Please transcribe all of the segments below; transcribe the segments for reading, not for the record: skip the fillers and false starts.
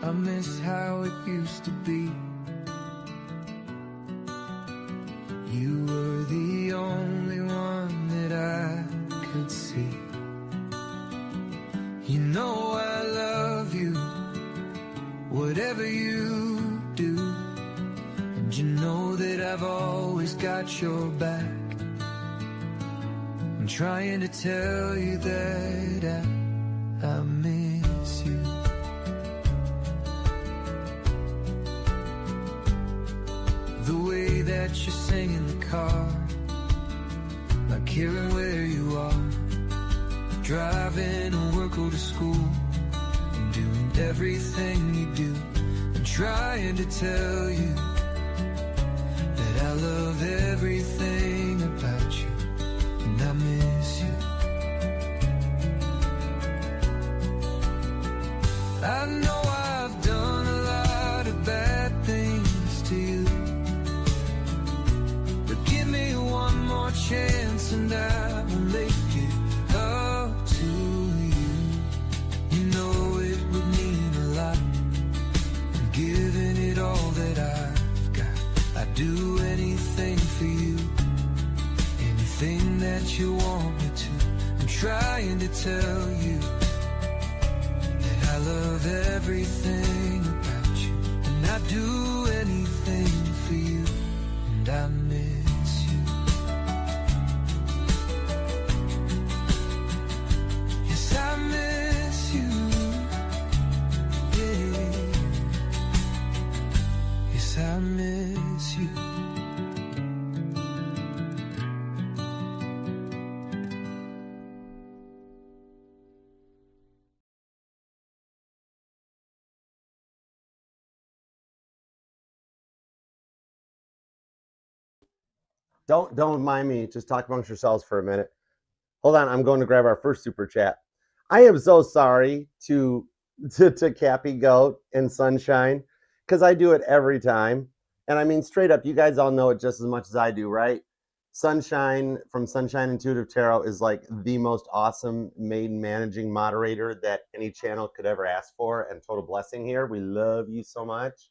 I miss how it used to be. You were the only one that I could see. You know I love you, whatever you do. And you know that I've always got your back. I'm trying to tell you that I miss you. The way that you sing in the car, not caring where you are, driving to work or to school, and doing everything you do. I'm trying to tell you that I love everything about you, and I miss you. I know I've done a lot of bad things to you, but give me one more chance and I will make it up to you. You know it would mean a lot. I'm giving it all that I've got. I'd do anything for you, anything that you want me to. I'm trying to tell you that I love everything about you, and I'd do anything for you, and I miss you. Yes, I miss you. Yeah. Yes, I miss you. Don't mind me. Just talk amongst yourselves for a minute. Hold on, I'm going to grab our first super chat. I am so sorry to Cappy Goat and Sunshine, because I do it every time. And I mean, straight up, you guys all know it just as much as I do, right? Sunshine from Sunshine Intuitive Tarot is like the most awesome main managing moderator that any channel could ever ask for, and total blessing here. We love you so much.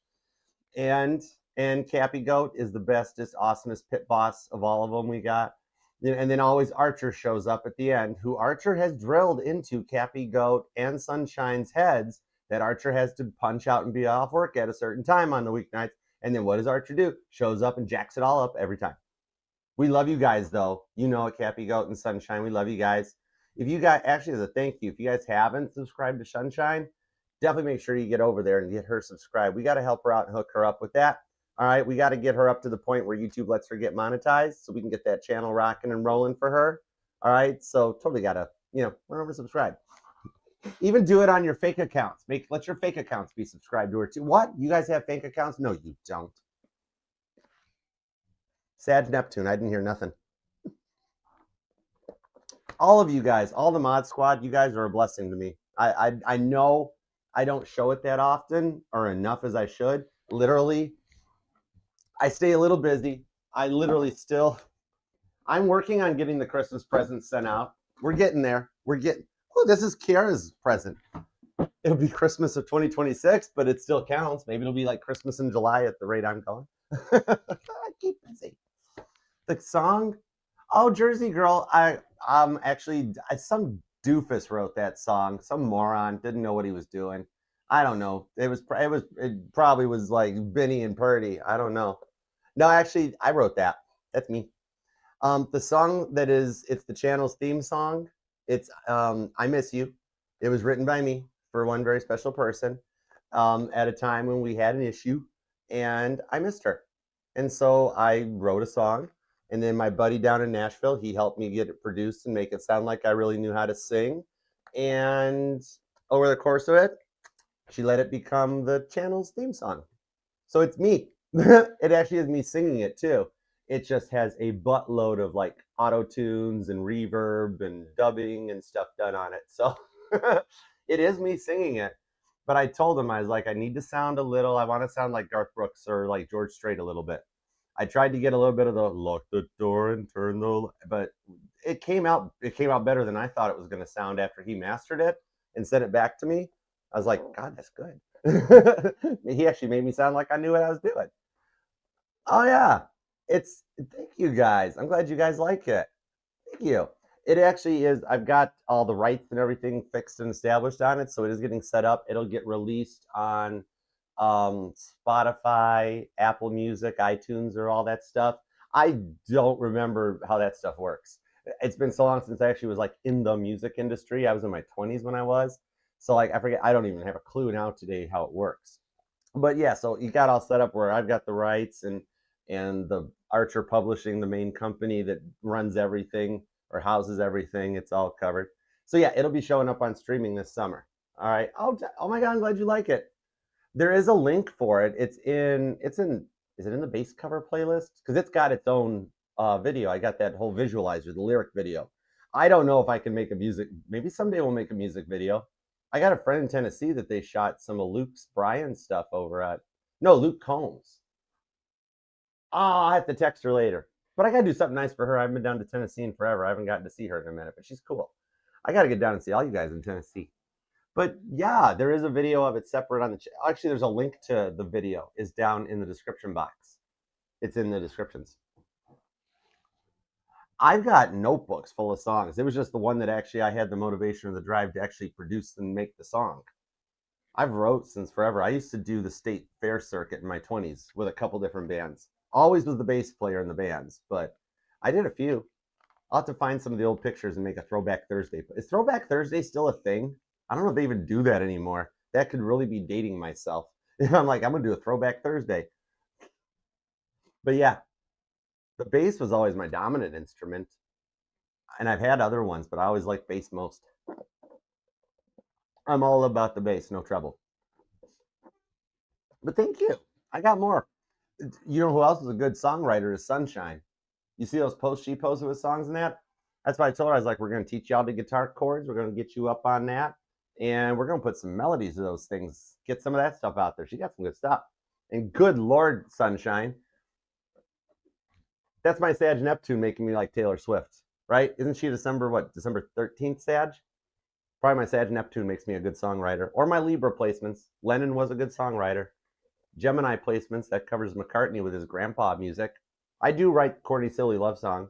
And Cappy Goat is the bestest, awesomest pit boss of all of them we got. And then always Archer shows up at the end, who Archer has drilled into Cappy Goat and Sunshine's heads that Archer has to punch out and be off work at a certain time on the weeknights. And then what does Archer do? Shows up and jacks it all up every time. We love you guys, though. You know it, Cappy Goat and Sunshine. We love you guys. If you guys, actually, as a thank you, if you guys haven't subscribed to Sunshine, definitely make sure you get over there and get her subscribed. We got to help her out and hook her up with that. All right, we got to get her up to the point where YouTube lets her get monetized so we can get that channel rocking and rolling for her. All right, so totally got to, run over subscribe. Even do it on your fake accounts. Let your fake accounts be subscribed to her too. What? You guys have fake accounts? No, you don't. Sag Neptune, I didn't hear nothing. All of you guys, all the mod squad, you guys are a blessing to me. I know I don't show it that often or enough as I should. Literally, I stay a little busy. I'm working on getting the Christmas presents sent out. We're getting there. Oh, this is Kiara's present. It'll be Christmas of 2026, but it still counts. Maybe it'll be like Christmas in July at the rate I'm going. I keep busy. The song, oh, Jersey Girl. Actually, some doofus wrote that song. Some moron didn't know what he was doing. I don't know. It probably was like Benny and Purdy. I don't know. No, actually, I wrote that. That's me. The song it's the channel's theme song. It's I Miss You. It was written by me for one very special person at a time when we had an issue, and I missed her. And so I wrote a song, and then my buddy down in Nashville, he helped me get it produced and make it sound like I really knew how to sing. And over the course of it, she let it become the channel's theme song. So it's me. It actually is me singing it too. It just has a buttload of like auto tunes and reverb and dubbing and stuff done on it. So it is me singing it. But I told him, I was like, I need to sound I want to sound like Garth Brooks or like George Strait a little bit. I tried to get a little bit of the lock the door and turn the, but it came out better than I thought it was going to sound after he mastered it and sent it back to me. I was like, God, that's good. He actually made me sound like I knew what I was doing. Oh yeah, thank you guys. I'm glad you guys like it. Thank you. It actually is. I've got all the rights and everything fixed and established on it, so it is getting set up. It'll get released on Spotify, Apple Music, iTunes, or all that stuff. I don't remember how that stuff works. It's been so long since I actually was like in the music industry. I was in my 20s when I was. So like I forget, I don't even have a clue now today how it works. But yeah, so you got all set up where I've got the rights and the Archer Publishing, the main company that runs everything or houses everything, it's all covered. So yeah, it'll be showing up on streaming this summer. All right. Oh my God, I'm glad you like it. There is a link for it. Is it in the base cover playlist? Because it's got its own video. I got that whole visualizer, the lyric video. I don't know if I can make a music. Maybe someday we'll make a music video. I got a friend in Tennessee that they shot some of Luke's Bryan stuff over at. No, Luke Combs. Oh, I'll have to text her later. But I got to do something nice for her. I haven't been down to Tennessee in forever. I haven't gotten to see her in a minute, but she's cool. I got to get down and see all you guys in Tennessee. But yeah, there is a video of it separate on the actually there's a link to the video is down in the description box. It's in the descriptions. I've got notebooks full of songs. It was just the one that actually I had the motivation or the drive to actually produce and make the song. I've wrote since forever. I used to do the state fair circuit in my 20s with a couple different bands. Always was the bass player in the bands, but I did a few. I'll have to find some of the old pictures and make a Throwback Thursday. Is Throwback Thursday still a thing? I don't know if they even do that anymore. That could really be dating myself. I'm like, I'm going to do a Throwback Thursday. But yeah, the bass was always my dominant instrument. And I've had other ones, but I always like bass most. I'm all about the bass, no trouble. But thank you. I got more. You know who else is a good songwriter is Sunshine. You see those posts she posted with songs and that? That's why I told her, I was like, we're going to teach y'all the guitar chords. We're going to get you up on that. And we're going to put some melodies to those things. Get some of that stuff out there. She got some good stuff. And good Lord, Sunshine. That's my Sag Neptune making me like Taylor Swift, right? Isn't she December 13th Sag? Probably my Sag Neptune makes me a good songwriter. Or my Libra placements. Lennon was a good songwriter. Gemini placements, that covers McCartney with his grandpa music. I do write corny, silly love songs.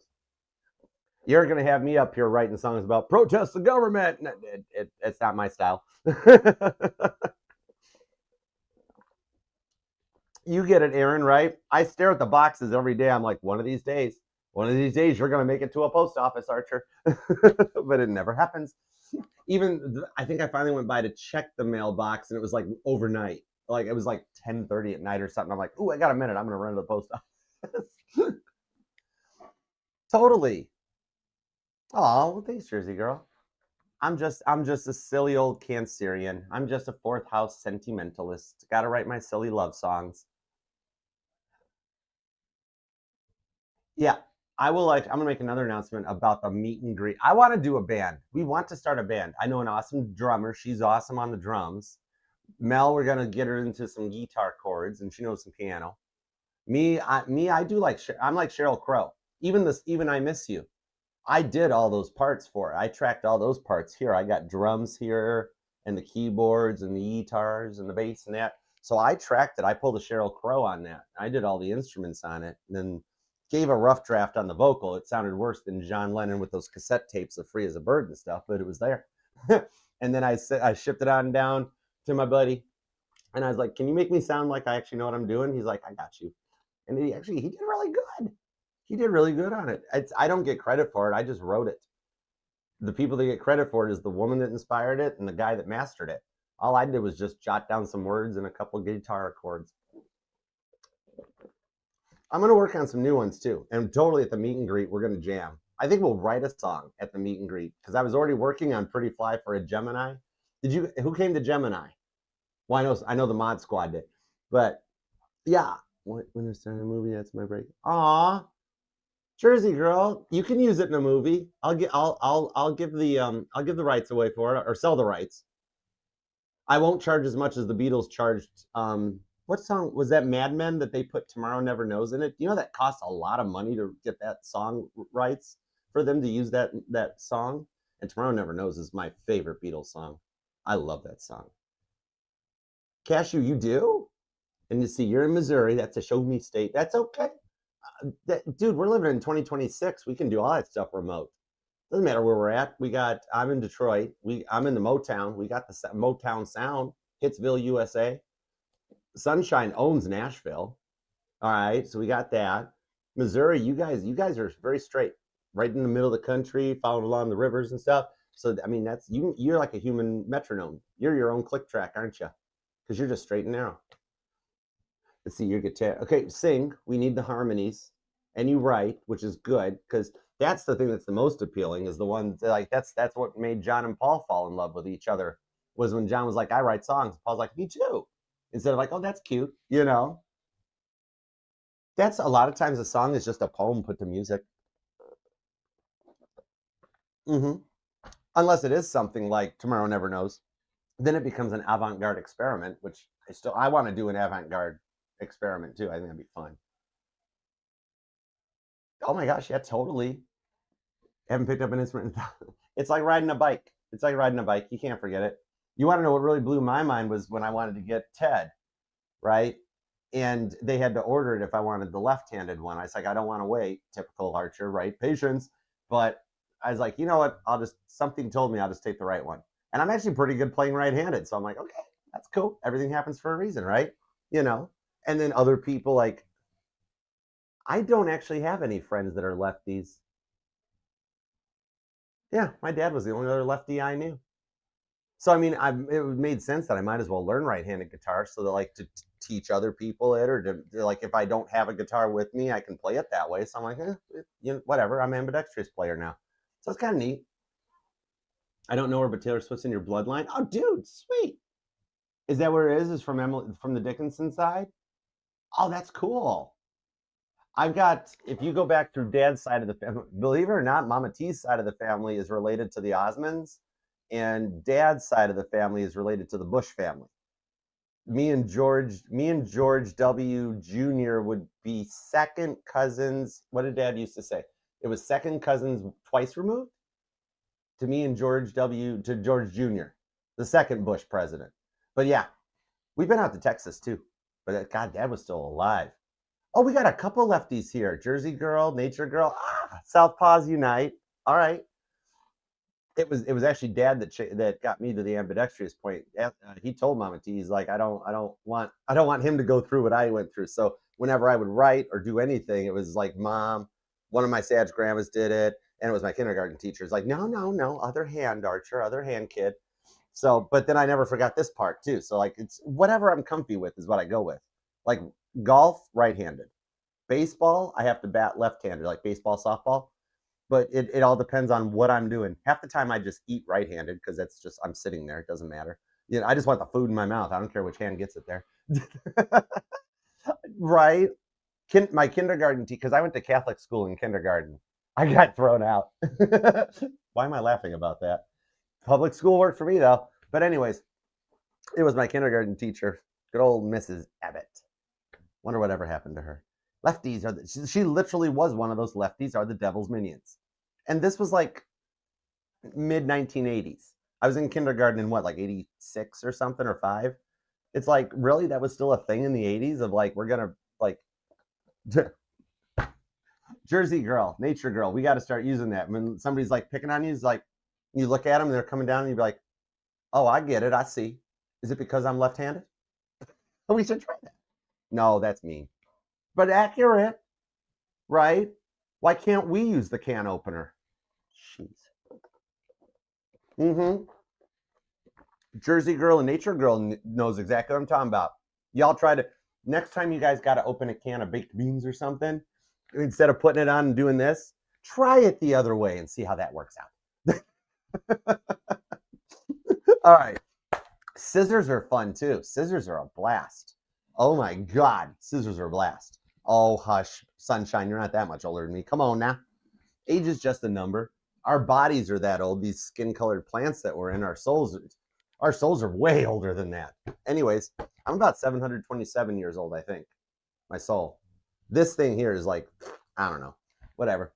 You're going to have me up here writing songs about protest the government. It's not my style. You get it, Aaron, right? I stare at the boxes every day. I'm like, one of these days, you're going to make it to a post office, Archer. But it never happens. Even, I think I finally went by to check the mailbox, and it was like overnight. Like, it was like 10:30 at night or something. I'm like, ooh, I got a minute. I'm going to run to the post office. Totally. Oh, well, thanks, Jersey girl. I'm just a silly old Cancerian. I'm just a fourth house sentimentalist. Got to write my silly love songs. Yeah, I will I'm gonna make another announcement about the meet and greet. I want to do a band. We want to start a band. I know an awesome drummer. She's awesome on the drums. Mel, we're gonna get her into some guitar chords, and she knows some piano. I do like I'm like Sheryl Crow. Even I Miss You. I did all those parts for it. I tracked all those parts here. I got drums here and the keyboards and the guitars and the bass and that. So I tracked it. I pulled a Sheryl Crow on that. I did all the instruments on it, and then gave a rough draft on the vocal. It sounded worse than John Lennon with those cassette tapes of Free as a Bird and stuff, but it was there. And then I shipped it on down to my buddy, and I was like, "Can you make me sound like I actually know what I'm doing?" He's like, "I got you." And he did really good. He did really good on it. I don't get credit for it. I just wrote it. The people that get credit for it is the woman that inspired it and the guy that mastered it. All I did was just jot down some words and a couple guitar chords. I'm going to work on some new ones too. And totally at the meet and greet, we're going to jam. I think we'll write a song at the meet and greet because I was already working on Pretty Fly for a Gemini. Who came to Gemini? Well, I know the Mod Squad did. But yeah, when they're starting a movie, that's my break. Aw, Jersey girl, you can use it in a movie. I'll give the rights away for it or sell the rights. I won't charge as much as the Beatles charged. What song was that? Mad Men that they put Tomorrow Never Knows in it. You know that costs a lot of money to get that song rights for them to use that song. And Tomorrow Never Knows is my favorite Beatles song. I love that song. Cashew, you do? And you see, you're in Missouri. That's a show me state. That's okay. Dude, we're living in 2026. We can do all that stuff remote. Doesn't matter where we're at. I'm in Detroit. I'm in the Motown. We got the Motown sound. Hitsville, USA. Sunshine owns Nashville. All right, so we got that. Missouri, you guys are very straight, right in the middle of the country, following along the rivers and stuff. So I mean, that's you. You're like a human metronome. You're your own click track, aren't you? Because you're just straight and narrow. Let's see your guitar. Okay, sing. We need the harmonies, and you write, which is good because that's the thing that's the most appealing. Is the one like that's what made John and Paul fall in love with each other. Was when John was like, "I write songs." Paul's like, "Me too." Instead of like, "Oh, that's cute," you know. That's a lot of times a song is just a poem put to music. Hmm. Unless it is something like Tomorrow Never Knows, then it becomes an avant-garde experiment, which I want to do an avant-garde experiment too. I think that'd be fun. Oh my gosh, yeah, totally. Haven't picked up an instrument. It's like riding a bike. It's like riding a bike. You can't forget it. You want to know what really blew my mind was when I wanted to get Ted, right? And they had to order it if I wanted the left-handed one. I was like, I don't want to wait. Typical archer, right? Patience. But I was like, you know what? Something told me I'll just take the right one. And I'm actually pretty good playing right-handed. So I'm like, okay, that's cool. Everything happens for a reason, right? You know? And then other people, like, I don't actually have any friends that are lefties. Yeah, my dad was the only other lefty I knew. So I mean, it made sense that I might as well learn right-handed guitar so that like to teach other people it, or to like if I don't have a guitar with me, I can play it that way. So I'm like, whatever. I'm an ambidextrous player now, so it's kind of neat. I don't know her, but Taylor Swift's in your bloodline. Oh, dude, sweet. Is that where it is? Is from Emily from the Dickinson side? Oh, that's cool. I've got, if you go back through dad's side of the family, believe it or not, Mama T's side of the family is related to the Osmonds, and dad's side of the family is related to the Bush family. Me and George W. Jr. would be second cousins. What did dad used to say? It was second cousins twice removed to me and George Jr., the second Bush president. But yeah, we've been out to Texas too. But God, dad was still alive. Oh, we got a couple lefties here. Jersey Girl, Nature Girl, Southpaws Unite. All right. It was actually dad that got me to the ambidextrous point. He told Mama T, he's like, I don't want him to go through what I went through. So whenever I would write or do anything, it was like, Mom, one of my Sag grandmas did it, and it was my kindergarten teacher. It's like, no, other hand, Archer, other hand, kid. So, but then I never forgot this part too. So like, it's whatever I'm comfy with is what I go with. Like golf, right-handed. Baseball, I have to bat left-handed, like baseball, softball. But it all depends on what I'm doing. Half the time I just eat right-handed because that's just I'm sitting there. It doesn't matter. I just want the food in my mouth. I don't care which hand gets it there. Right? My kindergarten because I went to Catholic school in kindergarten. I got thrown out. Why am I laughing about that? Public school worked for me though. But anyways, it was my kindergarten teacher, good old Mrs. Abbott. Wonder whatever happened to her. Lefties she literally was one of those lefties are the devil's minions. And this was like mid 1980s. I was in kindergarten in what, like 86 or something, or 5. It's like, really, that was still a thing in the 80s of like, we're gonna like Jersey Girl, Nature Girl. We got to start using that. When somebody's like picking on you, it's like you look at them, and they're coming down, and you're like, oh, I get it. I see. Is it because I'm left-handed? Oh, we should try that. No, that's mean. But accurate, right? Why can't we use the can opener? Jeez. Mm-hmm. Jersey Girl and Nature Girl knows exactly what I'm talking about. Y'all try to, next time you guys got to open a can of baked beans or something, instead of putting it on and doing this, try it the other way and see how that works out. All right. Scissors are fun too. Scissors are a blast. Oh my God. Scissors are a blast. Oh, hush. Sunshine, you're not that much older than me. Come on now. Age is just a number. Our bodies are that old. These skin-colored plants that we're in, our souls are way older than that. Anyways, I'm about 727 years old, I think. My soul. This thing here is like, I don't know. Whatever.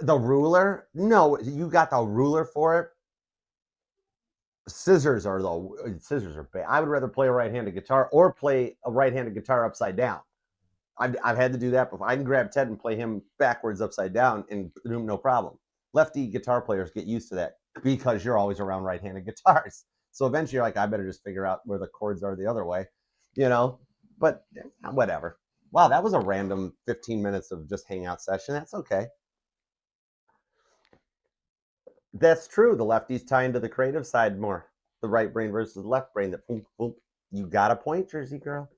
The ruler? No, you got the ruler for it? Scissors are bad. I would rather play a right-handed guitar or play a right-handed guitar upside down. I've had to do that before. I can grab Ted and play him backwards upside down and no problem. Lefty guitar players get used to that because you're always around right-handed guitars. So eventually you're like, I better just figure out where the chords are the other way, you know? But whatever. Wow, that was a random 15 minutes of just hangout session. That's okay. That's true. The lefties tie into the creative side more. The right brain versus the left brain. You got a point, Jersey girl.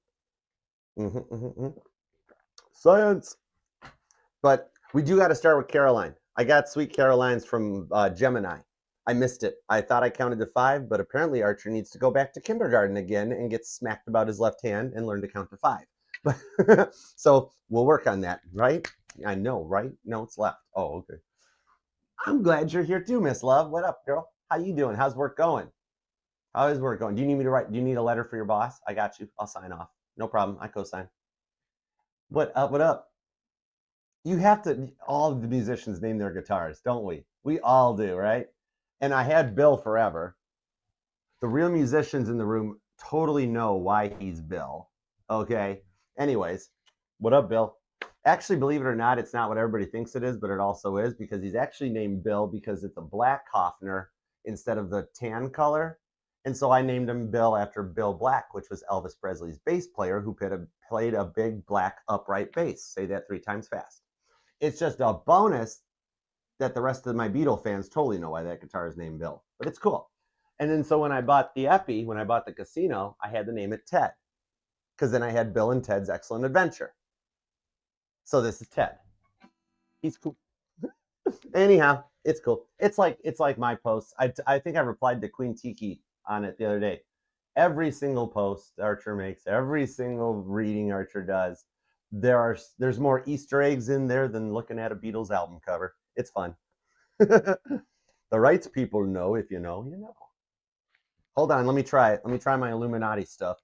Science. But we do got to start with Caroline. I got sweet Carolines from Gemini. I missed it. I thought I counted to 5, but apparently Archer needs to go back to kindergarten again and get smacked about his left hand and learn to count to 5. So we'll work on that, right? I know, right? No, it's left. Oh, okay. I'm glad you're here too, Miss Love. What up, girl? How you doing? How's work going? How is work going? Do you need me to write? Do you need a letter for your boss? I got you. I'll sign off. No problem. I co-sign. What up? What up? You have to, all of the musicians name their guitars, don't we? We all do, right? And I had Bill forever. The real musicians in the room totally know why he's Bill. Okay. Anyways, what up, Bill? Actually, believe it or not, it's not what everybody thinks it is, but it also is because he's actually named Bill because it's a black Hofner instead of the tan color. And so I named him Bill after Bill Black, which was Elvis Presley's bass player who played a big black upright bass. Say that 3 times fast. It's just a bonus that the rest of my Beatle fans totally know why that guitar is named Bill, but it's cool. And then so when I bought the Epi, when I bought the Casino, I had to name it Ted because then I had Bill and Ted's Excellent Adventure. So this is Ted. He's cool. Anyhow, it's cool. It's like my posts. I think I replied to Queen Tiki on it the other day. Every single post Archer makes, every single reading Archer does, there's more Easter eggs in there than looking at a Beatles album cover. It's fun. The rights people know. If you know, you know. Hold on, let me try it. Let me try my Illuminati stuff.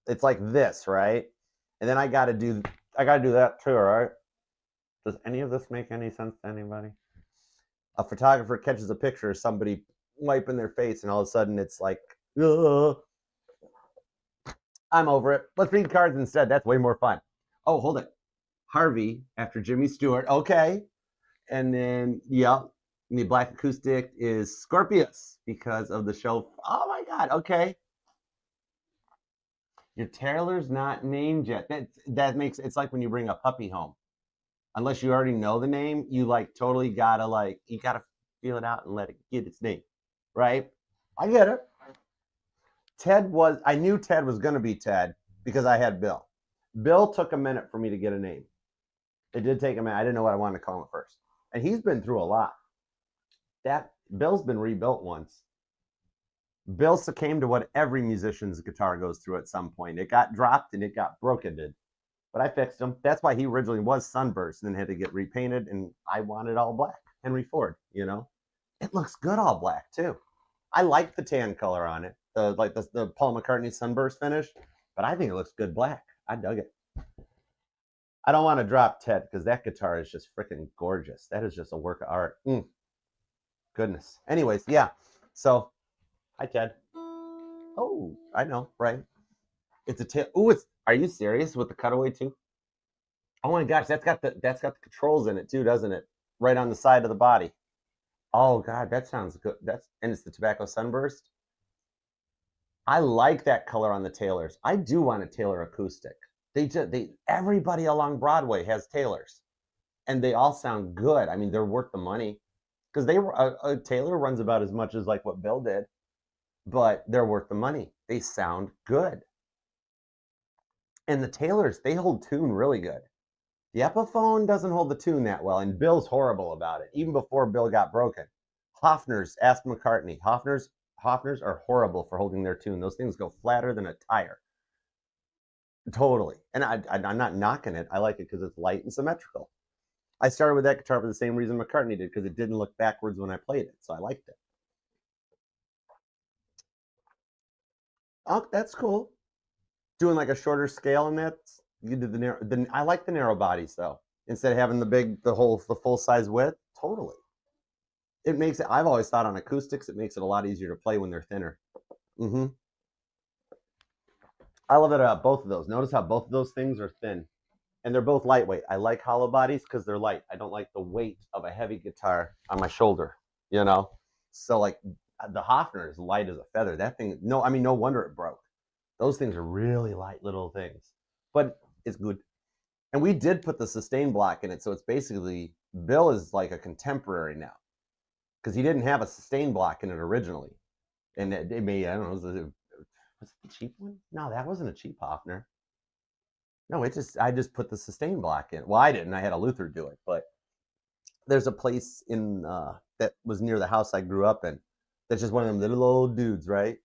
It's like this, right? And then I gotta do that too, right? Does any of this make any sense to anybody? A photographer catches a picture of somebody wiping their face, and all of a sudden it's like, ugh. I'm over it. Let's read cards instead. That's way more fun. Oh, hold it. Harvey after Jimmy Stewart. Okay. And then, yeah, the black acoustic is Scorpius because of the show. Oh my God. Okay. Your Taylor's not named yet. That makes it's like when you bring a puppy home. Unless you already know the name, you like totally gotta you gotta feel it out and let it get its name. Right? I get it. I knew Ted was gonna be Ted because I had Bill. Bill took a minute for me to get a name. It did take a minute. I didn't know what I wanted to call him at first. And he's been through a lot. That Bill's been rebuilt once. Bill succumbed to what every musician's guitar goes through at some point. It got dropped and it got broken, but I fixed him. That's why he originally was Sunburst and then had to get repainted, and I wanted all black. Henry Ford, you know? It looks good all black, too. I like the tan color on it, the Paul McCartney Sunburst finish, but I think it looks good black. I dug it. I don't want to drop Ted because that guitar is just freaking gorgeous. That is just a work of art. Goodness. Anyways, yeah. So, hi, Ted. Oh, I know, right? It's a tail. Ooh, are you serious with the cutaway too? Oh my gosh, that's got the controls in it too, doesn't it? Right on the side of the body. Oh God, that sounds good. And it's the Tobacco Sunburst. I like that color on the Taylors. I do want a Taylor acoustic. Everybody along Broadway has Taylors, and they all sound good. I mean, they're worth the money because a Taylor runs about as much as like what Bill did, but they're worth the money. They sound good. And the Taylors, they hold tune really good. The Epiphone doesn't hold the tune that well, and Bill's horrible about it, even before Bill got broken. Hofner's, ask McCartney. Hofner's are horrible for holding their tune. Those things go flatter than a tire. Totally. And I'm not knocking it. I like it because it's light and symmetrical. I started with that guitar for the same reason McCartney did, because it didn't look backwards when I played it, so I liked it. Oh, that's cool. Doing like a shorter scale in that. You did the narrow. I like the narrow bodies though. Instead of having the full size width. Totally. it makes it, I've always thought on acoustics, it makes it a lot easier to play when they're thinner. Mm-hmm. I love it about both of those. Notice how both of those things are thin. And they're both lightweight. I like hollow bodies because they're light. I don't like the weight of a heavy guitar on my shoulder, you know? So like the Hofner is light as a feather. That thing, no, I mean, no wonder it broke. Those things are really light little things, but it's good. And we did put the sustain block in it. So it's basically, Bill is like a contemporary now because he didn't have a sustain block in it originally. And it may, I don't know, was it a cheap one? No, that wasn't a cheap Hofner. No, I just put the sustain block in. Well, I didn't. I had a Luther do it, but there's a place in that was near the house I grew up in. That's just one of them little old dudes, right?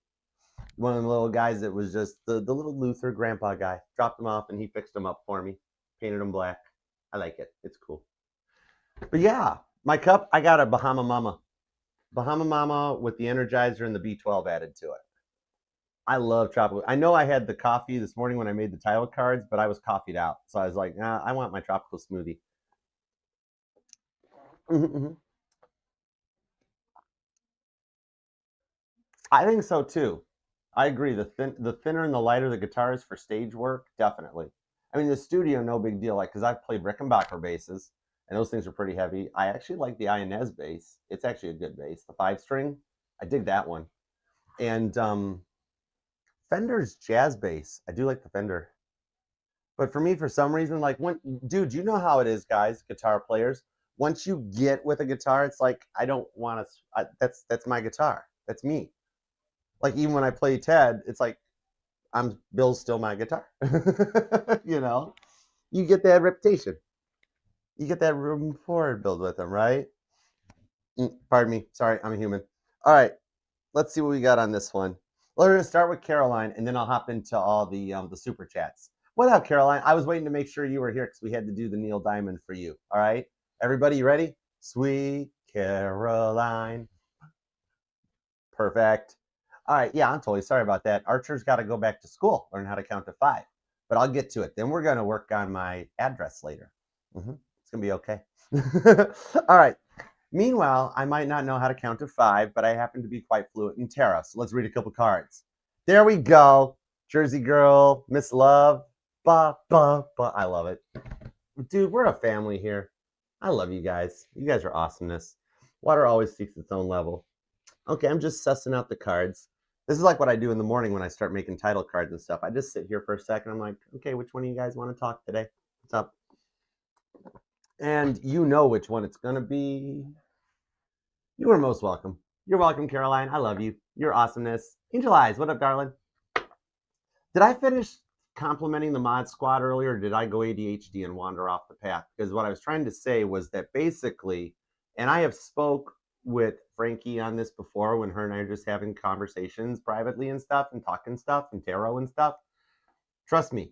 One of them little guys that was just the little Luther grandpa guy. Dropped him off and he fixed them up for me. Painted them black. I like it. It's cool. But yeah, my cup, I got a Bahama Mama. Bahama Mama with the Energizer and the B12 added to it. I love tropical. I know I had the coffee this morning when I made the title cards, but I was coffeeed out. So I was like, nah, I want my tropical smoothie. Mm-hmm. I think so too. I agree. The thinner and the lighter the guitar is for stage work, definitely. I mean, the studio, no big deal. Like, because I've played Rickenbacker basses, and those things are pretty heavy. I actually like the Ibanez bass. It's actually a good bass. The 5-string, I dig that one. And Fender's jazz bass, I do like the Fender. But for me, for some reason, like dude, you know how it is, guys, guitar players. Once you get with a guitar, it's like I don't want to. That's my guitar. That's me. Like even when I play Ted, it's like Bill's still my guitar. You know, you get that reputation. You get that rapport built with them, right? Pardon me. Sorry, I'm a human. All right, let's see what we got on this one. Well, we're gonna start with Caroline, and then I'll hop into all the super chats. What up, Caroline? I was waiting to make sure you were here because we had to do the Neil Diamond for you. All right, everybody, you ready? Sweet Caroline. Perfect. All right, yeah, I'm totally sorry about that. Archer's got to go back to school, learn how to count to 5. But I'll get to it. Then we're gonna work on my address later. It's gonna be okay. All right. Meanwhile, I might not know how to count to 5, but I happen to be quite fluent in tarot. So let's read a couple cards. There we go. Jersey Girl, Miss Love. Ba, ba, ba. I love it. Dude, we're a family here. I love you guys. You guys are awesomeness. Water always seeks its own level. Okay, I'm just sussing out the cards. This is like what I do in the morning when I start making title cards and stuff. I just sit here for a second. I'm like, okay, which one of you guys want to talk today? What's up? And you know which one it's going to be. You are most welcome. You're welcome, Caroline. I love you. Your awesomeness. Angel Eyes, what up, darling? Did I finish complimenting the mod squad earlier, or did I go ADHD and wander off the path? Because what I was trying to say was that basically, and I have spoke with Frankie on this before when her and I are just having conversations privately and stuff and talking stuff and tarot and stuff. Trust me,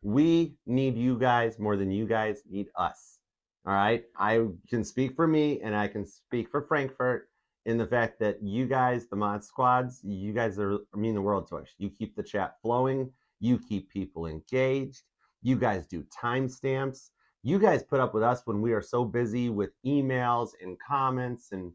we need you guys more than you guys need us. All right, I can speak for me and I can speak for Frankfurt in the fact that you guys, the mod squads, you guys mean the world to us. You keep the chat flowing. You keep people engaged. You guys do timestamps. You guys put up with us when we are so busy with emails and comments and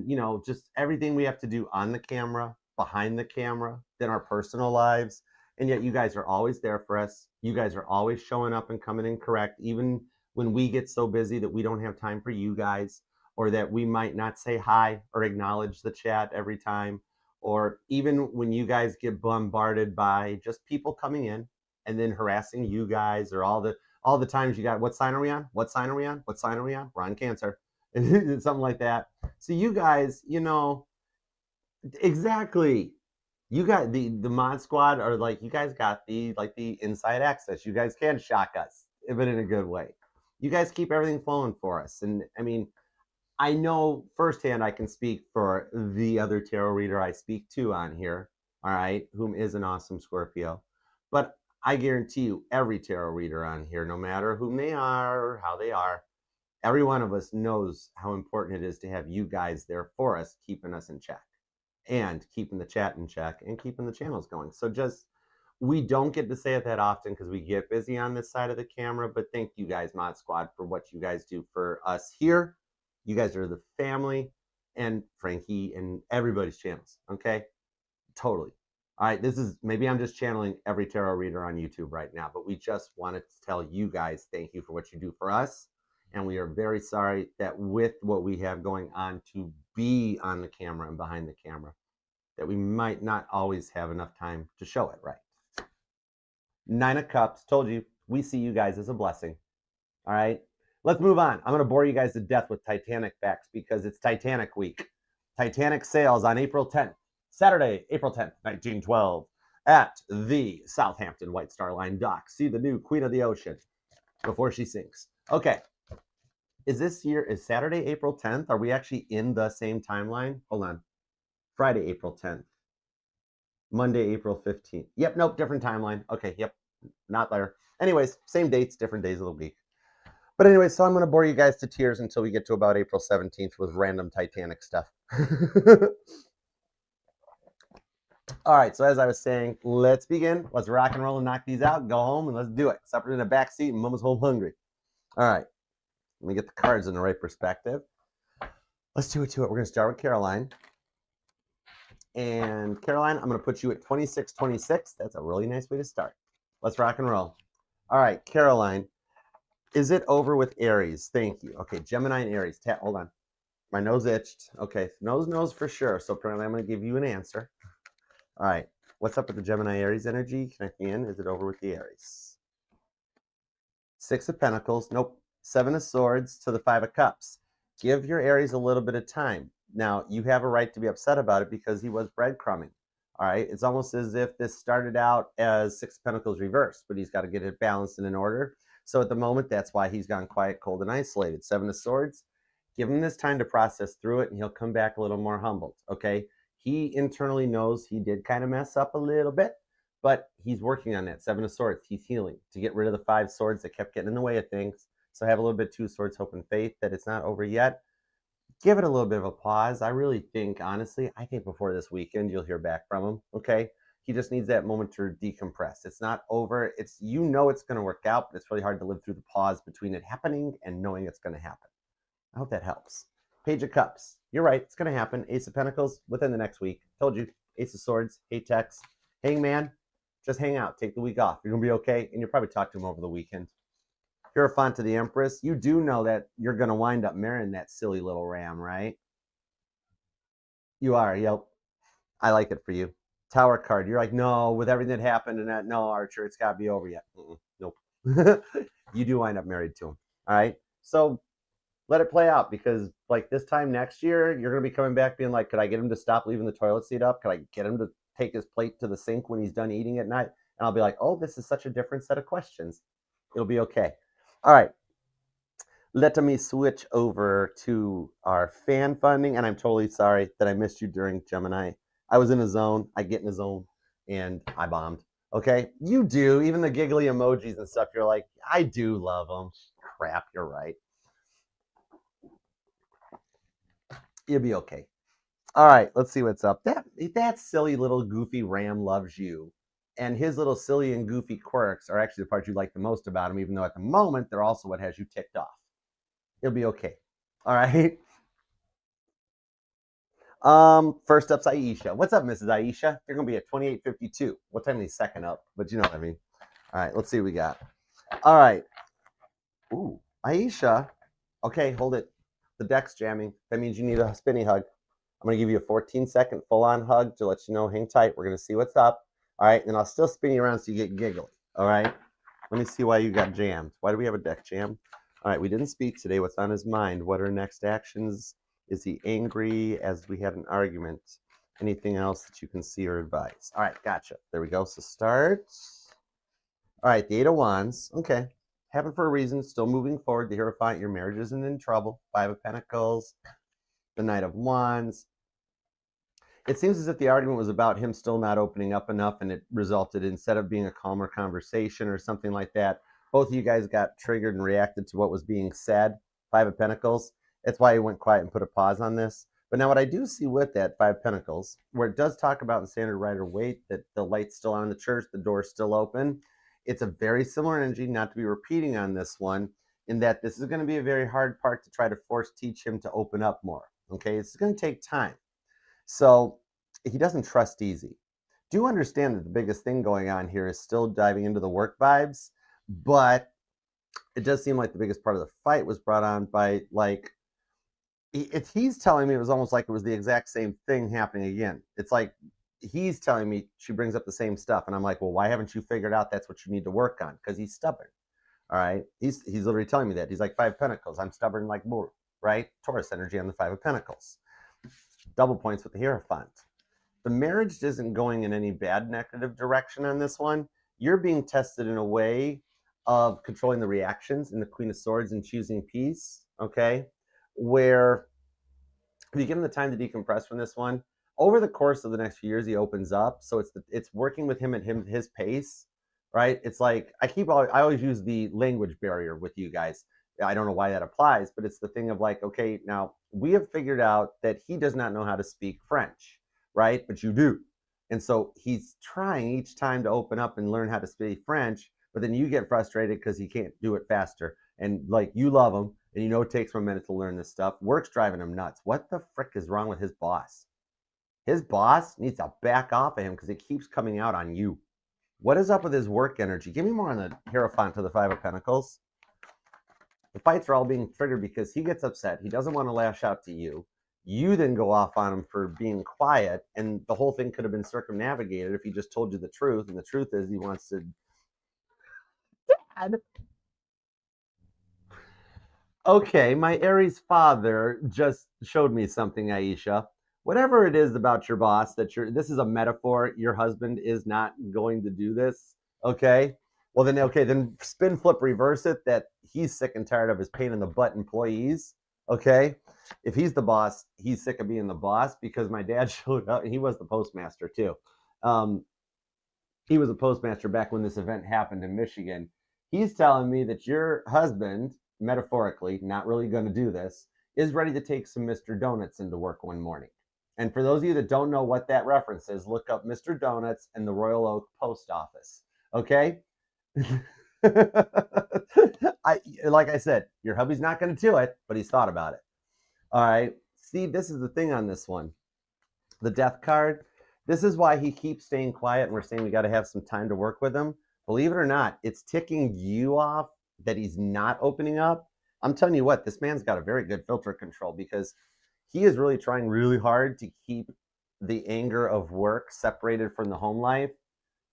you know, just everything we have to do on the camera, behind the camera, then our personal lives. And yet you guys are always there for us. You guys are always showing up and coming in correct, even when we get so busy that we don't have time for you guys, or that we might not say hi or acknowledge the chat every time, or even when you guys get bombarded by just people coming in and then harassing you guys, or all the times you got, what sign are we on? What sign are we on? What sign are we on? We're on Cancer. Something like that. So you guys, you know, exactly. You got the mod squad are like, you guys got the inside access. You guys can shock us, but in a good way. You guys keep everything flowing for us. And I mean, I know firsthand I can speak for the other tarot reader I speak to on here, all right, whom is an awesome Scorpio. But I guarantee you, every tarot reader on here, no matter whom they are or how they are, every one of us knows how important it is to have you guys there for us, keeping us in check and keeping the chat in check and keeping the channels going. So just, we don't get to say it that often because we get busy on this side of the camera, but thank you guys, Mod Squad, for what you guys do for us here. You guys are the family. and Frankie and everybody's channels. Okay, totally. All right, this is, maybe I'm just channeling every tarot reader on YouTube right now, but we just wanted to tell you guys thank you for what you do for us. And we are very sorry that with what we have going on to be on the camera and behind the camera, that we might not always have enough time to show it right. Nine of Cups, told you, we see you guys as a blessing. All right, let's move on. I'm going to bore you guys to death with Titanic facts because it's Titanic week. Titanic sails on April 10th, Saturday, April 10th, 1912, at the Southampton White Star Line dock. See the new Queen of the Ocean before she sinks. Okay, is Saturday, April 10th? Are we actually in the same timeline? Hold on. Friday, April 10th. Monday, April 15th. Yep, nope, different timeline. Okay, yep, not there. Anyways, same dates, different days of the week. But anyway, so I'm going to bore you guys to tears until we get to about April 17th with random Titanic stuff. All right, so as I was saying, let's begin. Let's rock and roll and knock these out, go home, and let's do it. Supper in the back seat, and Mama's home hungry. All right, let me get the cards in the right perspective. Let's do it to it. We're going to start with Caroline. And Caroline, I'm going to put you at 2626. That's a really nice way to start. Let's rock and roll. All right, Caroline, is it over with Aries? Thank you. Okay, Gemini and Aries. Hold on. My nose itched. Okay, nose for sure. So apparently I'm going to give you an answer. All right, what's up with the Gemini Aries energy? Connect me in. Is it over with the Aries? Six of Pentacles. Nope. Seven of Swords to the Five of Cups. Give your Aries a little bit of time. Now, you have a right to be upset about it because he was breadcrumbing. All right, it's almost as if this started out as Six of Pentacles reversed, but he's got to get it balanced and in order. So at the moment, that's why he's gone quiet, cold, and isolated. Seven of Swords. Give him this time to process through it, and he'll come back a little more humbled, okay? He internally knows he did kind of mess up a little bit, but he's working on that. Seven of Swords, he's healing to get rid of the Five Swords that kept getting in the way of things. So have a little bit Two Swords, hope and faith that it's not over yet. Give it a little bit of a pause. I really think, honestly, I think before this weekend, you'll hear back from him, okay? He just needs that moment to decompress. It's not over. It's, you know it's going to work out, but it's really hard to live through the pause between it happening and knowing it's going to happen. I hope that helps. Page of Cups. You're right. It's going to happen. Ace of Pentacles within the next week. Told you. Ace of Swords. Apex. Hangman. Just hang out. Take the week off. You're going to be okay. And you'll probably talk to him over the weekend. Hierophant to the Empress. You do know that you're going to wind up marrying that silly little ram, right? You are. Yep. I like it for you. Tower card. You're like, no, with everything that happened and that, no, Archer, it's got to be over yet. Nope. You do wind up married to him. All right. So let it play out, because like this time next year, you're going to be coming back being like, could I get him to stop leaving the toilet seat up? Could I get him to take his plate to the sink when he's done eating at night? And I'll be like, oh, this is such a different set of questions. It'll be okay. All right. Let me switch over to our fan funding. And I'm totally sorry that I missed you during Gemini. I was in a zone. I get in a zone and I bombed. Okay. You do. Even the giggly emojis and stuff. You're like, I do love them. Crap. You're right. You'll be okay. All right, let's see what's up. That silly little goofy ram loves you. And his little silly and goofy quirks are actually the part you like the most about him, even though at the moment, they're also what has you ticked off. It'll be okay. All right. First up's Aisha. What's up, Mrs. Aisha? You're going to be at 28:52. What time is he second up? But you know what I mean. All right, let's see what we got. All right. Ooh, Aisha. Okay, hold it. The deck's jamming. That means you need a spinny hug. I'm going to give you a 14-second full-on hug to let you know, hang tight. We're going to see what's up. All right, and I'll still spin you around so you get giggly. All right? Let me see why you got jammed. Why do we have a deck jam? All right, we didn't speak today. What's on his mind? What are next actions? Is he angry as we had an argument? Anything else that you can see or advise? All right, gotcha. There we go. So start. All right, the Eight of Wands. Okay. Happened for a reason. Still moving forward. The Hierophant, your marriage isn't in trouble. Five of Pentacles. The Knight of Wands. It seems as if the argument was about him still not opening up enough, and it resulted, instead of being a calmer conversation or something like that, both of you guys got triggered and reacted to what was being said. Five of Pentacles. That's why he went quiet and put a pause on this. But now what I do see with that Five of Pentacles, where it does talk about in Standard Rider-Waite that the light's still on in the church, the door's still open. It's a very similar energy, not to be repeating on this one, in that this is going to be a very hard part to try to force teach him to open up more. Okay, it's going to take time. So he doesn't trust easy. Do understand that the biggest thing going on here is still diving into the work vibes, but it does seem like the biggest part of the fight was brought on by like he's telling me it was almost like it was the exact same thing happening again. It's like he's telling me she brings up the same stuff, and I'm like, well, why haven't you figured out that's what you need to work on? Because he's stubborn. All right, he's literally telling me that. He's like, Five of Pentacles, I'm stubborn like bull, right? Taurus energy on the Five of Pentacles. Double points with the Hierophant. The marriage isn't going in any bad negative direction on this one. You're being tested in a way of controlling the reactions in the Queen of Swords and choosing peace, okay? Where if you give him the time to decompress from this one, over the course of the next few years, he opens up. So it's working with him at his pace, right? It's like I always use the language barrier with you guys. I don't know why that applies, but it's the thing of like, okay, now we have figured out that he does not know how to speak French, right? But you do. And so he's trying each time to open up and learn how to speak French, but then you get frustrated because he can't do it faster. And like you love him, and you know it takes him a minute to learn this stuff. Work's driving him nuts. What the frick is wrong with his boss? His boss needs to back off of him because it keeps coming out on you. What is up with his work energy? Give me more on the Hierophant to the Five of Pentacles. The fights are all being triggered because he gets upset. He doesn't want to lash out to you. You then go off on him for being quiet, and the whole thing could have been circumnavigated if he just told you the truth. And the truth is he wants to... Dad. Okay, my Aries father just showed me something, Aisha. Whatever it is about your boss this is a metaphor. Your husband is not going to do this. Okay. Well, then spin, flip, reverse it that he's sick and tired of his pain in the butt employees. Okay. If he's the boss, he's sick of being the boss because my dad showed up and he was the postmaster too. He was a postmaster back when this event happened in Michigan. He's telling me that your husband, metaphorically, not really going to do this, is ready to take some Mr. Donuts into work one morning. And for those of you that don't know what that reference is, look up Mr. Donuts and the Royal Oak Post Office. Okay? Like I said, your hubby's not going to do it, but he's thought about it. All right. See, this is the thing on this one. The Death card. This is why he keeps staying quiet, and we're saying we got to have some time to work with him. Believe it or not, it's ticking you off that he's not opening up. I'm telling you what, this man's got a very good filter control because he is really trying really hard to keep the anger of work separated from the home life.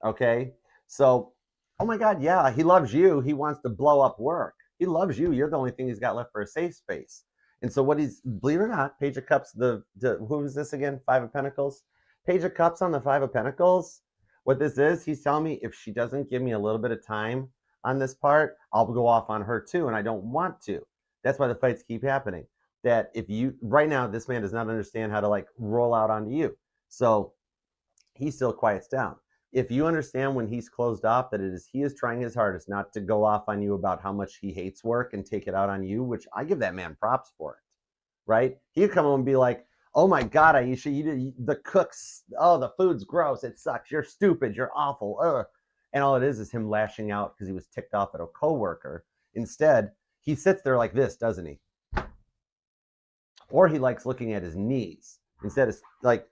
Okay. So, oh my God, yeah, he loves you. He wants to blow up work. He loves you. You're the only thing he's got left for a safe space. And so what believe it or not, Page of Cups, who is this again? Five of Pentacles. Page of Cups on the Five of Pentacles. What this is, he's telling me if she doesn't give me a little bit of time on this part, I'll go off on her too, and I don't want to. That's why the fights keep happening. That if you, right now, this man does not understand how to like roll out onto you. So he still quiets down. If you understand when he's closed off that he is trying his hardest not to go off on you about how much he hates work and take it out on you, which I give that man props for it, right? He'd come home and be like, oh my God, Aisha, the cooks, oh, the food's gross, it sucks, you're stupid, you're awful, ugh. And all it is him lashing out because he was ticked off at a coworker. Instead, he sits there like this, doesn't he? Or he likes looking at his knees. Instead, it's like,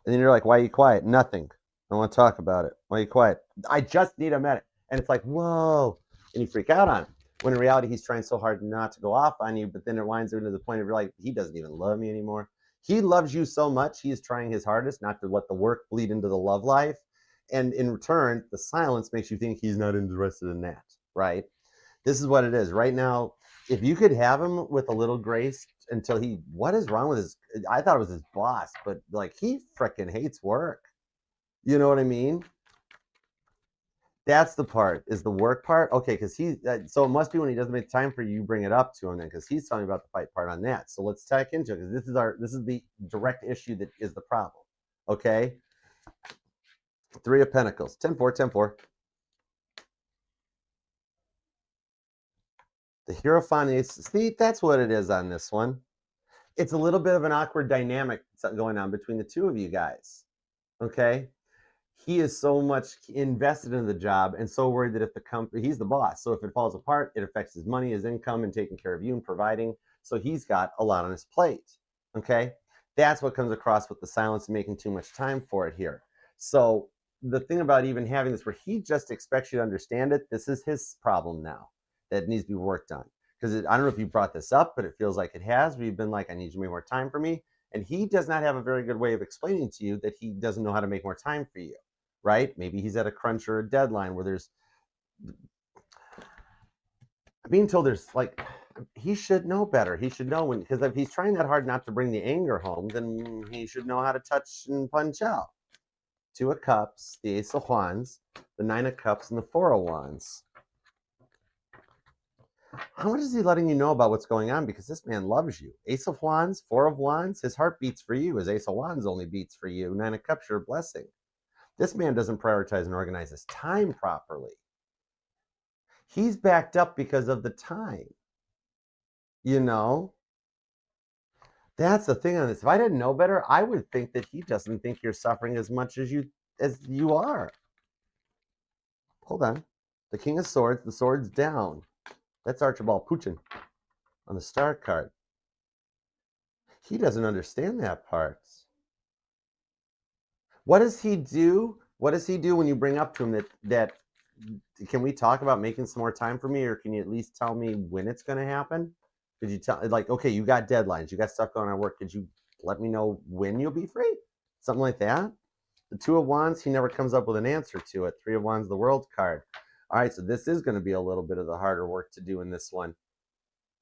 and then you're like, why are you quiet? Nothing. I want to talk about it. Why are you quiet? I just need a minute. And it's like, whoa. And you freak out on him. When in reality, he's trying so hard not to go off on you, but then it winds up to the point of you're like, he doesn't even love me anymore. He loves you so much, he is trying his hardest not to let the work bleed into the love life. And in return, the silence makes you think he's not interested in that, right? This is what it is. Right now, if you could have him with a little grace until what is wrong with I thought it was his boss, but like he freaking hates work. You know what I mean? That's the part, is the work part. Okay, because so it must be when he doesn't make time for you, bring it up to him then, because he's telling me about the fight part on that. So let's tack into it, because this is the direct issue that is the problem. Okay? Three of Pentacles. 10-4, 10-4. The Hierophant. See, that's what it is on this one. It's a little bit of an awkward dynamic going on between the two of you guys. Okay? He is so much invested in the job and so worried that if the company, he's the boss. So if it falls apart, it affects his money, his income, and taking care of you and providing. So he's got a lot on his plate. Okay? That's what comes across with the silence and making too much time for it here. So the thing about even having this where he just expects you to understand it, this is his problem now that needs to be worked on. Because I don't know if you brought this up, but it feels like it has, where you've been like, I need you to make more time for me. And he does not have a very good way of explaining to you that he doesn't know how to make more time for you, right? Maybe he's at a crunch or a deadline where there's, I'm being told there's like, he should know better. He should know when, because if he's trying that hard not to bring the anger home, then he should know how to touch and punch out. 2 of Cups, the Ace of Wands, the 9 of Cups, and the 4 of Wands. How much is he letting you know about what's going on? Because this man loves you. Ace of Wands, 4 of Wands, his heart beats for you. His Ace of Wands only beats for you. 9 of Cups, your blessing. This man doesn't prioritize and organize his time properly. He's backed up because of the time. You know? That's the thing on this. If I didn't know better, I would think that he doesn't think you're suffering as much as you are. Hold on. The King of Swords, the sword's down. That's Archibald Puchin on the Star card. He doesn't understand that part. What does he do? What does he do when you bring up to him that can we talk about making some more time for me, or can you at least tell me when it's going to happen? Could you tell, like, okay, you got deadlines, you got stuff going on at work. Could you let me know when you'll be free? Something like that. The 2 of Wands, he never comes up with an answer to it. 3 of Wands, the World card. All right, so this is going to be a little bit of the harder work to do in this one.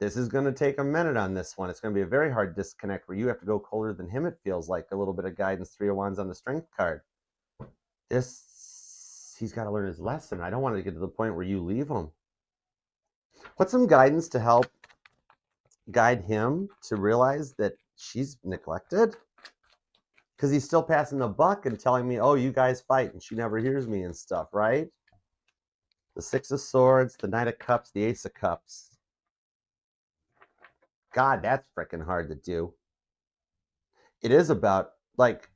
This is going to take a minute on this one. It's going to be a very hard disconnect where you have to go colder than him, it feels like. A little bit of guidance, 3 of Wands on the Strength card. He's got to learn his lesson. I don't want to get to the point where you leave him. Put some guidance to help guide him to realize that she's neglected. Because he's still passing the buck and telling me, oh, you guys fight, and she never hears me and stuff, right? The 6 of Swords, the Knight of Cups, the Ace of Cups. God, that's freaking hard to do. It is about, like,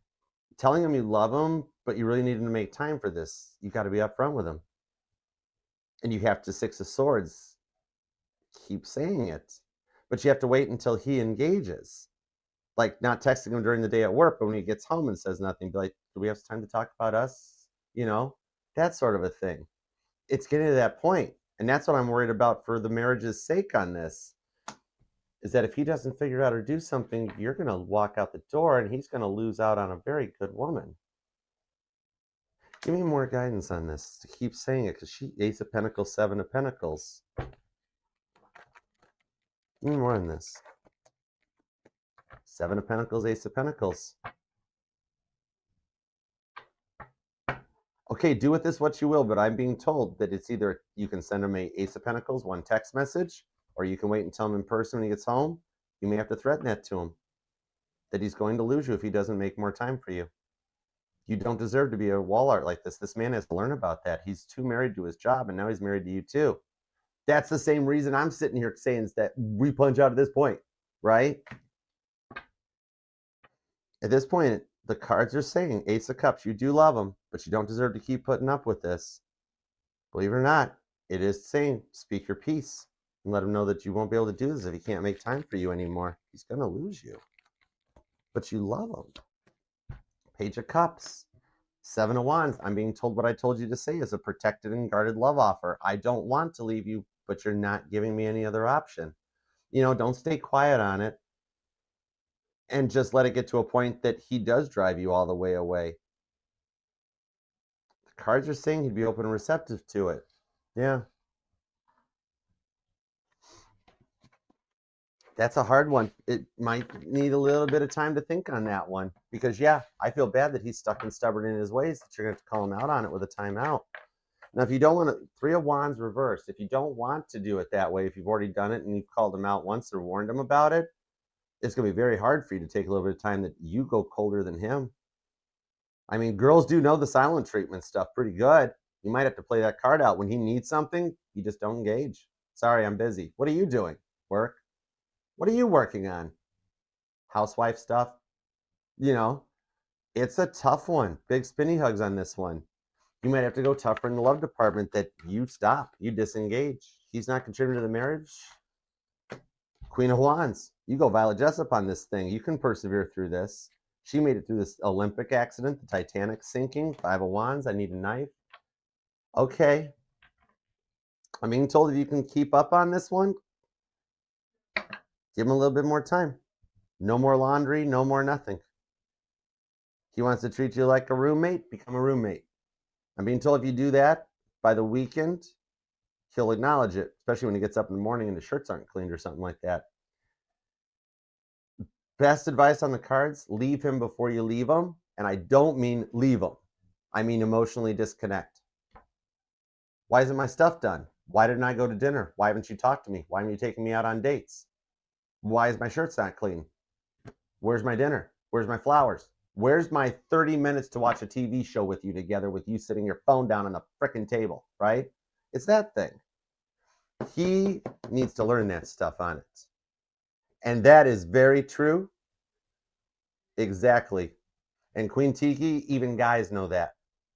telling him you love him, but you really need him to make time for this. You got to be upfront with him. And you have to, 6 of Swords, keep saying it. But you have to wait until he engages. Like, not texting him during the day at work, but when he gets home and says nothing, be like, do we have time to talk about us? You know, that sort of a thing. It's getting to that point. And that's what I'm worried about for the marriage's sake on this, is that if he doesn't figure out or do something, you're going to walk out the door and he's going to lose out on a very good woman. Give me more guidance on this to keep saying it, because she, Ace of Pentacles, 7 of Pentacles. Give me more on this. 7 of Pentacles, Ace of Pentacles. Okay, do with this what you will, but I'm being told that it's either you can send him a Ace of Pentacles, 1 text message, or you can wait and tell him in person when he gets home. You may have to threaten that to him, that he's going to lose you if he doesn't make more time for you. You don't deserve to be a wall art like this. This man has to learn about that. He's too married to his job, and now he's married to you too. That's the same reason I'm sitting here saying is that we punch out at this point, right? At this point, the cards are saying, Ace of Cups, you do love him, but you don't deserve to keep putting up with this. Believe it or not, it is saying, speak your piece and let him know that you won't be able to do this if he can't make time for you anymore. He's going to lose you. But you love him. Page of Cups, 7 of Wands. I'm being told what I told you to say is a protected and guarded love offer. I don't want to leave you, but you're not giving me any other option. You know, don't stay quiet on it. And just let it get to a point that he does drive you all the way away. The cards are saying he'd be open and receptive to it. Yeah. That's a hard one. It might need a little bit of time to think on that one. Because, yeah, I feel bad that he's stuck and stubborn in his ways, that you're going to have to call him out on it with a timeout. Now, if you don't want to, 3 of Wands reversed. If you don't want to do it that way, if you've already done it and you've called him out once or warned him about it, it's going to be very hard for you to take a little bit of time that you go colder than him. I mean, girls do know the silent treatment stuff pretty good. You might have to play that card out. When he needs something, you just don't engage. Sorry, I'm busy. What are you doing? Work? What are you working on? Housewife stuff? You know, it's a tough one. Big spinny hugs on this one. You might have to go tougher in the love department, that you stop. You disengage. He's not contributing to the marriage. Queen of Wands. You go Violet Jessup on this thing. You can persevere through this. She made it through this Olympic accident, the Titanic sinking. Five of Wands. I need a knife. Okay. I'm being told if you can keep up on this one, give him a little bit more time. No more laundry, no more nothing. He wants to treat you like a roommate, become a roommate. I'm being told if you do that, by the weekend, he'll acknowledge it, especially when he gets up in the morning and the shirts aren't cleaned or something like that. Best advice on the cards, leave him before you leave him. And I don't mean leave him. I mean emotionally disconnect. Why isn't my stuff done? Why didn't I go to dinner? Why haven't you talked to me? Why haven't you taken me out on dates? Why is my shirts not clean? Where's my dinner? Where's my flowers? Where's my 30 minutes to watch a TV show with you together with you sitting your phone down on the frickin' table, right? It's that thing. He needs to learn that stuff on it. And that is very true. Exactly. And Queen Tiki, even guys know that.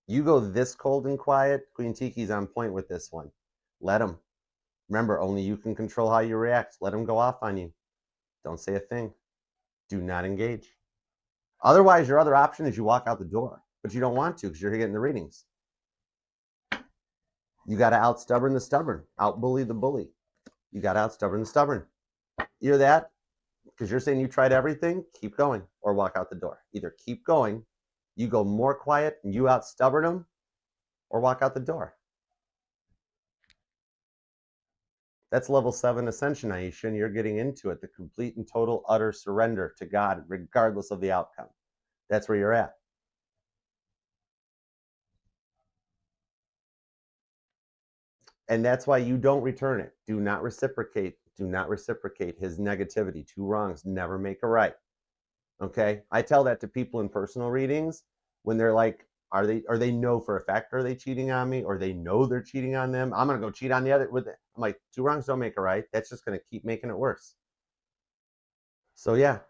You go this cold and quiet, Queen Tiki's on point with this one. Let him. Remember, only you can control how you react. Let him go off on you. Don't say a thing. Do not engage. Otherwise, your other option is you walk out the door, but you don't want to because you're getting the readings. You got to out stubborn the stubborn, out bully the bully. You got to out stubborn the stubborn. Either that, because you're saying you tried everything, keep going or walk out the door. Either keep going, you go more quiet and you out stubborn them, or walk out the door. That's level 7 ascension, Aisha, and you're getting into it, the complete and total utter surrender to God, regardless of the outcome. That's where you're at. And that's why you don't return it. Do not reciprocate. Do not reciprocate his negativity. 2 wrongs never make a right. Okay? I tell that to people in personal readings when they're like, are they know for a fact, are they cheating on me? Or they know they're cheating on them? I'm going to go cheat on the other with it. I'm like, 2 wrongs don't make a right. That's just going to keep making it worse. So yeah.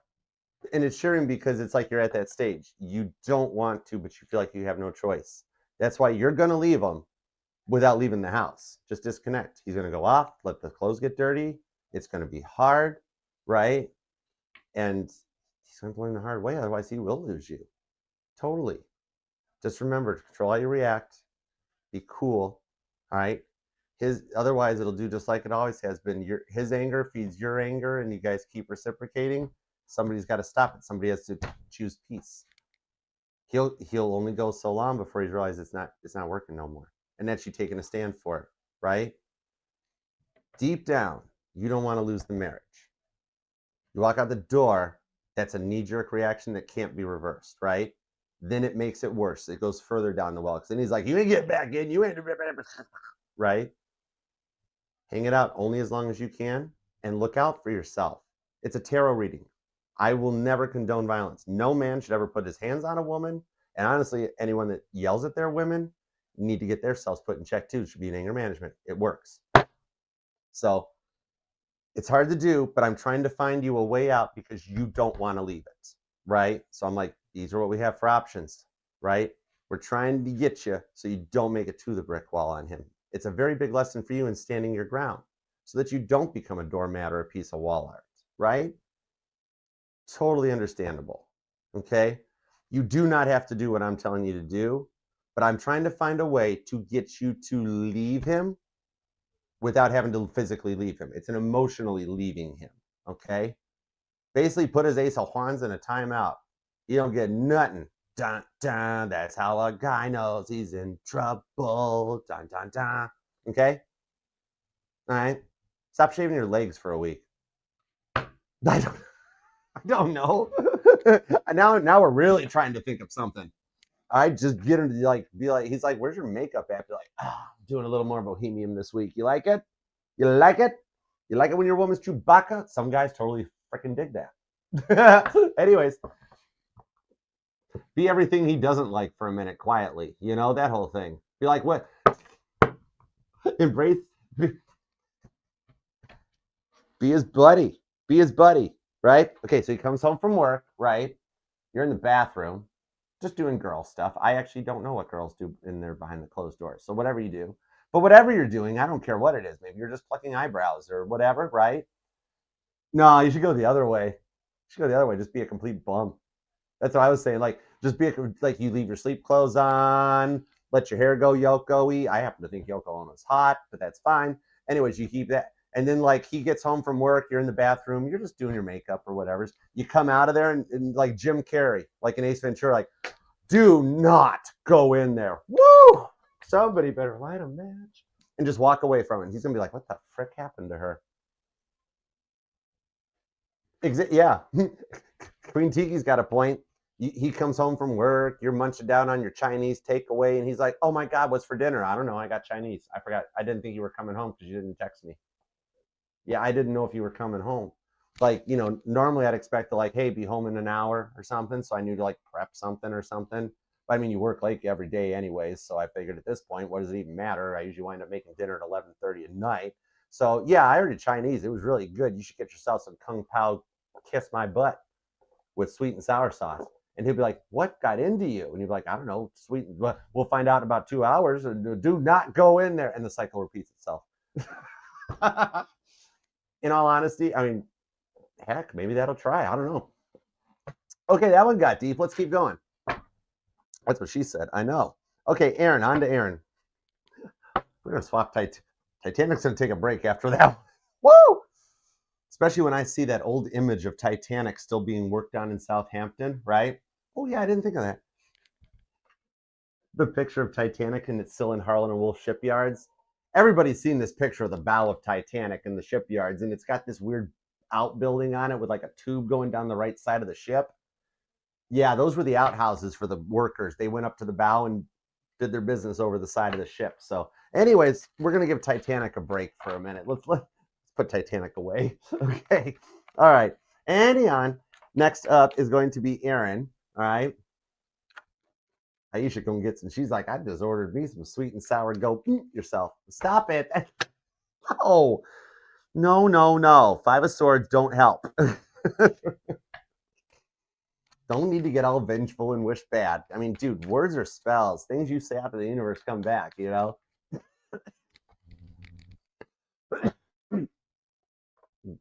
And it's sharing because it's like you're at that stage. You don't want to, but you feel like you have no choice. That's why you're going to leave him without leaving the house. Just disconnect. He's going to go off, let the clothes get dirty. It's going to be hard, right? And he's going to learn the hard way. Otherwise, he will lose you. Totally. Just remember to control how you react. Be cool, all right? Otherwise, it'll do just like it always has been. His anger feeds your anger, and you guys keep reciprocating. Somebody's got to stop it. Somebody has to choose peace. He'll only go so long before he realizes it's not working no more. And that's you taking a stand for it, right? Deep down, you don't want to lose the marriage. You walk out the door, that's a knee-jerk reaction that can't be reversed, right? Then it makes it worse. It goes further down the well. Because then he's like, you ain't get back in, you ain't, right? Hang it out only as long as you can and look out for yourself. It's a tarot reading. I will never condone violence. No man should ever put his hands on a woman. And honestly, anyone that yells at their women need to get themselves put in check too. It should be in anger management. It works. So it's hard to do, but I'm trying to find you a way out because you don't want to leave it, right? So I'm like, these are what we have for options, right? We're trying to get you so you don't make it to the brick wall on him. It's a very big lesson for you in standing your ground so that you don't become a doormat or a piece of wall art, right? Totally understandable, okay? You do not have to do what I'm telling you to do, but I'm trying to find a way to get you to leave him without having to physically leave him. It's an emotionally leaving him, okay? Basically put his Ace of Wands in a timeout. You don't get nothing. Dun, dun, that's how a guy knows he's in trouble. Dun, dun, dun. Okay? All right? Stop shaving your legs for a week. I don't know. now we're really trying to think of something. I just get him to be like, he's like, where's your makeup at? Be like, I'm doing a little more bohemian this week. You like it? You like it? You like it when your woman's Chewbacca? Some guys totally freaking dig that. Anyways, be everything he doesn't like for a minute quietly. You know, that whole thing. Be like, what? Embrace. Be his buddy. Be his buddy, right? Okay, so he comes home from work, right? You're in the bathroom, just doing girl stuff. I actually don't know what girls do in there behind the closed doors. So whatever you do. But whatever you're doing, I don't care what it is. Maybe you're just plucking eyebrows or whatever, right? No, you should go the other way. You should go the other way. Just be a complete bum. That's what I was saying. Like, just be like you leave your sleep clothes on, let your hair go Yoko-y. I happen to think Yoko Ono is hot, but that's fine. Anyways, you keep that. And then like he gets home from work, you're in the bathroom, you're just doing your makeup or whatever. You come out of there and like Jim Carrey, like in Ace Ventura, like, do not go in there. Woo! Somebody better light a match. And just walk away from it. He's gonna be like, what the frick happened to her? Yeah. Queen Tiki's got a point. He comes home from work, you're munching down on your Chinese takeaway, and he's like, oh my God, what's for dinner? I don't know. I got Chinese. I forgot. I didn't think you were coming home because you didn't text me. Yeah, I didn't know if you were coming home. Like, normally I'd expect to like, hey, be home in an hour or something. So I knew to like prep something or something. But I mean, you work late every day anyways. So I figured at this point, what does it even matter? I usually wind up making dinner at 11:30 at night. So yeah, I ordered Chinese. It was really good. You should get yourself some Kung Pao kiss my butt with sweet and sour sauce. And he'll be like, what got into you? And you'll be like, I don't know, sweet. We'll find out in about 2 hours. Do not go in there. And the cycle repeats itself. In all honesty, I mean, heck, maybe that'll try. I don't know. Okay, that one got deep. Let's keep going. That's what she said. I know. Okay, Aaron, on to Aaron. We're going to swap Titanic's going to take a break after that. Woo! Especially when I see that old image of Titanic still being worked on in Southampton, right? Oh, yeah, I didn't think of that. The picture of Titanic and it's still in Harlan and Wolff shipyards. Everybody's seen this picture of the bow of Titanic in the shipyards, and it's got this weird outbuilding on it with like a tube going down the right side of the ship. Yeah, those were the outhouses for the workers. They went up to the bow and did their business over the side of the ship. So, anyways, we're gonna give Titanic a break for a minute. Let's put Titanic away. Okay. All right. And on. Next up is going to be Aaron. All right. Aisha come get some. She's like, I just ordered me some sweet and sour. Go yourself. Stop it. No. No. Five of Swords don't help. Don't need to get all vengeful and wish bad. I mean, dude, words are spells. Things you say out to the universe come back,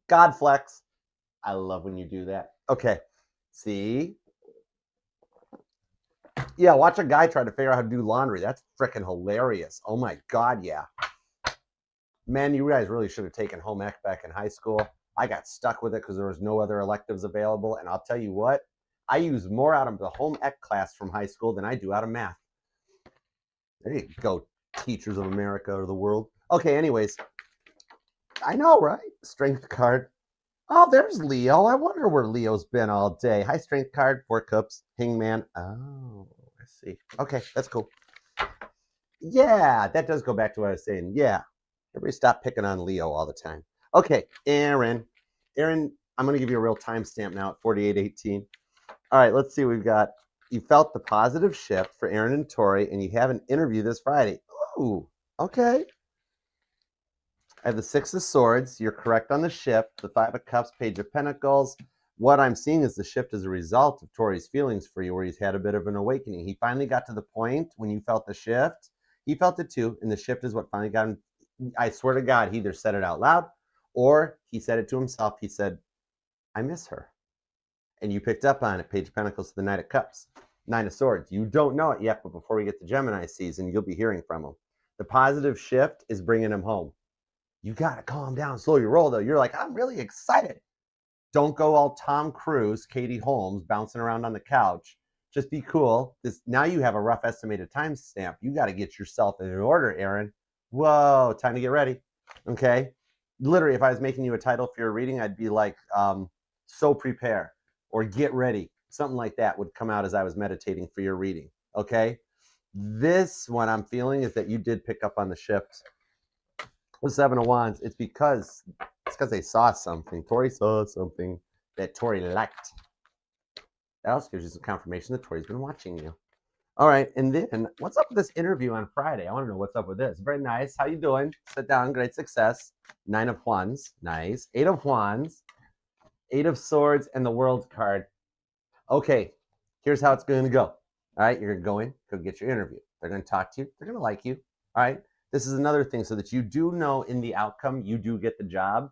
God flex. I love when you do that. Okay. See? Yeah, watch a guy try to figure out how to do laundry. That's freaking hilarious. Oh my God, yeah. Man, you guys really should have taken home ec back in high school. I got stuck with it because there was no other electives available. And I'll tell you what, I use more out of the home ec class from high school than I do out of math. There you go, teachers of America or the world. Okay, anyways. I know, right? Strength card. Oh, there's Leo. I wonder where Leo's been all day. High strength card, 4 cups, hangman. Oh, I see. Okay, that's cool. Yeah, that does go back to what I was saying. Yeah. Everybody stop picking on Leo all the time. Okay, Aaron. Aaron, I'm going to give you a real timestamp now at 48:18. All right, let's see. We've got, you felt the positive shift for Aaron and Tori, and you have an interview this Friday. Ooh, okay. I have the 6 of Swords. You're correct on the shift. The 5 of Cups, Page of Pentacles. What I'm seeing is the shift as a result of Tori's feelings for you, where he's had a bit of an awakening. He finally got to the point when you felt the shift. He felt it too, and the shift is what finally got him. I swear to God, he either said it out loud or he said it to himself. He said, I miss her. And you picked up on it. Page of Pentacles to the Knight of Cups. 9 of Swords. You don't know it yet, but before we get to Gemini season, you'll be hearing from him. The positive shift is bringing him home. You got to calm down, slow your roll, though. You're like, I'm really excited. Don't go all Tom Cruise, Katie Holmes, bouncing around on the couch. Just be cool. Now you have a rough estimated timestamp. You got to get yourself in order, Aaron. Whoa, time to get ready. Okay? Literally, if I was making you a title for your reading, I'd be like, so prepare or get ready. Something like that would come out as I was meditating for your reading. Okay? This one I'm feeling is that you did pick up on the shift. With 7 of Wands, it's because they saw something. Tori saw something that Tori liked. That also gives you some confirmation that Tori's been watching you. All right, and then what's up with this interview on Friday? I want to know what's up with this. Very nice. How you doing? Sit down. Great success. 9 of Wands. Nice. 8 of Wands. 8 of Swords and the World card. Okay, here's how it's going to go. All right, you're going to go get your interview. They're going to talk to you. They're going to like you. All right. This is another thing so that you do know in the outcome, you do get the job,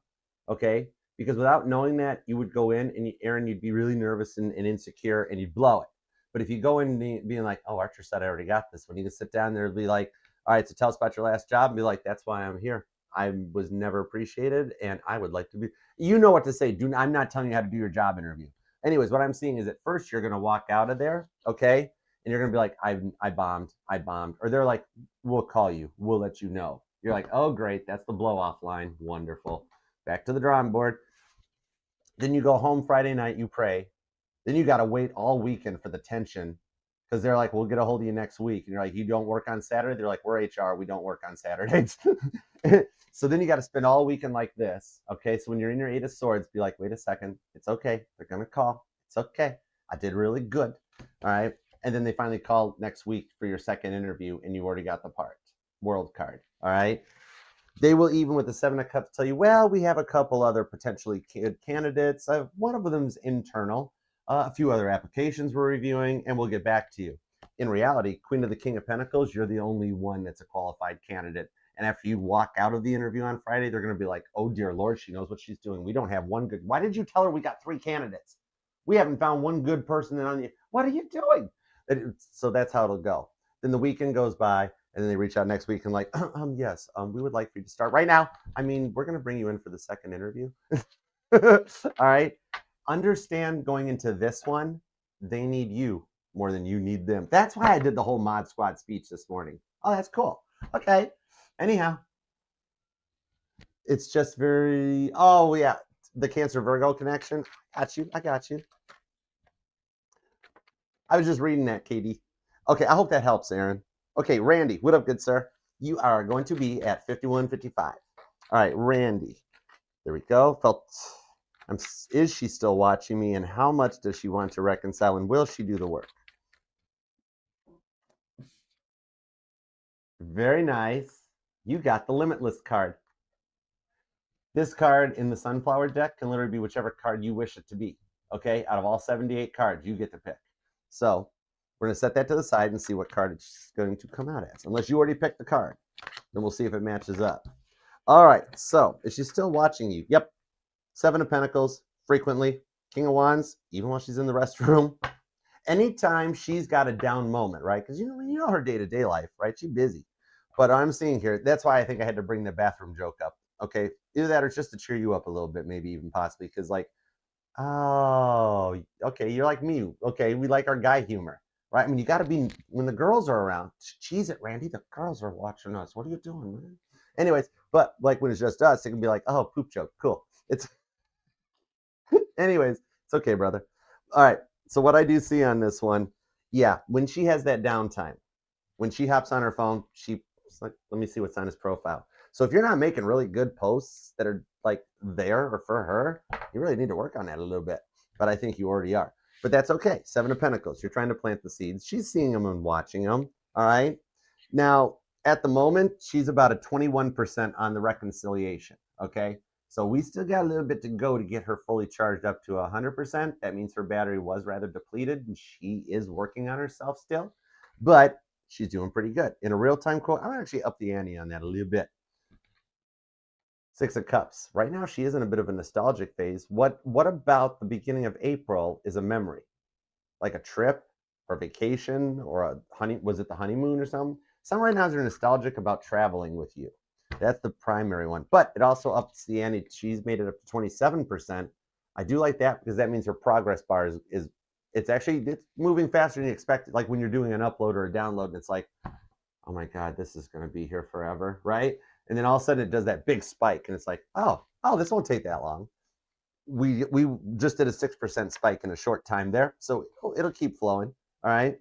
okay? Because without knowing that, you would go in and Aaron, you'd be really nervous and insecure and you'd blow it. But if you go in being like, oh, Archer said I already got this one, you can sit down there and be like, all right, so tell us about your last job, and be like, that's why I'm here. I was never appreciated and I would like to be. You know what to say. I'm not telling you how to do your job interview. Anyways, what I'm seeing is at first you're going to walk out of there, okay? And you're going to be like, I bombed. Or they're like, we'll call you. We'll let you know. You're like, oh, great. That's the blow off line. Wonderful. Back to the drawing board. Then you go home Friday night, you pray. Then you got to wait all weekend for the tension because they're like, we'll get a hold of you next week. And you're like, you don't work on Saturday? They're like, we're HR. We don't work on Saturdays. So then you got to spend all weekend like this. Okay. So when you're in your 8 of Swords, be like, wait a second. It's okay. They're going to call. It's okay. I did really good. All right. And then they finally call next week for your second interview and you already got the part. World card. All right. They will, even with the 7 of Cups, tell you, well, we have a couple other potentially good candidates. One of them's internal. A few other applications we're reviewing, and we'll get back to you. In reality, Queen of the King of Pentacles, you're the only one that's a qualified candidate. And after you walk out of the interview on Friday, they're going to be like, oh, dear Lord, she knows what she's doing. We don't have one good. Why did you tell her we got 3 candidates? We haven't found one good person on the. What are you doing? So that's how it'll go. Then the weekend goes by. And then they reach out next week and like, yes, we would like for you to start right now. I mean, we're going to bring you in for the second interview. All right. Understand going into this one, they need you more than you need them. That's why I did the whole Mod Squad speech this morning. Oh, that's cool. Okay. Anyhow, it's just very, oh, yeah, the Cancer Virgo connection. I got you. I was just reading that, Katie. Okay, I hope that helps, Aaron. Okay, Randy, what up, good sir? You are going to be at 51.55. All right, Randy. There we go. Is she still watching me, and how much does she want to reconcile, and will she do the work? Very nice. You got the Limitless card. This card in the Sunflower deck can literally be whichever card you wish it to be. Okay, out of all 78 cards, you get to pick. So we're going to set that to the side and see what card it's going to come out as. Unless you already picked the card. Then we'll see if it matches up. All right. So is she still watching you? Yep. 7 of Pentacles, frequently. King of Wands, even while she's in the restroom. Anytime she's got a down moment, right? Because you know her day-to-day life, right? She's busy. But I'm seeing here, that's why I think I had to bring the bathroom joke up. Okay. Either that or it's just to cheer you up a little bit, maybe even possibly. Because like, oh, okay, you're like me. Okay, we like our guy humor. Right? I mean, you got to be, when the girls are around, cheese it, Randy, the girls are watching us. What are you doing, man? Anyways, but like when it's just us, it can be like, oh, poop joke. Cool. Anyways, it's okay, brother. All right. So what I do see on this one, yeah, when she has that downtime, when she hops on her phone, she's like, let me see what's on his profile. So if you're not making really good posts that are like there or for her, you really need to work on that a little bit. But I think you already are. But that's okay. 7 of Pentacles. You're trying to plant the seeds. She's seeing them and watching them. All right. Now, at the moment, she's about a 21% on the reconciliation. Okay. So we still got a little bit to go to get her fully charged up to 100%. That means her battery was rather depleted and she is working on herself still. But she's doing pretty good. In a real-time quote, I'm actually up the ante on that a little bit. 6 of Cups. Right now, she is in a bit of a nostalgic phase. What about the beginning of April is a memory? Like a trip or vacation or was it the honeymoon or something? Some right now are nostalgic about traveling with you. That's the primary one. But it also ups the ante. She's made it up to 27%. I do like that because that means her progress bar is it's moving faster than you expected. Like when you're doing an upload or a download, and it's like, oh my God, this is going to be here forever, right? And then all of a sudden it does that big spike and it's like, oh, this won't take that long. We just did a 6% spike in a short time there. So it'll keep flowing. All right.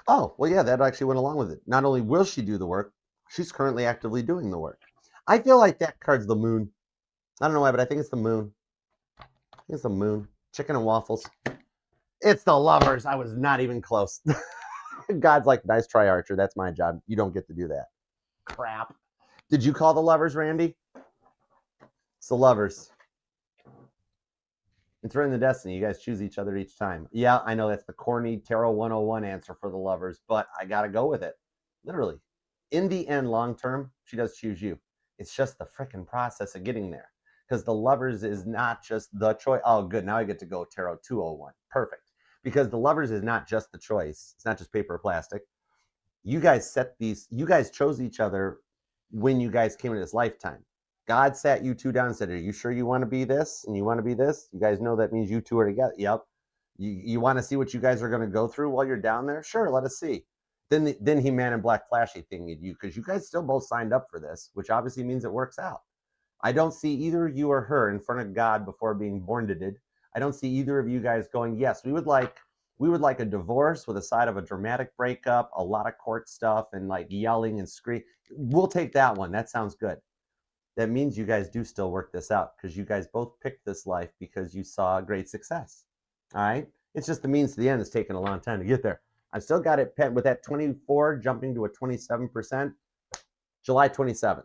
Oh, well, yeah, that actually went along with it. Not only will she do the work, she's currently actively doing the work. I feel like that card's the moon. I don't know why, but I think it's the moon. It's the moon. Chicken and waffles. It's the Lovers. I was not even close. God's like, nice try, Archer. That's my job. You don't get to do that. Crap. Did you call the Lovers, Randy? It's the Lovers. It's written in the destiny. You guys choose each other each time. Yeah, I know that's the corny Tarot 101 answer for the Lovers, but I got to go with it. Literally. In the end, long term, she does choose you. It's just the freaking process of getting there. Because the Lovers is not just the choice. Oh, good. Now I get to go Tarot 201. Perfect. Because the Lovers is not just the choice. It's not just paper or plastic. You guys chose each other when you guys came into this lifetime. God sat you two down and said, are you sure you want to be this and you want to be this? You guys know that means you two are together. Yep. You want to see what you guys are going to go through while you're down there? Sure, let us see. Then he Man in Black flashy thing at you because you guys still both signed up for this, which obviously means it works out. I don't see either you or her in front of God before being born to. I don't see either of you guys going, yes, we would like a divorce with a side of a dramatic breakup, a lot of court stuff, and like yelling and screaming. We'll take that one. That sounds good. That means you guys do still work this out because you guys both picked this life because you saw great success. All right? It's just the means to the end. It's taken a long time to get there. I've still got it with that 24 jumping to a 27%. July 27th.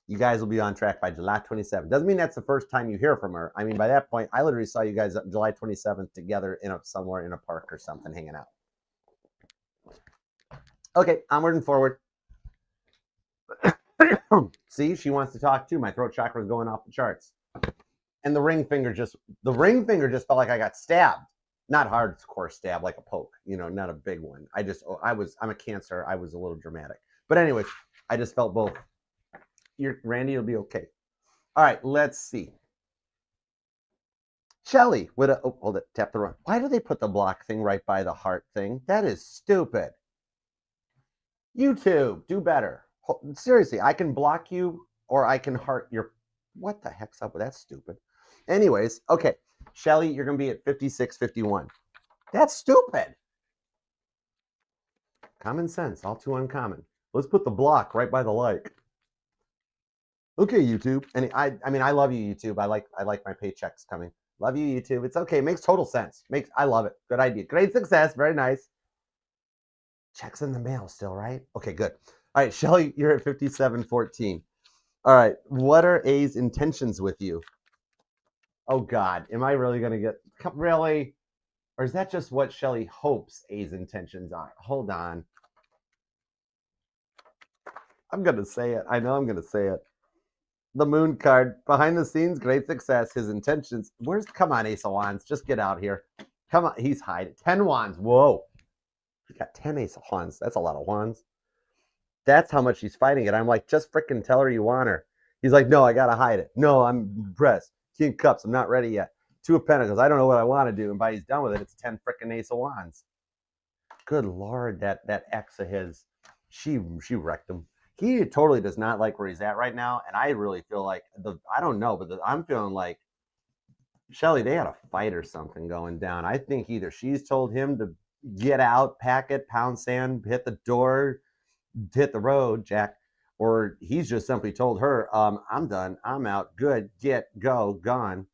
You guys will be on track by July 27th. Doesn't mean that's the first time you hear from her. I mean, by that point, I literally saw you guys July 27th together somewhere in a park or something hanging out. Okay, onward and forward. See, she wants to talk too. My throat chakra is going off the charts. And the ring finger just felt like I got stabbed. Not hardcore stab, like a poke, not a big one. I'm a Cancer. I was a little dramatic. But anyway, I just felt both. Randy will be okay. All right, let's see. Shelly, hold it, tap the wrong. Why do they put the block thing right by the heart thing? That is stupid. YouTube, do better. Seriously, I can block you or I can heart your. What the heck's up with that? Stupid. Anyways, okay. Shelly, you're going to be at 56.51. That's stupid. Common sense, all too uncommon. Let's put the block right by the like. Okay, YouTube. And I love you, YouTube. I like my paychecks coming. Love you, YouTube. It's okay. It makes total sense. I love it. Good idea. Great success. Very nice. Checks in the mail still, right? Okay, good. All right, Shelly, you're at 57.14. All right, what are A's intentions with you? Oh, God. Am I really going to get... Really? Or is that just what Shelly hopes A's intentions are? Hold on. I'm going to say it. I know I'm going to say it. The Moon card. Behind the scenes, great success. His intentions. Come on, Ace of Wands. Just get out here. Come on. He's hiding. 10 wands. Whoa. He's got 10 Ace of Wands. That's a lot of wands. That's how much he's fighting it. I'm like, just freaking tell her you want her. He's like, no, I got to hide it. No, I'm impressed. King of Cups. I'm not ready yet. 2 of Pentacles. I don't know what I want to do. And by he's done with it, it's 10 freaking Ace of Wands. Good Lord, that ex of his. She wrecked him. He totally does not like where he's at right now, and I really feel like I don't know, but I'm feeling like Shelly, they had a fight or something going down. I think either she's told him to get out, pack it, pound sand, hit the door, hit the road, Jack, or he's just simply told her, I'm done, I'm out, good, go, gone.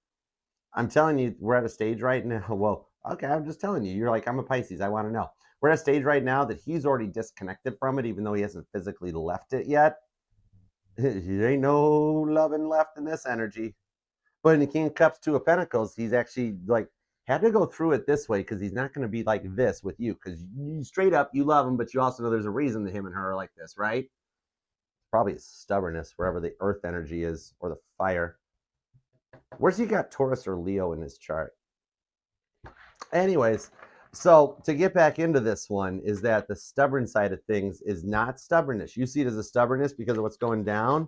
I'm telling you, we're at a stage right now. Well, okay, I'm just telling you. You're like, I'm a Pisces. I want to know. We're at a stage right now that he's already disconnected from it, even though he hasn't physically left it yet. There ain't no loving left in this energy. But in the King of Cups, 2 of Pentacles, he's actually like had to go through it this way because he's not going to be like this with you. Because you straight up, you love him, but you also know there's a reason that him and her are like this, right? Probably his stubbornness, wherever the earth energy is, or the fire. Where's he got Taurus or Leo in his chart? Anyways, so to get back into this one is that the stubborn side of things is not stubbornness. You see it as a stubbornness because of what's going down.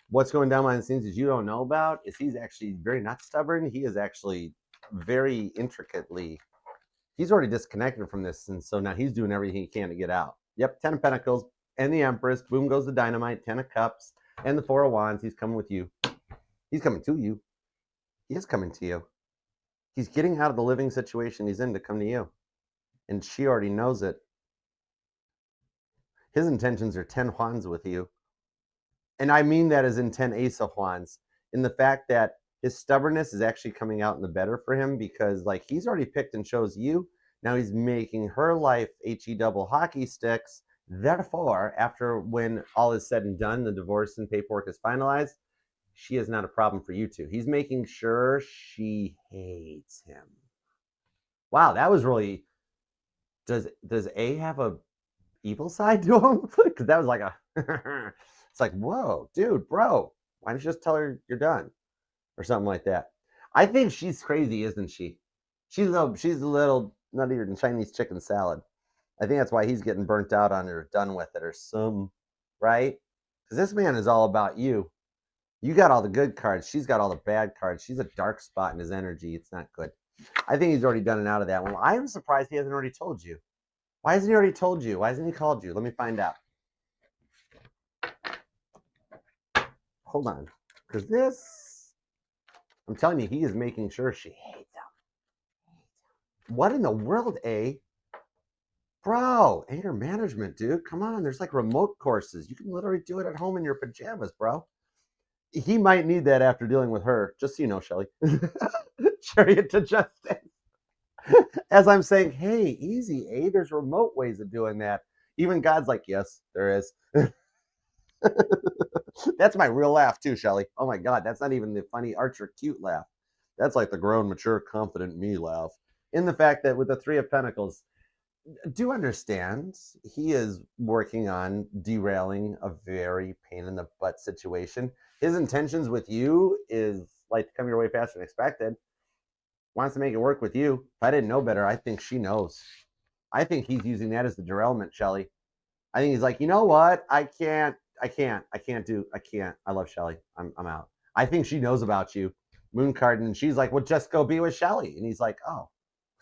What's going down behind the scenes that you don't know about is he's actually very not stubborn. He is actually very intricately, he's already disconnected from this. And so now he's doing everything he can to get out. Yep, 10 of Pentacles and the Empress. Boom goes the Dynamite, 10 of Cups and the 4 of Wands. He's coming with you. He's coming to you. He is coming to you. He's getting out of the living situation he's in to come to you. And she already knows it. His intentions are 10 Wands with you. And I mean that as in 10 Ace of Wands. In the fact that his stubbornness is actually coming out in the better for him because like he's already picked and chose you. Now he's making her life HE double hockey sticks. Therefore, after when all is said and done, the divorce and paperwork is finalized, she is not a problem for you two. He's making sure she hates him. Wow, that was really... Does A have a evil side to him? Because that was like a... It's like, whoa, dude, bro, why don't you just tell her you're done or something like that? I think she's crazy, isn't she? She's a little nuttier than Chinese chicken salad. I think that's why he's getting burnt out on her, done with it, or some, right? Because this man is all about you. You got all the good cards. She's got all the bad cards. She's a dark spot in his energy. It's not good. I think he's already done it out of that one. I am surprised he hasn't already told you. Why hasn't he already told you? Why hasn't he called you? Let me find out. Hold on. Because this, I'm telling you, he is making sure she hates him. What in the world, A? Bro, anger management, dude. Come on. There's like remote courses. You can literally do it at home in your pajamas, bro. He might need that after dealing with her. Just so you know, Shelly. Chariot to justice. As I'm saying, hey, easy, A. There's remote ways of doing that. Even God's like, yes, there is. That's my real laugh too, Shelly. Oh my God, that's not even the funny Archer cute laugh. That's like the grown, mature, confident me laugh. In the fact that with the Three of Pentacles, do understand he is working on derailing a very pain in the butt situation. His intentions with you is like to come your way faster than expected. Wants to make it work with you. If I didn't know better, I think she knows. I think he's using that as the derailment, Shelly. I think he's like, you know what? I can't. I love Shelly. I'm out. I think she knows about you. Moon card, and she's like, well, just go be with Shelly. And he's like, oh,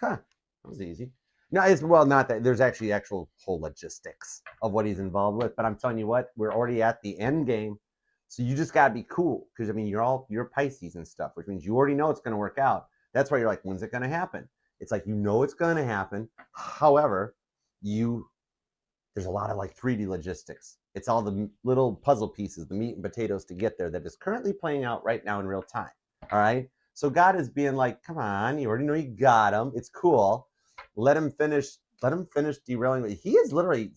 huh, that was easy. No, it's well, not that there's actually actual whole logistics of what he's involved with, but I'm telling you what, we're already at the end game. So you just gotta be cool. Because I mean you're Pisces and stuff, which means you already know it's gonna work out. That's why you're like, when's it gonna happen? It's like you know it's gonna happen. However, there's a lot of like 3D logistics. It's all the little puzzle pieces, the meat and potatoes to get there that is currently playing out right now in real time. All right. So God is being like, come on, you already know you got him. It's cool. Let him finish. Let him finish derailing. He is literally.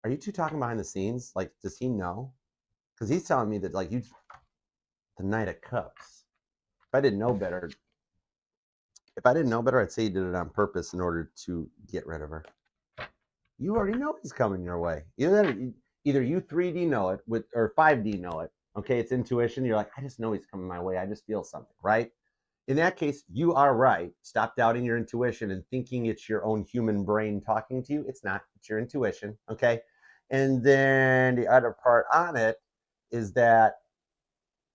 Are you two talking behind the scenes? Like, does he know? Because he's telling me that like you, the Knight of Cups. If I didn't know better, I'd say he did it on purpose in order to get rid of her. You already know he's coming your way. Either you 3D know it or 5D know it. Okay, it's intuition. You're like, I just know he's coming my way. I just feel something, right? In that case, you are right. Stop doubting your intuition and thinking it's your own human brain talking to you. It's not. It's your intuition, okay? And then the other part on it is that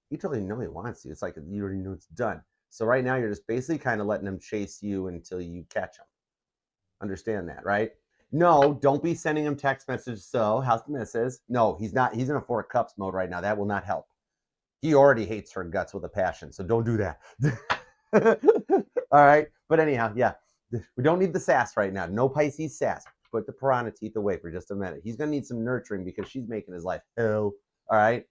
you totally know he wants you. It's like you already know it's done. So right now, you're just basically kind of letting him chase you until you catch him. Understand that, right? No, don't be sending him text messages. So, how's the missus? No, he's not. He's in a 4 cups mode right now. That will not help. He already hates her guts with a passion. So don't do that. All right. But anyhow, yeah, we don't need the sass right now. No Pisces sass. Put the piranha teeth away for just a minute. He's going to need some nurturing because she's making his life hell. All right.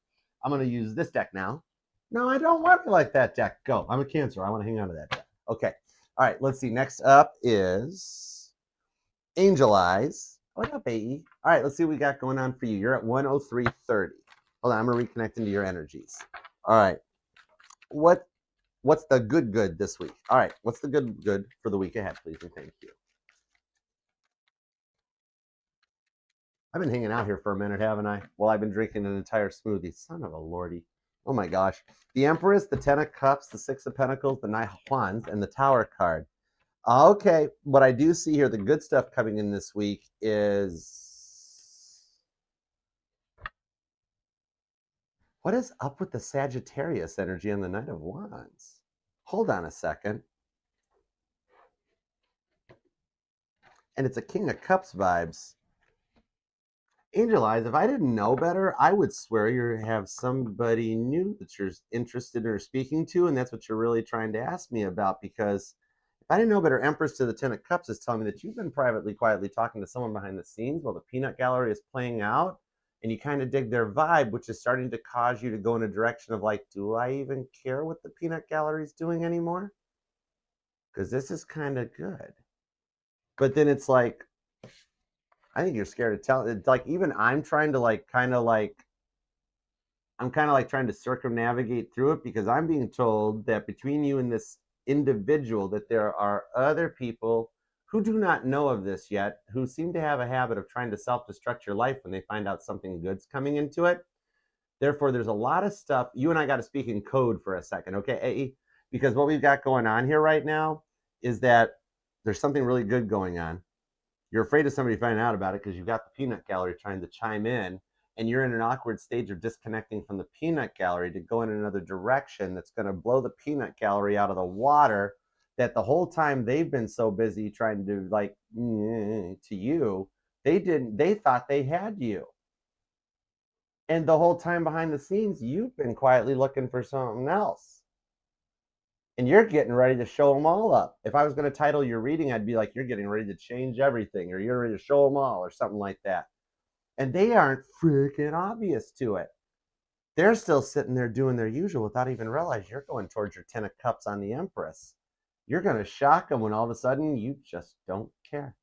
I'm going to use this deck now. No, I don't want to like that deck. Go. I'm a Cancer. I want to hang on to that deck. Okay. All right. Let's see. Next up is Angel Eyes. What up, AE? All right. Let's see what we got going on for you. You're at 103.30. Hold on. I'm going to reconnect into your energies. All right. What's the good this week? All right. What's the good for the week ahead, please, and thank you. I've been hanging out here for a minute, haven't I? Well, I've been drinking an entire smoothie. Son of a lordy. Oh my gosh. The Empress, the Ten of Cups, the Six of Pentacles, the Nine of Wands, and the Tower card. Okay. What I do see here, the good stuff coming in this week is... What is up with the Sagittarius energy and the Knight of Wands? Hold on a second. And it's a King of Cups vibes. Angel Eyes, if I didn't know better, I would swear you have somebody new that you're interested in or speaking to, and that's what you're really trying to ask me about, because if I didn't know better, Empress to the Ten of Cups is telling me that you've been privately, quietly talking to someone behind the scenes while the peanut gallery is playing out, and you kind of dig their vibe, which is starting to cause you to go in a direction of like, do I even care what the peanut gallery is doing anymore? Because this is kind of good. But then it's like, I think you're scared to tell. It's like even I'm trying to like kind of like trying to circumnavigate through it, because I'm being told that between you and this individual that there are other people who do not know of this yet, who seem to have a habit of trying to self-destruct your life when they find out something good's coming into it. Therefore, there's a lot of stuff. You and I got to speak in code for a second, okay, AE? Because what we've got going on here right now is that there's something really good going on. You're afraid of somebody finding out about it because you've got the peanut gallery trying to chime in, and you're in an awkward stage of disconnecting from the peanut gallery to go in another direction that's going to blow the peanut gallery out of the water, that the whole time they've been so busy trying to like to you, they thought they had you. And the whole time behind the scenes, you've been quietly looking for something else. And you're getting ready to show them all up. If I was going to title your reading, I'd be like, you're getting ready to change everything, or you're ready to show them all, or something like that. And they aren't freaking obvious to it. They're still sitting there doing their usual without even realizing you're going towards your 10 of cups on the Empress. You're going to shock them when all of a sudden you just don't care.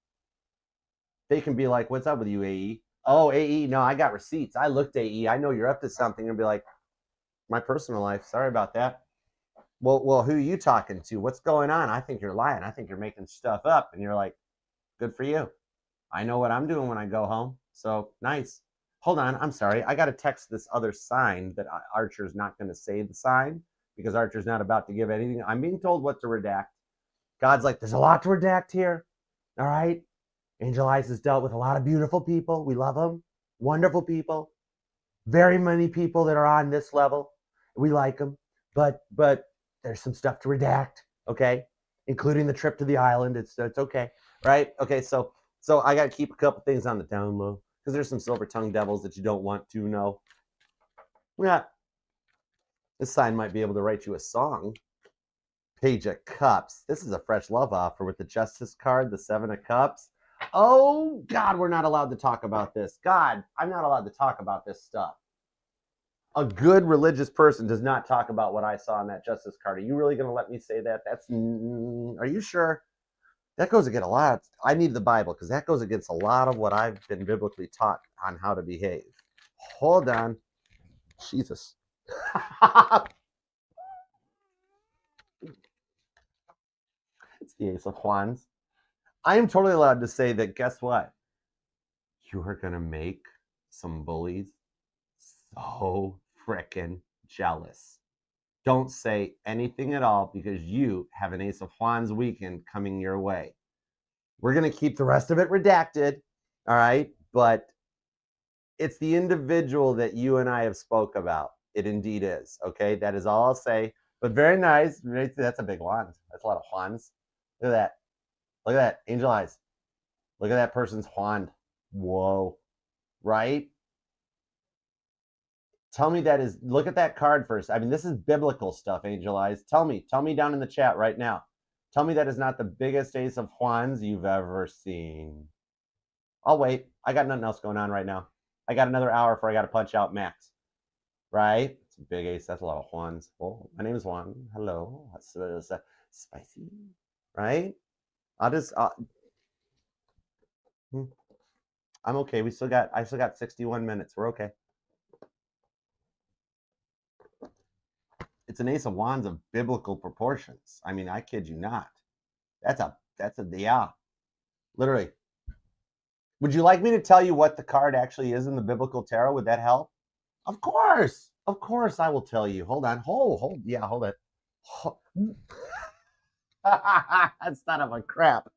They can be like, what's up with you, AE? Oh, AE, no, I got receipts. I looked, AE. I know you're up to something. And be like, my personal life. Sorry about that. Well, who are you talking to? What's going on? I think you're lying. I think you're making stuff up. And you're like, good for you. I know what I'm doing when I go home. So nice. Hold on. I'm sorry. I got to text this other sign that Archer's not going to say the sign because Archer's not about to give anything. I'm being told what to redact. God's like, there's a lot to redact here. All right. Angel Eyes has dealt with a lot of beautiful people. We love them. Wonderful people. Very many people that are on this level. We like them. But there's some stuff to redact, okay? Including the trip to the island. It's okay, right? Okay, so I got to keep a couple things on the down low because there's some silver tongue devils that you don't want to know. Yeah. This sign might be able to write you a song. Page of Cups. This is a fresh love offer with the Justice card, the 7 of Cups. Oh, God, we're not allowed to talk about this. God, I'm not allowed to talk about this stuff. A good religious person does not talk about what I saw in that Justice card. Are you really going to let me say that? Are you sure? That goes against a lot. I need the Bible because that goes against a lot of what I've been biblically taught on how to behave. Hold on. Jesus. It's the Ace of Wands. I am totally allowed to say that, guess what? You are going to make some bullies so freaking jealous. Don't say anything at all because you have an Ace of Wands weekend coming your way. We're going to keep the rest of it redacted, all right? But it's the individual that you and I have spoke about. It indeed is, okay? That is all I'll say. But very nice. That's a big wand. That's a lot of wands. Look at that. Look at that. Angel Eyes. Look at that person's wand. Whoa. Right? Tell me that is, look at that card first. I mean, this is biblical stuff, Angel Eyes. Tell me down in the chat right now. Tell me that is not the biggest Ace of Wands you've ever seen. I'll wait. I got nothing else going on right now. I got another hour before I got to punch out Max. Right? It's a big ace. That's a lot of Juans. Oh, my name is Juan. Hello. That's spicy. Right? I'm okay. I still got 61 minutes. We're okay. It's an Ace of Wands of biblical proportions. I mean, I kid you not. That's a yeah. Literally. Would you like me to tell you what the card actually is in the biblical tarot? Would that help? Of course. Of course I will tell you. Hold on. Hold it. That's son of a crap.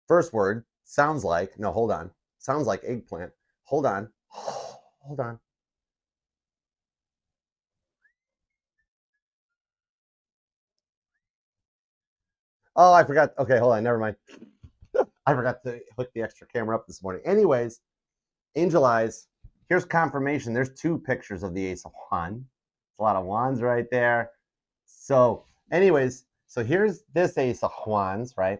First word sounds like, no, hold on. Sounds like eggplant. Hold on. Hold on. Oh, I forgot. Okay, hold on. Never mind. I forgot to hook the extra camera up this morning. Anyways, Angel Eyes. Here's confirmation. There's 2 pictures of the Ace of Wands. It's a lot of wands right there. So, anyways, so here's this Ace of Wands, right?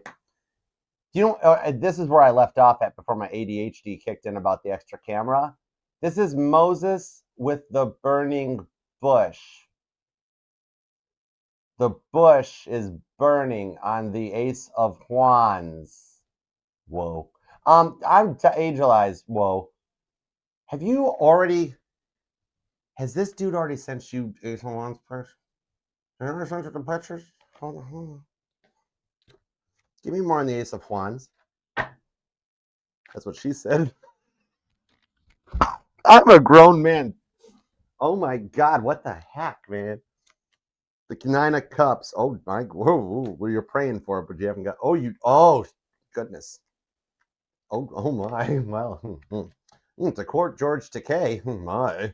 You know, this is where I left off at before my ADHD kicked in about the extra camera. This is Moses with the burning bush. The bush is burning on the Ace of Wands. Whoa. I'm Angel Eyes. Whoa. Have you already Has this dude already sent you Ace of Wands first? Did I ever send you the pictures? Hold on. Give me more on the Ace of Wands. That's what she said. I'm a grown man. Oh my God, what the heck, man? The Nine of Cups. Oh my, whoa, well, you're praying for it, but you haven't got. Oh, goodness. Oh my, well, it's a Court George Takei. My.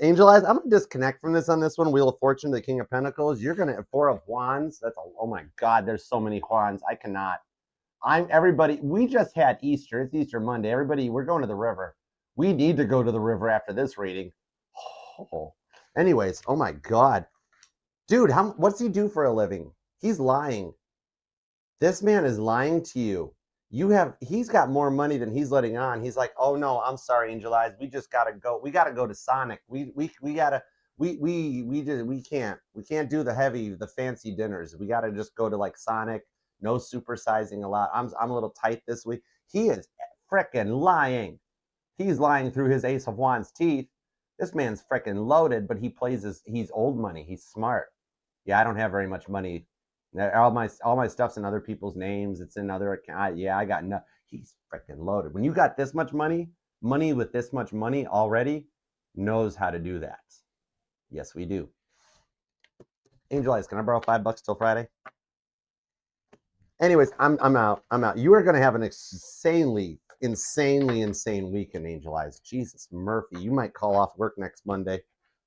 Angel Eyes, I'm gonna disconnect from this on this one. Wheel of Fortune, the King of Pentacles. You're gonna Four of Wands. Oh my God, there's so many wands. I cannot. Everybody. We just had Easter. It's Easter Monday. Everybody, we're going to the river. We need to go to the river after this reading. Oh. Anyways, oh my God, dude, what's he do for a living? He's lying. This man is lying to you. He's got more money than he's letting on. He's like, oh no, I'm sorry, Angel Eyes. We just gotta go. We gotta go to Sonic. We can't do the fancy dinners. We gotta just go to like Sonic. No supersizing a lot. I'm a little tight this week. He is frickin' lying. He's lying through his Ace of Wands teeth. This man's frickin' loaded, but he's old money. He's smart. Yeah, I don't have very much money. All my stuff's in other people's names. It's in other accounts. Yeah, I got no. He's freaking loaded. When you got this much money with this much money already, knows how to do that. Yes, we do. Angel Eyes, can I borrow $5 till Friday? Anyways, I'm out. You are gonna have an insanely insane weekend, Angel Eyes. Jesus, Murphy, you might call off work next Monday.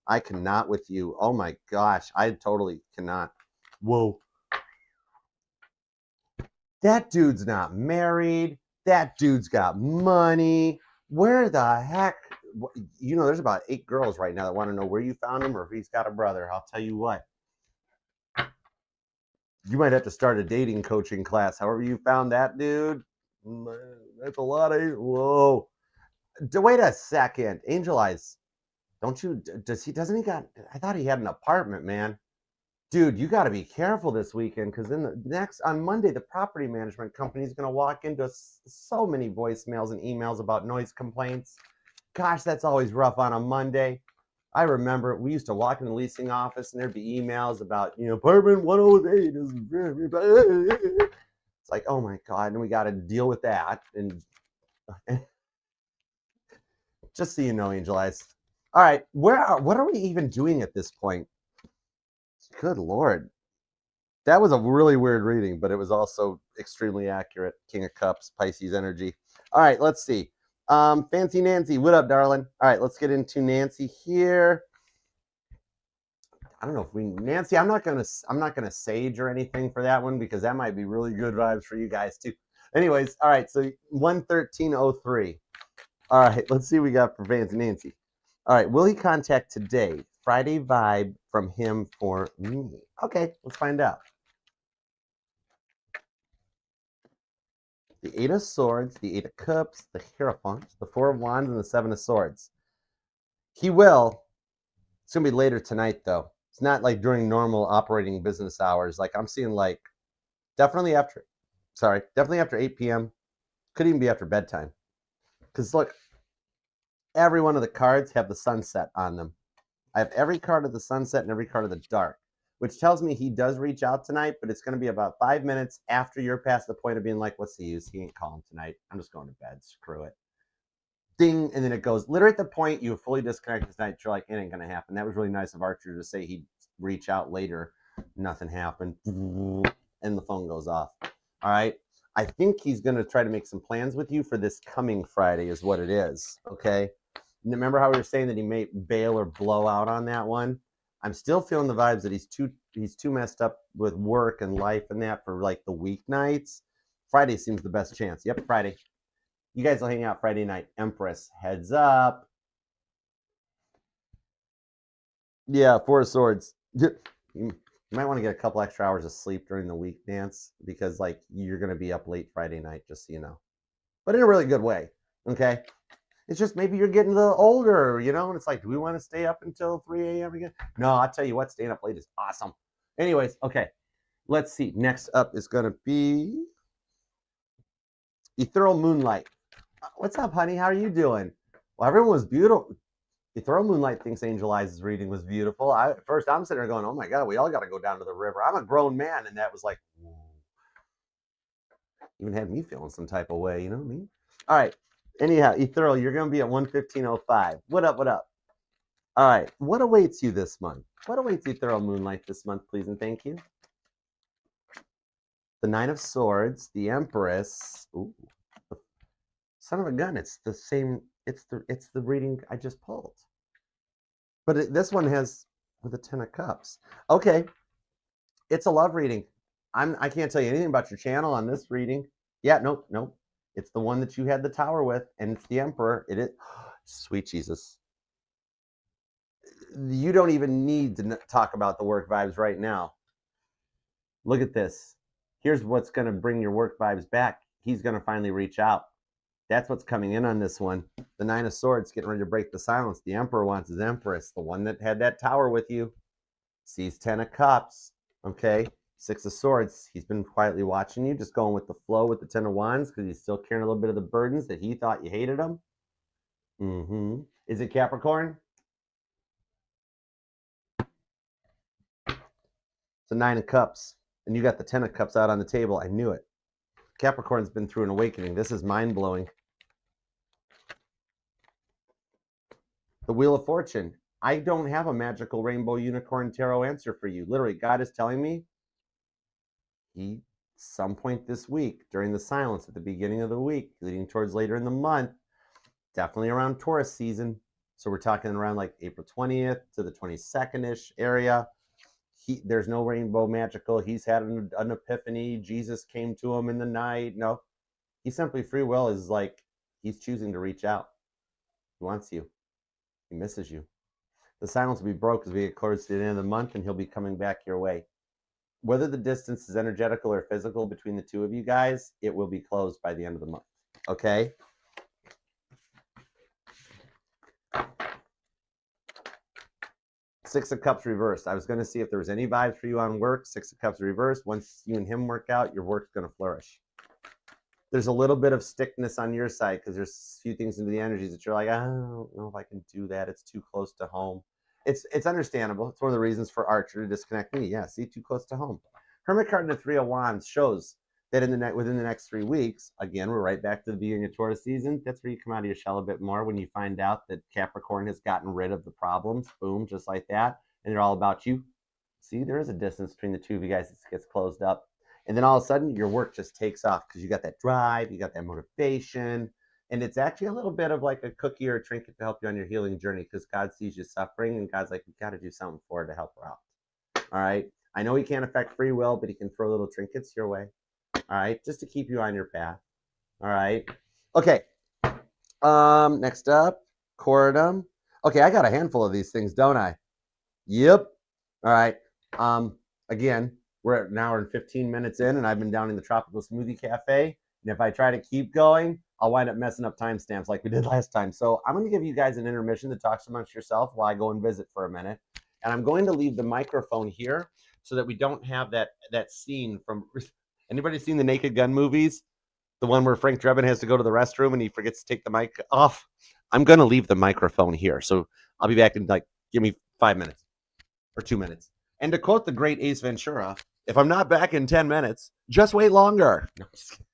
I cannot with you. Oh my gosh, I totally cannot. Whoa. That dude's not married. That dude's got money. Where the heck? There's about 8 girls right now that want to know where you found him or if he's got a brother. I'll tell you what. You might have to start a dating coaching class. However you found that dude, that's a lot of. Whoa. Wait a second. Angel Eyes. Doesn't he got, I thought he had an apartment, man. Dude, you got to be careful this weekend because on Monday, the property management company is going to walk into so many voicemails and emails about noise complaints. Gosh, that's always rough on a Monday. I remember we used to walk in the leasing office and there'd be emails about, apartment 108 is. It's like, oh my God, and we got to deal with that. And just so you know, Angel Eyes. All right, what are we even doing at this point? Good Lord. That was a really weird reading, but it was also extremely accurate. King of Cups, Pisces energy. All right, let's see. Fancy Nancy, what up, darling? All right, let's get into Nancy here. I don't know if Nancy, I'm not gonna sage or anything for that one because that might be really good vibes for you guys too. Anyways, all right, so 11303. All right, let's see what we got for Fancy Nancy. All right, will he contact today? Friday vibe from him for me. Okay, let's find out. The 8 of Swords, the 8 of Cups, the Hierophant, the 4 of Wands, and the 7 of Swords. He will. It's going to be later tonight, though. It's not like during normal operating business hours. Like I'm seeing definitely after 8 p.m. Could even be after bedtime. Because look, every one of the cards have the sunset on them. I have every card of the sunset and every card of the dark, which tells me he does reach out tonight, but it's going to be about 5 minutes after you're past the point of being like, what's the use? He ain't calling tonight. I'm just going to bed. Screw it. Ding. And then it goes literally at the point you fully disconnected tonight. You're like, it ain't going to happen. That was really nice of Archer to say he'd reach out later. Nothing happened. And the phone goes off. All right. I think he's going to try to make some plans with you for this coming Friday is what it is. Okay. Remember how we were saying that he may bail or blow out on that one? I'm still feeling the vibes that he's too messed up with work and life and that for like the weeknights. Friday seems the best chance. Yep, Friday. You guys will hang out Friday night. Empress, heads up. Yeah, 4 of Swords. You might want to get a couple extra hours of sleep during the week, Nance, because you're going to be up late Friday night, just so you know. But in a really good way, okay? It's just maybe you're getting a little older, and it's like, do we want to stay up until 3 a.m. again? No, I'll tell you what, staying up late is awesome. Anyways, okay, let's see. Next up is going to be Ethereal Moonlight. What's up, honey? How are you doing? Well, everyone was beautiful. Ethereal Moonlight thinks Angel Eyes' reading was beautiful. At first, I'm sitting there going, oh my God, we all got to go down to the river. I'm a grown man. And that was like, whoa. Even had me feeling some type of way, you know what I mean? All right. Anyhow, Ethereal, you're going to be at 115.05. What up, what up? All right. What awaits you this month? What awaits Ethereal Moonlight this month, please and thank you? The Nine of Swords, the Empress. Ooh. Son of a gun. It's the same. It's the reading I just pulled. But this one has with the Ten of Cups. Okay. It's a love reading. I can't tell you anything about your channel on this reading. Yeah, nope. It's the one that you had the tower with, and it's the Emperor. It is sweet Jesus. You don't even need to talk about the work vibes right now. Look at this. Here's what's going to bring your work vibes back. He's going to finally reach out. That's what's coming in on this one. The Nine of Swords getting ready to break the silence. The Emperor wants his Empress, the one that had that tower with you. Sees 10 of Cups. Okay. 6 of Swords. He's been quietly watching you, just going with the flow with the 10 of Wands because he's still carrying a little bit of the burdens that he thought you hated him. Is it Capricorn? It's a 9 of Cups. And you got the 10 of Cups out on the table. I knew it. Capricorn's been through an awakening. This is mind-blowing. The Wheel of Fortune. I don't have a magical rainbow unicorn tarot answer for you. Literally, God is telling me some point this week, during the silence at the beginning of the week, leading towards later in the month, definitely around Taurus season. So we're talking around like April 20th to the 22nd-ish area. There's no rainbow magical. He's had an epiphany. Jesus came to him in the night. No, he simply free will is like he's choosing to reach out. He wants you. He misses you. The silence will be broke as we get close to the end of the month, and he'll be coming back your way. Whether the distance is energetical or physical between the two of you guys, it will be closed by the end of the month. Okay? Six of Cups reversed. I was going to see if there was any vibes for you on work. Six of Cups reversed. Once you and him work out, your work's going to flourish. There's a little bit of stickness on your side because there's a few things into the energies that you're like, I don't know if I can do that. It's too close to home. It's understandable. It's one of the reasons for Archer to disconnect me. Yeah, see, too close to home. Hermit card and the Three of Wands shows that within the next 3 weeks, again, we're right back to the beginning of Taurus season. That's where you come out of your shell a bit more when you find out that Capricorn has gotten rid of the problems. Boom, just like that. And they're all about you. See, there is a distance between the two of you guys that gets closed up. And then all of a sudden, your work just takes off because you got that drive, you got that motivation. And it's actually a little bit of like a cookie or a trinket to help you on your healing journey because God sees you suffering and God's like, we got to do something for her to help her out. All right. I know he can't affect free will, but he can throw little trinkets your way. All right. Just to keep you on your path. All right. Okay. Next up, Coridum. Okay. I got a handful of these things, don't I? Yep. All right. Again, we're at an hour and 15 minutes in, and I've been down in the Tropical Smoothie Cafe. And if I try to keep going, I'll wind up messing up timestamps like we did last time. So I'm going to give you guys an intermission to talk amongst yourself while I go and visit for a minute. And I'm going to leave the microphone here so that we don't have that scene from... Anybody seen the Naked Gun movies? The one where Frank Drebin has to go to the restroom and he forgets to take the mic off? I'm going to leave the microphone here. So I'll be back in like, give me 5 minutes or 2 minutes. And to quote the great Ace Ventura, if I'm not back in 10 minutes, just wait longer. No, just kidding.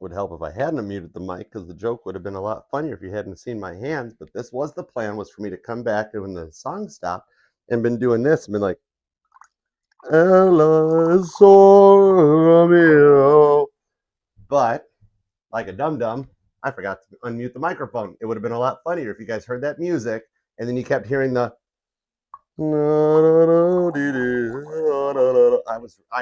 Would help if I hadn't muted the mic because the joke would have been a lot funnier if you hadn't seen my hands. But this was the plan, was for me to come back when the song stopped and been doing this and been like, Ella Soramio. But like a dum-dum, I forgot to unmute the microphone. It would have been a lot funnier if you guys heard that music and then you kept hearing the I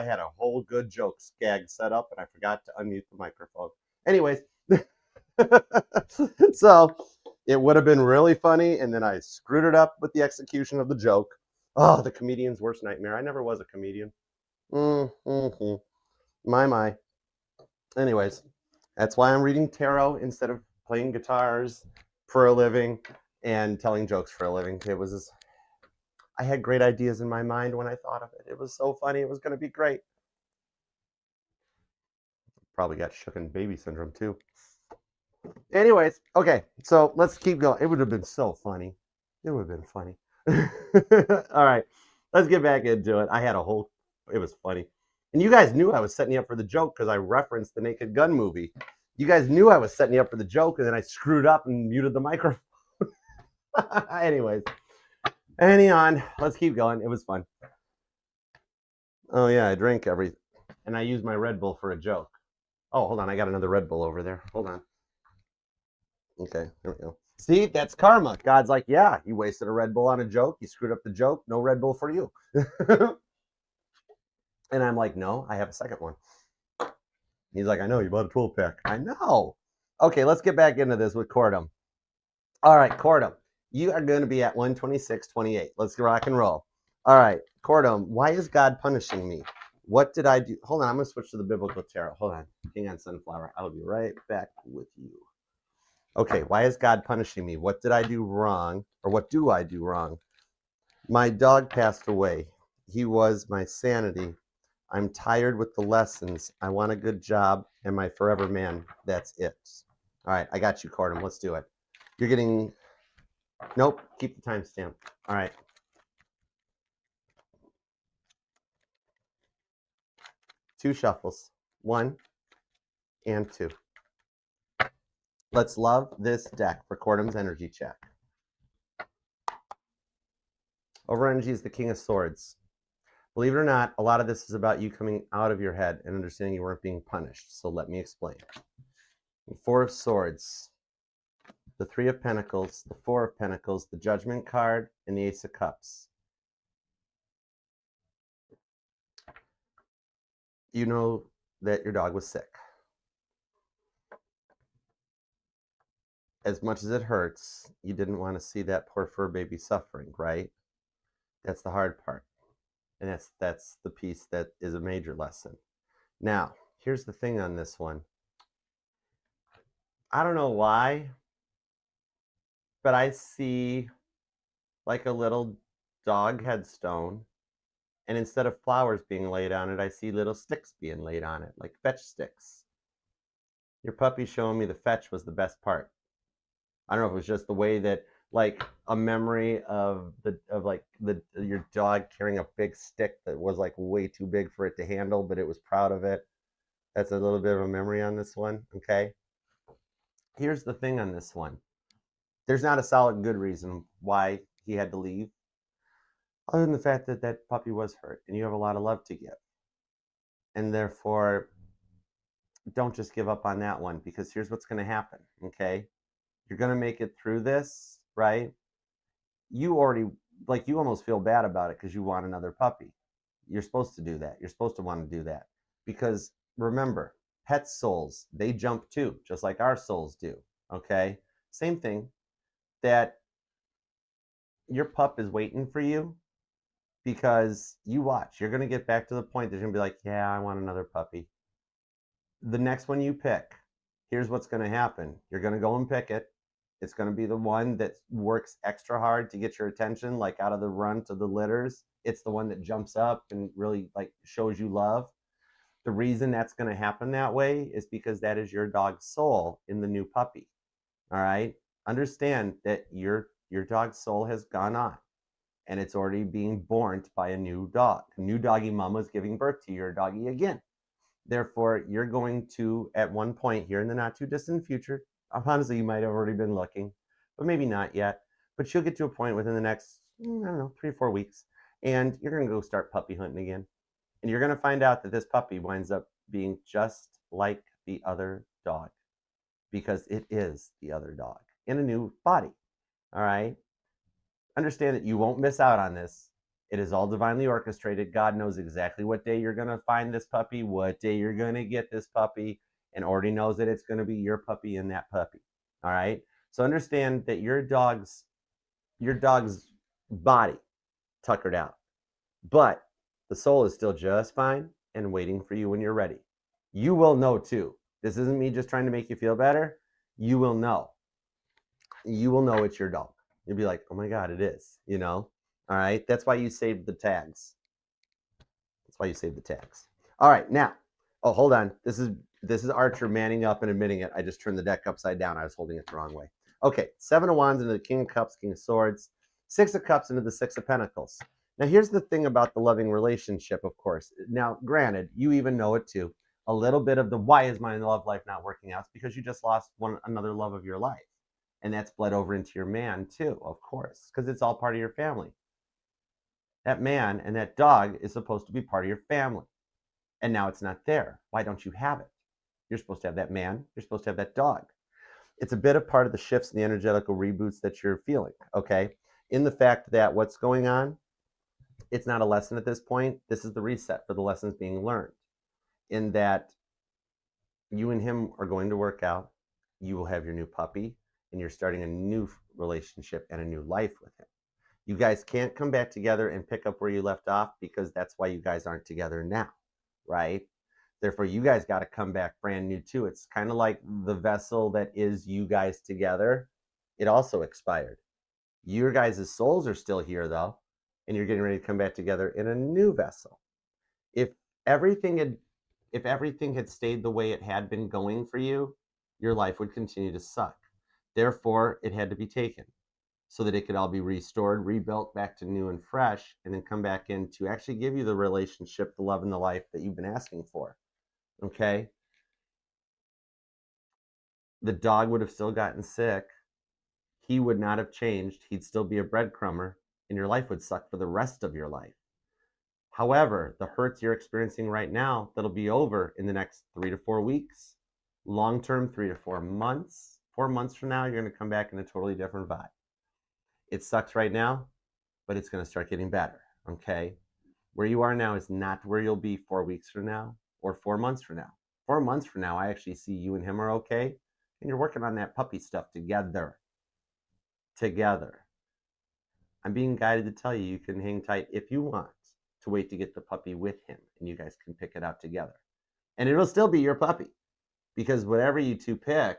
had a whole good joke gag set up and I forgot to unmute the microphone. Anyways, so it would have been really funny, and then I screwed it up with the execution of the joke. Oh, the comedian's worst nightmare. I never was a comedian. Mm-hmm. My. Anyways, that's why I'm reading tarot instead of playing guitars for a living and telling jokes for a living. I had great ideas in my mind when I thought of it. It was so funny. It was going to be great. Probably got shooken baby syndrome too. Anyways, okay, so let's keep going. It would have been so funny. It would have been funny. All right, let's get back into it. It was funny. And you guys knew I was setting you up for the joke because I referenced the Naked Gun movie. You guys knew I was setting you up for the joke, and then I screwed up and muted the microphone. Anyways, hang on. Let's keep going. It was fun. Oh, yeah, I drink and I use my Red Bull for a joke. Oh, hold on. I got another Red Bull over there. Hold on. Okay, there we go. See, that's karma. God's like, yeah, you wasted a Red Bull on a joke. You screwed up the joke. No Red Bull for you. And I'm like, no, I have a second one. He's like, I know, you bought a 12-pack. I know. Okay, let's get back into this with Cordum. All right, Cordum, you are going to be at 126.28. Let's rock and roll. All right, Cordum, why is God punishing me? What did I do? Hold on, I'm going to switch to the biblical tarot. Hold on. Hang on, Sunflower. I'll be right back with you. Okay, why is God punishing me? What did I do wrong? Or what do I do wrong? My dog passed away. He was my sanity. I'm tired with the lessons. I want a good job and my forever man. That's it. All right, I got you, Cordum. Let's do it. You're getting... Nope, keep the timestamp. All right. Two shuffles. 1 and 2. Let's love this deck for Cordum's energy check. Over energy is the King of Swords. Believe it or not, a lot of this is about you coming out of your head and understanding you weren't being punished. So let me explain. The 4 of Swords, the 3 of Pentacles, the 4 of Pentacles, the Judgment card, and the Ace of Cups. You know that your dog was sick. As much as it hurts, you didn't want to see that poor fur baby suffering, right? That's the hard part. And that's the piece that is a major lesson. Now, here's the thing on this one. I don't know why, but I see like a little dog headstone, and instead of flowers being laid on it, I see little sticks being laid on it, like fetch sticks. Your puppy's showing me the fetch was the best part. I don't know if it was just the way that, like, a memory of your dog carrying a big stick that was like way too big for it to handle, but it was proud of it. That's a little bit of a memory on this one, okay? Here's the thing on this one. There's not a solid good reason why he had to leave, other than the fact that that puppy was hurt and you have a lot of love to give. And therefore, don't just give up on that one, because here's what's going to happen, okay? You're going to make it through this, right? You almost feel bad about it because you want another puppy. You're supposed to do that. You're supposed to want to do that. Because remember, pet souls, they jump too, just like our souls do, okay? Same thing, that your pup is waiting for you, because you watch. You're going to get back to the point that you're going to be like, yeah, I want another puppy. The next one you pick, here's what's going to happen. You're going to go and pick it. It's going to be the one that works extra hard to get your attention, like out of the runt of the litters. It's the one that jumps up and really like shows you love. The reason that's going to happen that way is because that is your dog's soul in the new puppy. All right? Understand that your dog's soul has gone on, and it's already being born by a new dog. A new doggy mama is giving birth to your doggy again. Therefore, you're going to, at one point here in the not too distant future, honestly, you might have already been looking, but maybe not yet, but you'll get to a point within the next, I don't know, 3 or 4 weeks, and you're going to go start puppy hunting again. And you're going to find out that this puppy winds up being just like the other dog, because it is the other dog in a new body. All right? understand that you won't miss out on this. It is all divinely orchestrated. God knows exactly what day you're going to find this puppy, what day you're going to get this puppy, and already knows that it's going to be your puppy and that puppy. All right? So understand that your dog's body tuckered out, but the soul is still just fine and waiting for you when you're ready. You will know too. This isn't me just trying to make you feel better. You will know. You will know it's your dog. You'll be like, oh my God, it is, you know? All right. That's why you saved the tags. That's why you saved the tags. All right. Now, oh, hold on. This is Archer manning up and admitting it. I just turned the deck upside down. I was holding it the wrong way. Okay. 7 of Wands into the King of Cups, King of Swords. 6 of Cups into the 6 of Pentacles. Now, here's the thing about the loving relationship, of course. Now, granted, you even know it too. A little bit of the why is my love life not working out? It's because you just lost another love of your life. And that's bled over into your man too, of course, because it's all part of your family. That man and that dog is supposed to be part of your family. And now it's not there. Why don't you have it? You're supposed to have that man. You're supposed to have that dog. It's a bit of part of the shifts and the energetical reboots that you're feeling, okay? In the fact that what's going on, it's not a lesson at this point. This is the reset for the lessons being learned. In that you and him are going to work out. You will have your new puppy. And you're starting a new relationship and a new life with him. You guys can't come back together and pick up where you left off because that's why you guys aren't together now, right? Therefore, you guys got to come back brand new too. It's kind of like the vessel that is you guys together. It also expired. Your guys' souls are still here though, and you're getting ready to come back together in a new vessel. If everything had stayed the way it had been going for you, your life would continue to suck. Therefore, it had to be taken so that it could all be restored, rebuilt back to new and fresh, and then come back in to actually give you the relationship, the love, and the life that you've been asking for. Okay? The dog would have still gotten sick. He would not have changed. He'd still be a breadcrumber, and your life would suck for the rest of your life. However, the hurts you're experiencing right now, that'll be over in the next 3 to 4 weeks. Long term, 3 to 4 months. 4 months from now, you're going to come back in a totally different vibe. It sucks right now, but it's going to start getting better, okay? Where you are now is not where you'll be 4 weeks from now or 4 months from now. 4 months from now, I actually see you and him are okay, and you're working on that puppy stuff together. Together. I'm being guided to tell you you can hang tight if you want to wait to get the puppy with him, and you guys can pick it out together. And it'll still be your puppy, because whatever you two pick,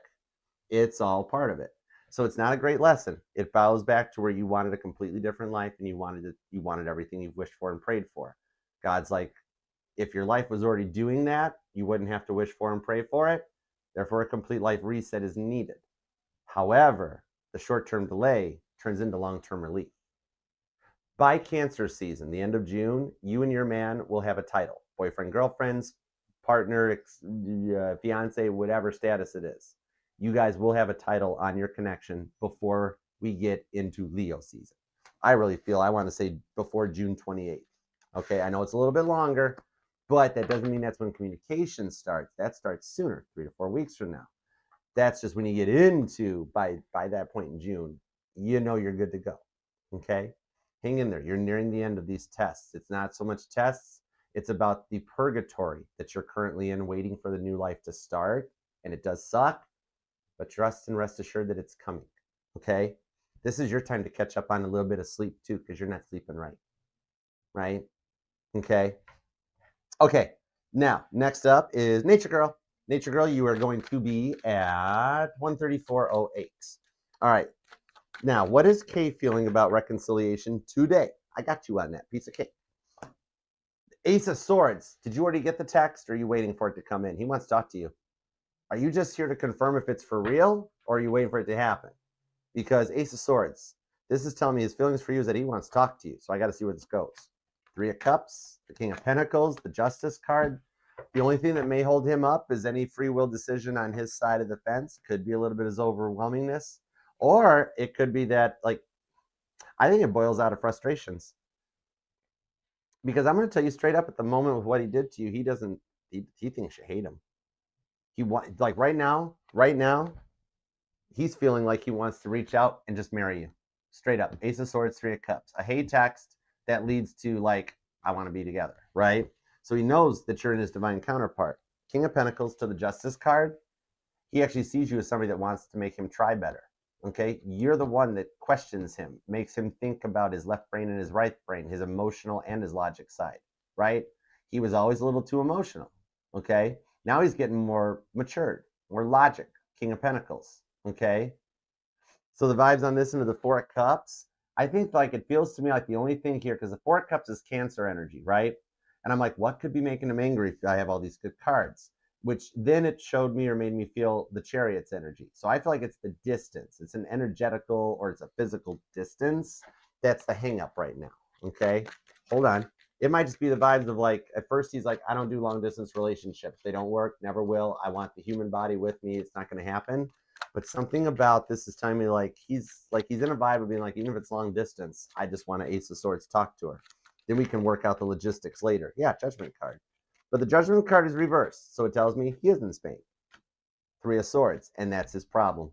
it's all part of it. So it's not a great lesson. It follows back to where you wanted a completely different life and you wanted everything you've wished for and prayed for. God's like, if your life was already doing that, you wouldn't have to wish for and pray for it. Therefore, a complete life reset is needed. However, the short-term delay turns into long-term relief. By Cancer season, the end of June, you and your man will have a title. Boyfriend, girlfriend, partner, fiance, whatever status it is. You guys will have a title on your connection before we get into Leo season. I really feel I want to say before June 28th. Okay, I know it's a little bit longer, but that doesn't mean that's when communication starts. That starts sooner, 3 to 4 weeks from now. That's just when you get into, by that point in June, you know you're good to go. Okay? Hang in there. You're nearing the end of these tests. It's not so much tests. It's about the purgatory that you're currently in, waiting for the new life to start. And it does suck. But trust and rest assured that it's coming, okay? This is your time to catch up on a little bit of sleep too, because you're not sleeping right? Okay? Okay, now, next up is Nature Girl. Nature Girl, you are going to be at 134.08. All right, now, what is Kay feeling about reconciliation today? I got you on that piece of cake. Ace of Swords, did you already get the text or are you waiting for it to come in? He wants to talk to you. Are you just here to confirm if it's for real, or are you waiting for it to happen? Because Ace of Swords, this is telling me his feelings for you is that he wants to talk to you. So I got to see where this goes. 3 of Cups, the King of Pentacles, the Justice card. The only thing that may hold him up is any free will decision on his side of the fence. Could be a little bit of his overwhelmingness. Or it could be that, like, I think it boils out of frustrations. Because I'm going to tell you straight up, at the moment with what he did to you, he thinks you hate him. Right now, he's feeling like he wants to reach out and just marry you. Straight up. Ace of Swords, Three of Cups. A hey text that leads to like, I want to be together, right? So he knows that you're in his divine counterpart. King of Pentacles to the Justice card. He actually sees you as somebody that wants to make him try better. Okay? You're the one that questions him, makes him think about his left brain and his right brain, his emotional and his logic side, right? He was always a little too emotional. Okay? Now he's getting more matured, more logic. King of Pentacles. Okay? So the vibes on this into the Four of Cups, I think like it feels to me like the only thing here, because the Four of Cups is Cancer energy, right? And I'm like, what could be making him angry if I have all these good cards? Which then it showed me or made me feel the Chariot's energy. So I feel like it's the distance. It's an energetical or it's a physical distance. That's the hang up right now. Okay. Hold on. It might just be the vibes of like, at first he's like, I don't do long distance relationships. They don't work, never will. I want the human body with me. It's not going to happen. But something about this is telling me like he's in a vibe of being like, even if it's long distance, I just want to Ace of Swords talk to her. Then we can work out the logistics later. Yeah, Judgment card. But the Judgment card is reversed. So it tells me he is in Spain. Three of Swords, and that's his problem.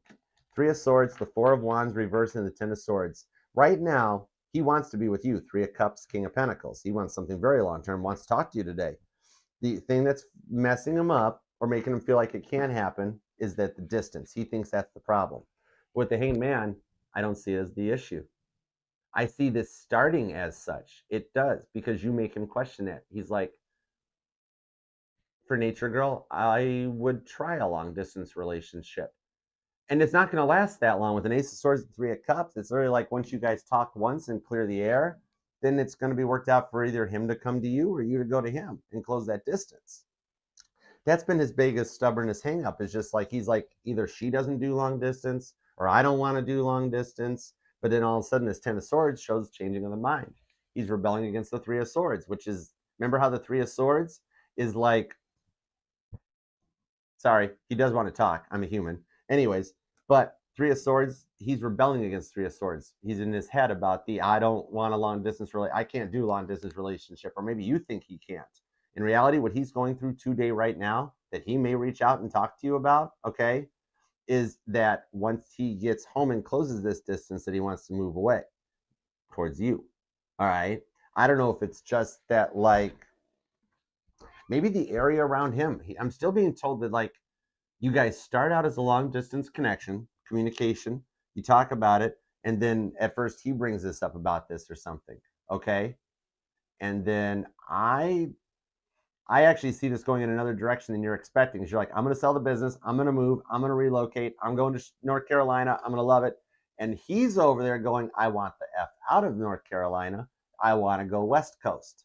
Three of Swords, the Four of Wands reversed, and the Ten of Swords. Right now, he wants to be with you. Three of Cups, King of Pentacles. He wants something very long term, wants to talk to you today. The thing that's messing him up or making him feel like it can't happen is that the distance. He thinks that's the problem. With the Hanged Man, I don't see it as the issue. I see this starting as such. It does, because you make him question it. He's like, for Nature Girl, I would try a long distance relationship. And it's not going to last that long. With an Ace of Swords and Three of Cups, it's really like once you guys talk once and clear the air, then it's going to be worked out for either him to come to you or you to go to him and close that distance. That's been his biggest stubbornness hang up, is just like he's like, either she doesn't do long distance or I don't want to do long distance. But then all of a sudden this Ten of Swords shows changing of the mind. He's rebelling against the Three of Swords, which is, remember how the Three of Swords is like, sorry, he does want to talk. I'm a human. Anyways, but Three of Swords, he's rebelling against Three of Swords. He's in his head about the, I don't want a long distance relationship. I can't do long distance relationship. Or maybe you think he can't. In reality, what he's going through today right now that he may reach out and talk to you about, okay, is that once he gets home and closes this distance, that he wants to move away towards you. All right. I don't know if it's just that, like, maybe the area around him. I'm still being told that, like, you guys start out as a long distance connection, communication. You talk about it. And then at first he brings this up about this or something. Okay. And then I actually see this going in another direction than you're expecting. Because you're like, I'm going to sell the business. I'm going to move. I'm going to relocate. I'm going to North Carolina. I'm going to love it. And he's over there going, I want the F out of North Carolina. I want to go West Coast.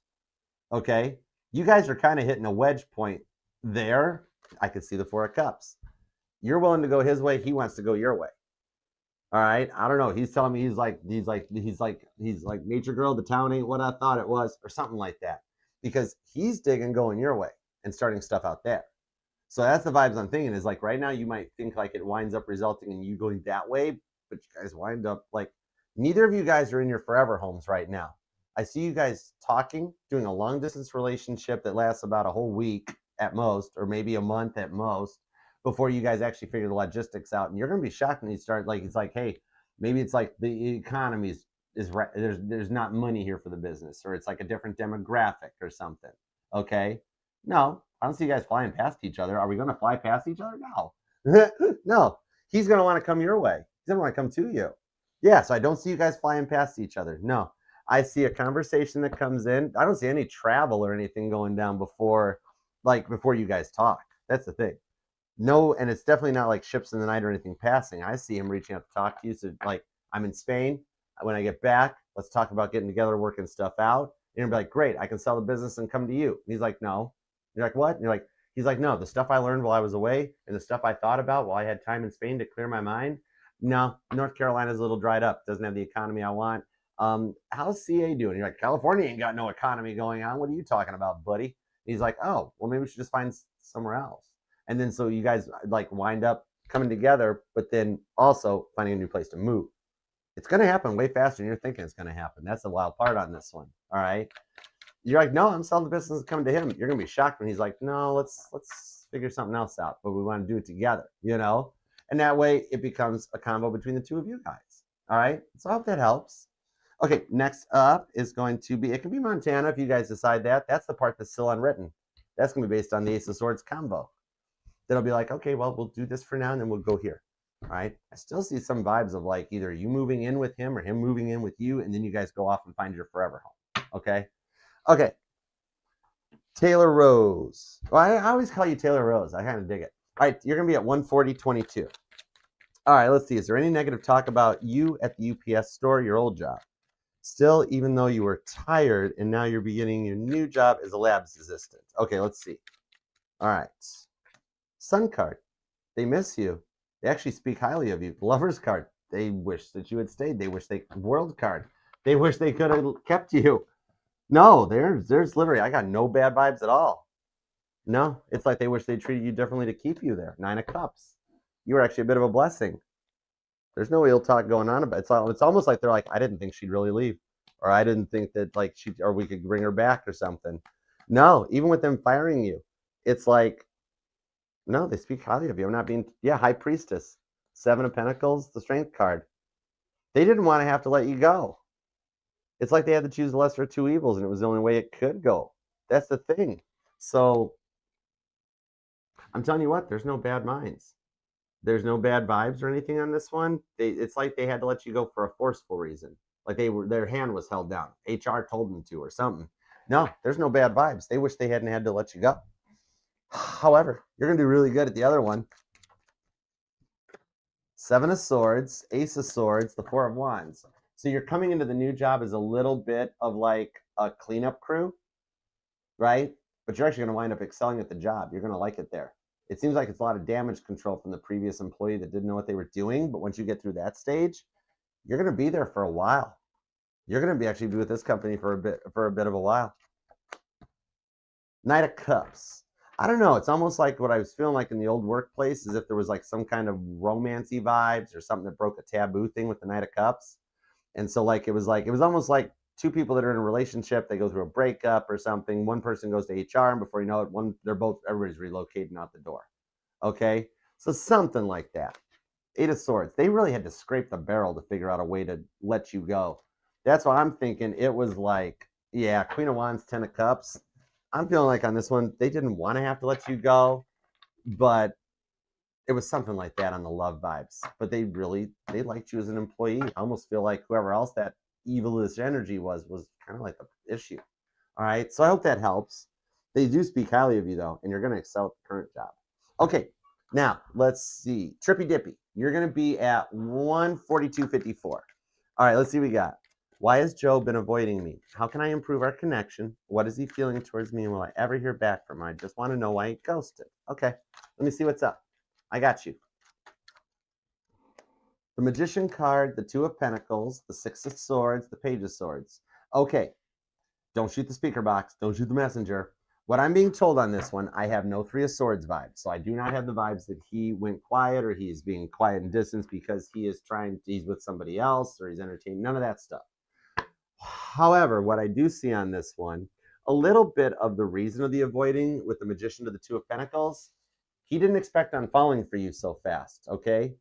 Okay. You guys are kind of hitting a wedge point there. I could see the Four of Cups. You're willing to go his way. He wants to go your way. All right. I don't know. He's telling me he's like Nature Girl. The town ain't what I thought it was, or something like that. Because he's digging going your way and starting stuff out there. So that's the vibes I'm thinking, is like right now you might think like it winds up resulting in you going that way, but you guys wind up like, neither of you guys are in your forever homes right now. I see you guys talking, doing a long distance relationship that lasts about a whole week at most, or maybe a month at most, before you guys actually figure the logistics out. And you're going to be shocked when you start, like, it's like, hey, maybe it's like the economy is right. There's not money here for the business, or it's like a different demographic or something. Okay. No, I don't see you guys flying past each other. Are we going to fly past each other? No. No. He's going to want to come your way. He's going to want to come to you. Yeah, so I don't see you guys flying past each other. No. I see a conversation that comes in. I don't see any travel or anything going down before you guys talk. That's the thing. No, and it's definitely not like ships in the night or anything passing. I see him reaching out to talk to you. So like, I'm in Spain. When I get back, let's talk about getting together, working stuff out. And you'll be like, great, I can sell the business and come to you. And he's like, no. You're like, what? And you're like, he's like, no, the stuff I learned while I was away and the stuff I thought about while I had time in Spain to clear my mind. No, North Carolina's a little dried up. Doesn't have the economy I want. How's CA doing? You're like, California ain't got no economy going on. What are you talking about, buddy? And he's like, oh, well, maybe we should just find somewhere else. And then so you guys like wind up coming together, but then also finding a new place to move. It's going to happen way faster than you're thinking it's going to happen. That's the wild part on this one. All right. You're like, no, I'm selling the business, coming to him. You're going to be shocked when he's like, no, let's figure something else out, but we want to do it together, you know? And that way it becomes a combo between the two of you guys. All right. So I hope that helps. Okay, next up is going to be, it can be Montana if you guys decide that. That's the part that's still unwritten. That's going to be based on the Ace of Swords combo. That'll be like, okay, well, we'll do this for now and then we'll go here. All right. I still see some vibes of like either you moving in with him or him moving in with you, and then you guys go off and find your forever home. Okay. Okay. Taylor Rose. Well, I always call you Taylor Rose. I kind of dig it. All right. You're going to be at 140.22. All right. Let's see. Is there any negative talk about you at the UPS store, your old job? Still, even though you were tired and now you're beginning your new job as a labs assistant. Okay, let's see. All right. Sun card. They miss you. They actually speak highly of you. Lover's card. They wish that you had stayed. They wish they world card. They wish they could have kept you. No, there's literally, I got no bad vibes at all. No, it's like they wish they treated you differently to keep you there. 9 of Cups. You were actually a bit of a blessing. There's no ill talk going on about it. It's almost like they're like, I didn't think she'd really leave, or I didn't think that like or we could bring her back or something. No, even with them firing you, it's like, no, they speak highly of you. I'm not being, High Priestess, 7 of Pentacles, the Strength card. They didn't want to have to let you go. It's like they had to choose the lesser of two evils, and it was the only way it could go. That's the thing. So I'm telling you what, there's no bad minds. There's no bad vibes or anything on this one. It's like they had to let you go for a forceful reason. Like their hand was held down. HR told them to or something. No, there's no bad vibes. They wish they hadn't had to let you go. However, you're going to do really good at the other one. 7 of Swords, Ace of Swords, the 4 of Wands. So you're coming into the new job as a little bit of like a cleanup crew, right? But you're actually going to wind up excelling at the job. You're going to like it there. It seems like it's a lot of damage control from the previous employee that didn't know what they were doing. But once you get through that stage, you're going to be there for a while. You're going to actually be with this company for a bit of a while. Knight of Cups. I don't know. It's almost like what I was feeling like in the old workplace, as if there was like some kind of romancy vibes or something that broke a taboo thing with the Knight of Cups. And so it was almost like two people that are in a relationship, they go through a breakup or something. One person goes to HR, and before you know it, everybody's relocating out the door. Okay? So something like that. 8 of Swords. They really had to scrape the barrel to figure out a way to let you go. That's what I'm thinking. It was like, Queen of Wands, 10 of Cups. I'm feeling like on this one, they didn't want to have to let you go, but it was something like that on the love vibes. But they liked you as an employee. I almost feel like whoever else that evilish energy was kind of like the issue. All right. So I hope that helps. They do speak highly of you though, and you're going to excel at the current job. Okay. Now let's see. Trippy Dippy. You're going to be at 142.54. All right. Let's see what we got. Why has Joe been avoiding me? How can I improve our connection? What is he feeling towards me? And will I ever hear back from him? I just want to know why he ghosted. Okay. Let me see what's up. I got you. The Magician card, the 2 of Pentacles, the 6 of Swords, the Page of Swords. Okay, don't shoot the speaker box. Don't shoot the messenger. What I'm being told on this one, I have no 3 of Swords vibes. So I do not have the vibes that he went quiet or he's being quiet and distant because he's with somebody else or he's entertaining. None of that stuff. However, what I do see on this one, a little bit of the reason of the avoiding with the Magician to the 2 of Pentacles, he didn't expect on falling for you so fast, okay?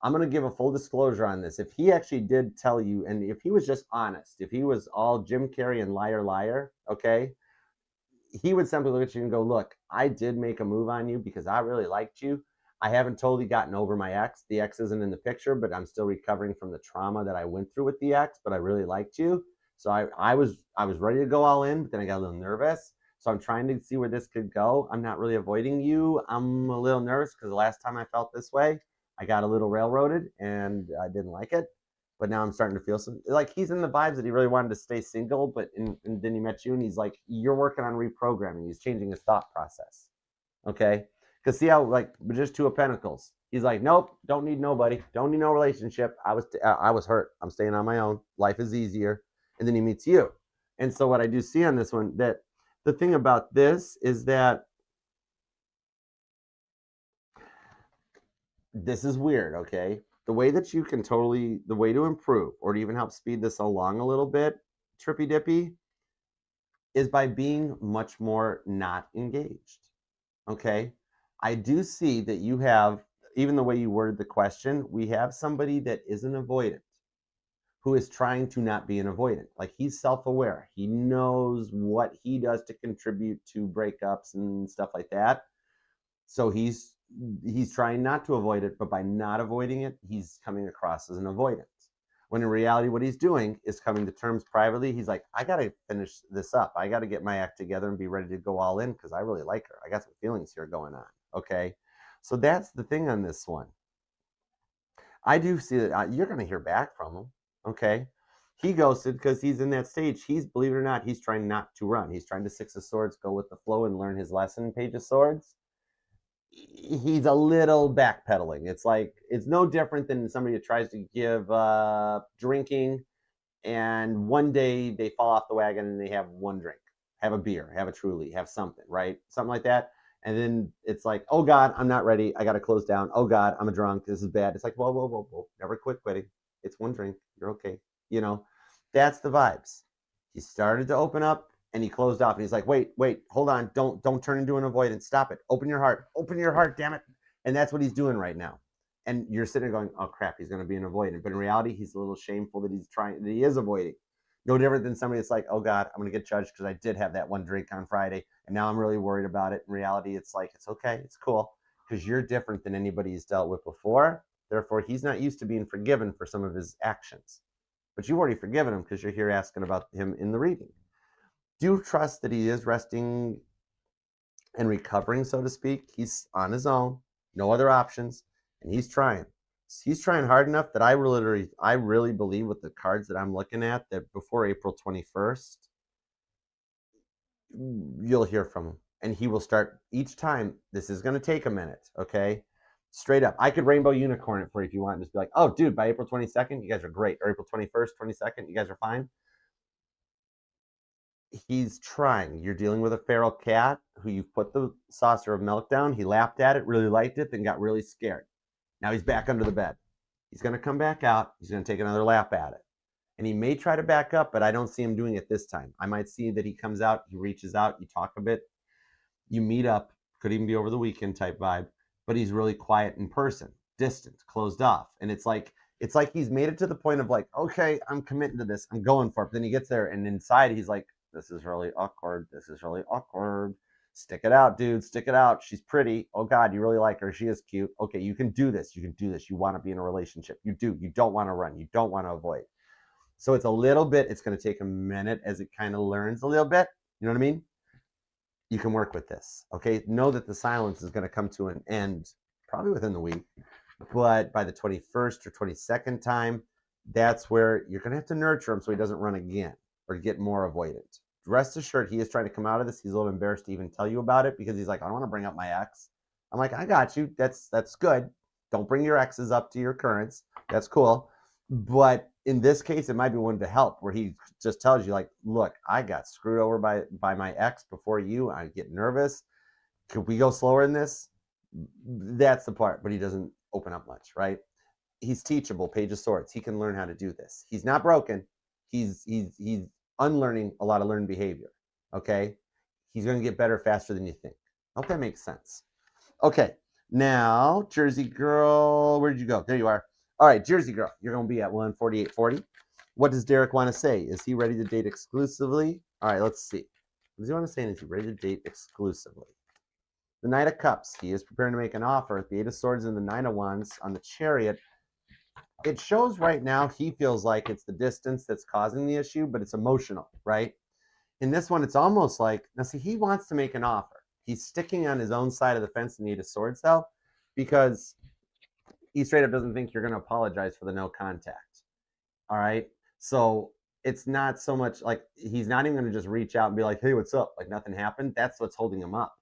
I'm going to give a full disclosure on this. If he actually did tell you, and if he was just honest, if he was all Jim Carrey and liar, okay, he would simply look at you and go, look, I did make a move on you because I really liked you. I haven't totally gotten over my ex. The ex isn't in the picture, but I'm still recovering from the trauma that I went through with the ex, but I really liked you. So I was ready to go all in, but then I got a little nervous. So I'm trying to see where this could go. I'm not really avoiding you. I'm a little nervous because the last time I felt this way, I got a little railroaded and I didn't like it. But now I'm starting to feel like he's in the vibes that he really wanted to stay single, but and then he met you and he's like, you're working on reprogramming. He's changing his thought process. Okay? Because see how just 2 of Pentacles. He's like, nope, don't need nobody. Don't need no relationship. I was hurt. I'm staying on my own. Life is easier. And then he meets you. And so what I do see on this one, that the thing about this is that this is weird, okay? The way that you can the way to improve or to even help speed this along a little bit, Trippy Dippy, is by being much more not engaged, okay? I do see that you have, even the way you worded the question, we have somebody that isn't avoidant. who is trying to not be an avoidant. Like, he's self-aware. He knows what he does to contribute to breakups and stuff like that. So he's trying not to avoid it, but by not avoiding it, he's coming across as an avoidant. When in reality, what he's doing is coming to terms privately. He's like, I got to finish this up. I got to get my act together and be ready to go all in because I really like her. I got some feelings here going on. Okay. So that's the thing on this one. I do see that you're going to hear back from him. Okay. He ghosted because he's in that stage. He's, believe it or not, he's trying not to run. He's trying to Six of Swords, go with the flow and learn his lesson, Page of Swords. He's a little backpedaling. It's like, it's no different than somebody that tries to give drinking, and one day they fall off the wagon and they have one drink, have a beer, have a Truly, have something, right? Something like that. And then it's like, oh God, I'm not ready. I got to close down. Oh God, I'm a drunk. This is bad. It's like, whoa, whoa, whoa, whoa. Never quit quitting. It's one drink. You're okay. You know, that's the vibes. He started to open up and he closed off and he's like, wait, hold on. Don't turn into an avoidance. Stop it. Open your heart, damn it. And that's what he's doing right now. And you're sitting there going, oh crap, he's going to be an avoidant. But in reality, he's a little shameful that he is avoiding. No different than somebody that's like, oh God, I'm going to get judged because I did have that one drink on Friday and now I'm really worried about it. In reality, it's like, it's okay, it's cool, because you're different than anybody he's dealt with before. Therefore, he's not used to being forgiven for some of his actions. But you've already forgiven him because you're here asking about him in the reading. Do trust that he is resting and recovering, so to speak. He's on his own, no other options, and he's trying. He's trying hard enough that I really believe with the cards that I'm looking at that before April 21st, you'll hear from him. And he will start each time. This is going to take a minute, okay? Straight up. I could rainbow unicorn it for you if you want and just be like, oh, dude, by April 22nd, you guys are great. Or April 21st, 22nd, you guys are fine. He's trying. You're dealing with a feral cat who you've put the saucer of milk down. He lapped at it, really liked it, then got really scared. Now he's back under the bed. He's going to come back out. He's going to take another lap at it. And he may try to back up, but I don't see him doing it this time. I might see that he comes out, he reaches out, you talk a bit, you meet up, could even be over the weekend type vibe, but he's really quiet in person, distant, closed off. And it's like he's made it to the point of like, okay, I'm committing to this, I'm going for it. But then he gets there and inside he's like, this is really awkward. This is really awkward. Stick it out, dude. Stick it out. She's pretty. Oh God, you really like her. She is cute. Okay, you can do this. You can do this. You want to be in a relationship. You do. You don't want to run. You don't want to avoid. So it's a little bit, it's going to take a minute as it kind of learns a little bit. You know what I mean? You can work with this. Okay, know that the silence is going to come to an end probably within the week. But by the 21st or 22nd time, that's where you're going to have to nurture him so he doesn't run again or get more avoidant. Rest assured, he is trying to come out of this. He's a little embarrassed to even tell you about it because he's like, I don't want to bring up my ex. I'm like, I got you. That's good. Don't bring your exes up to your currents. That's cool. But in this case, it might be one to help where he just tells you like, look, I got screwed over by my ex before you. I get nervous. Could we go slower in this? That's the part, but he doesn't open up much, right? He's teachable, Page of Swords. He can learn how to do this. He's not broken. He's unlearning a lot of learned behavior, okay? He's going to get better faster than you think. I hope that makes sense. Okay, now, Jersey Girl, where did you go? There you are. All right, Jersey Girl, you're going to be at 148.40. What does Derek want to say? Is he ready to date exclusively? All right, let's see. What does he want to say? Is he ready to date exclusively? The Knight of Cups, he is preparing to make an offer. The Eight of Swords and the Nine of Wands on the Chariot. It shows right now he feels like it's the distance that's causing the issue, but it's emotional, right? In this one, it's almost like, now see, he wants to make an offer. He's sticking on his own side of the fence in the Eight of Swords, though, because he straight up doesn't think you're going to apologize for the no contact. All right? So it's not so much like he's not even going to just reach out and be like, hey, what's up? Like nothing happened. That's what's holding him up.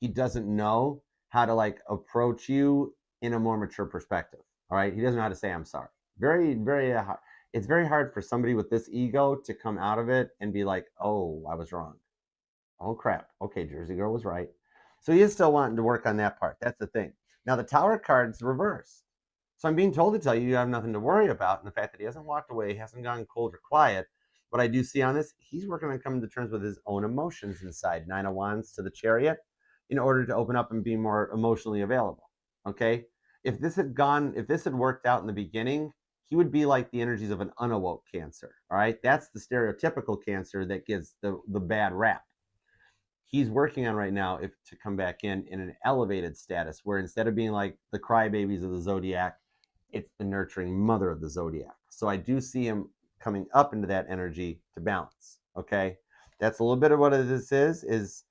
He doesn't know how to like approach you in a more mature perspective. All right? He doesn't know how to say I'm sorry. Very, very hard. It's very hard for somebody with this ego to come out of it and be like, oh, I was wrong. Oh, crap. Okay, Jersey Girl was right. So he is still wanting to work on that part. That's the thing. Now, the Tower card's reversed. So I'm being told to tell you have nothing to worry about. And the fact that he hasn't walked away, he hasn't gone cold or quiet. What I do see on this, he's working on coming to terms with his own emotions inside. Nine of Wands to the Chariot in order to open up and be more emotionally available. Okay? If this had worked out in the beginning, he would be like the energies of an unawoke Cancer. All right, that's the stereotypical Cancer that gets the bad rap. He's working on right now if to come back in an elevated status where instead of being like the crybabies of the zodiac, it's the nurturing mother of the zodiac. So I do see him coming up into that energy to balance. Okay, that's a little bit of what this is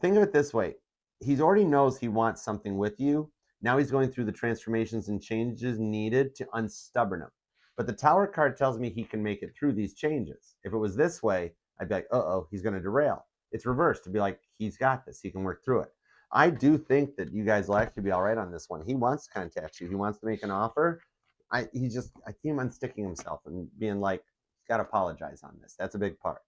think of it this way. He's already knows he wants something with you. Now he's going through the transformations and changes needed to unstubborn him. But the Tower card tells me he can make it through these changes. If it was this way, I'd be like, uh-oh, he's going to derail. It's reversed to be like, he's got this. He can work through it. I do think that you guys will actually be all right on this one. He wants to contact you. He wants to make an offer. I see him unsticking himself and being like, he's got to apologize on this. That's a big part.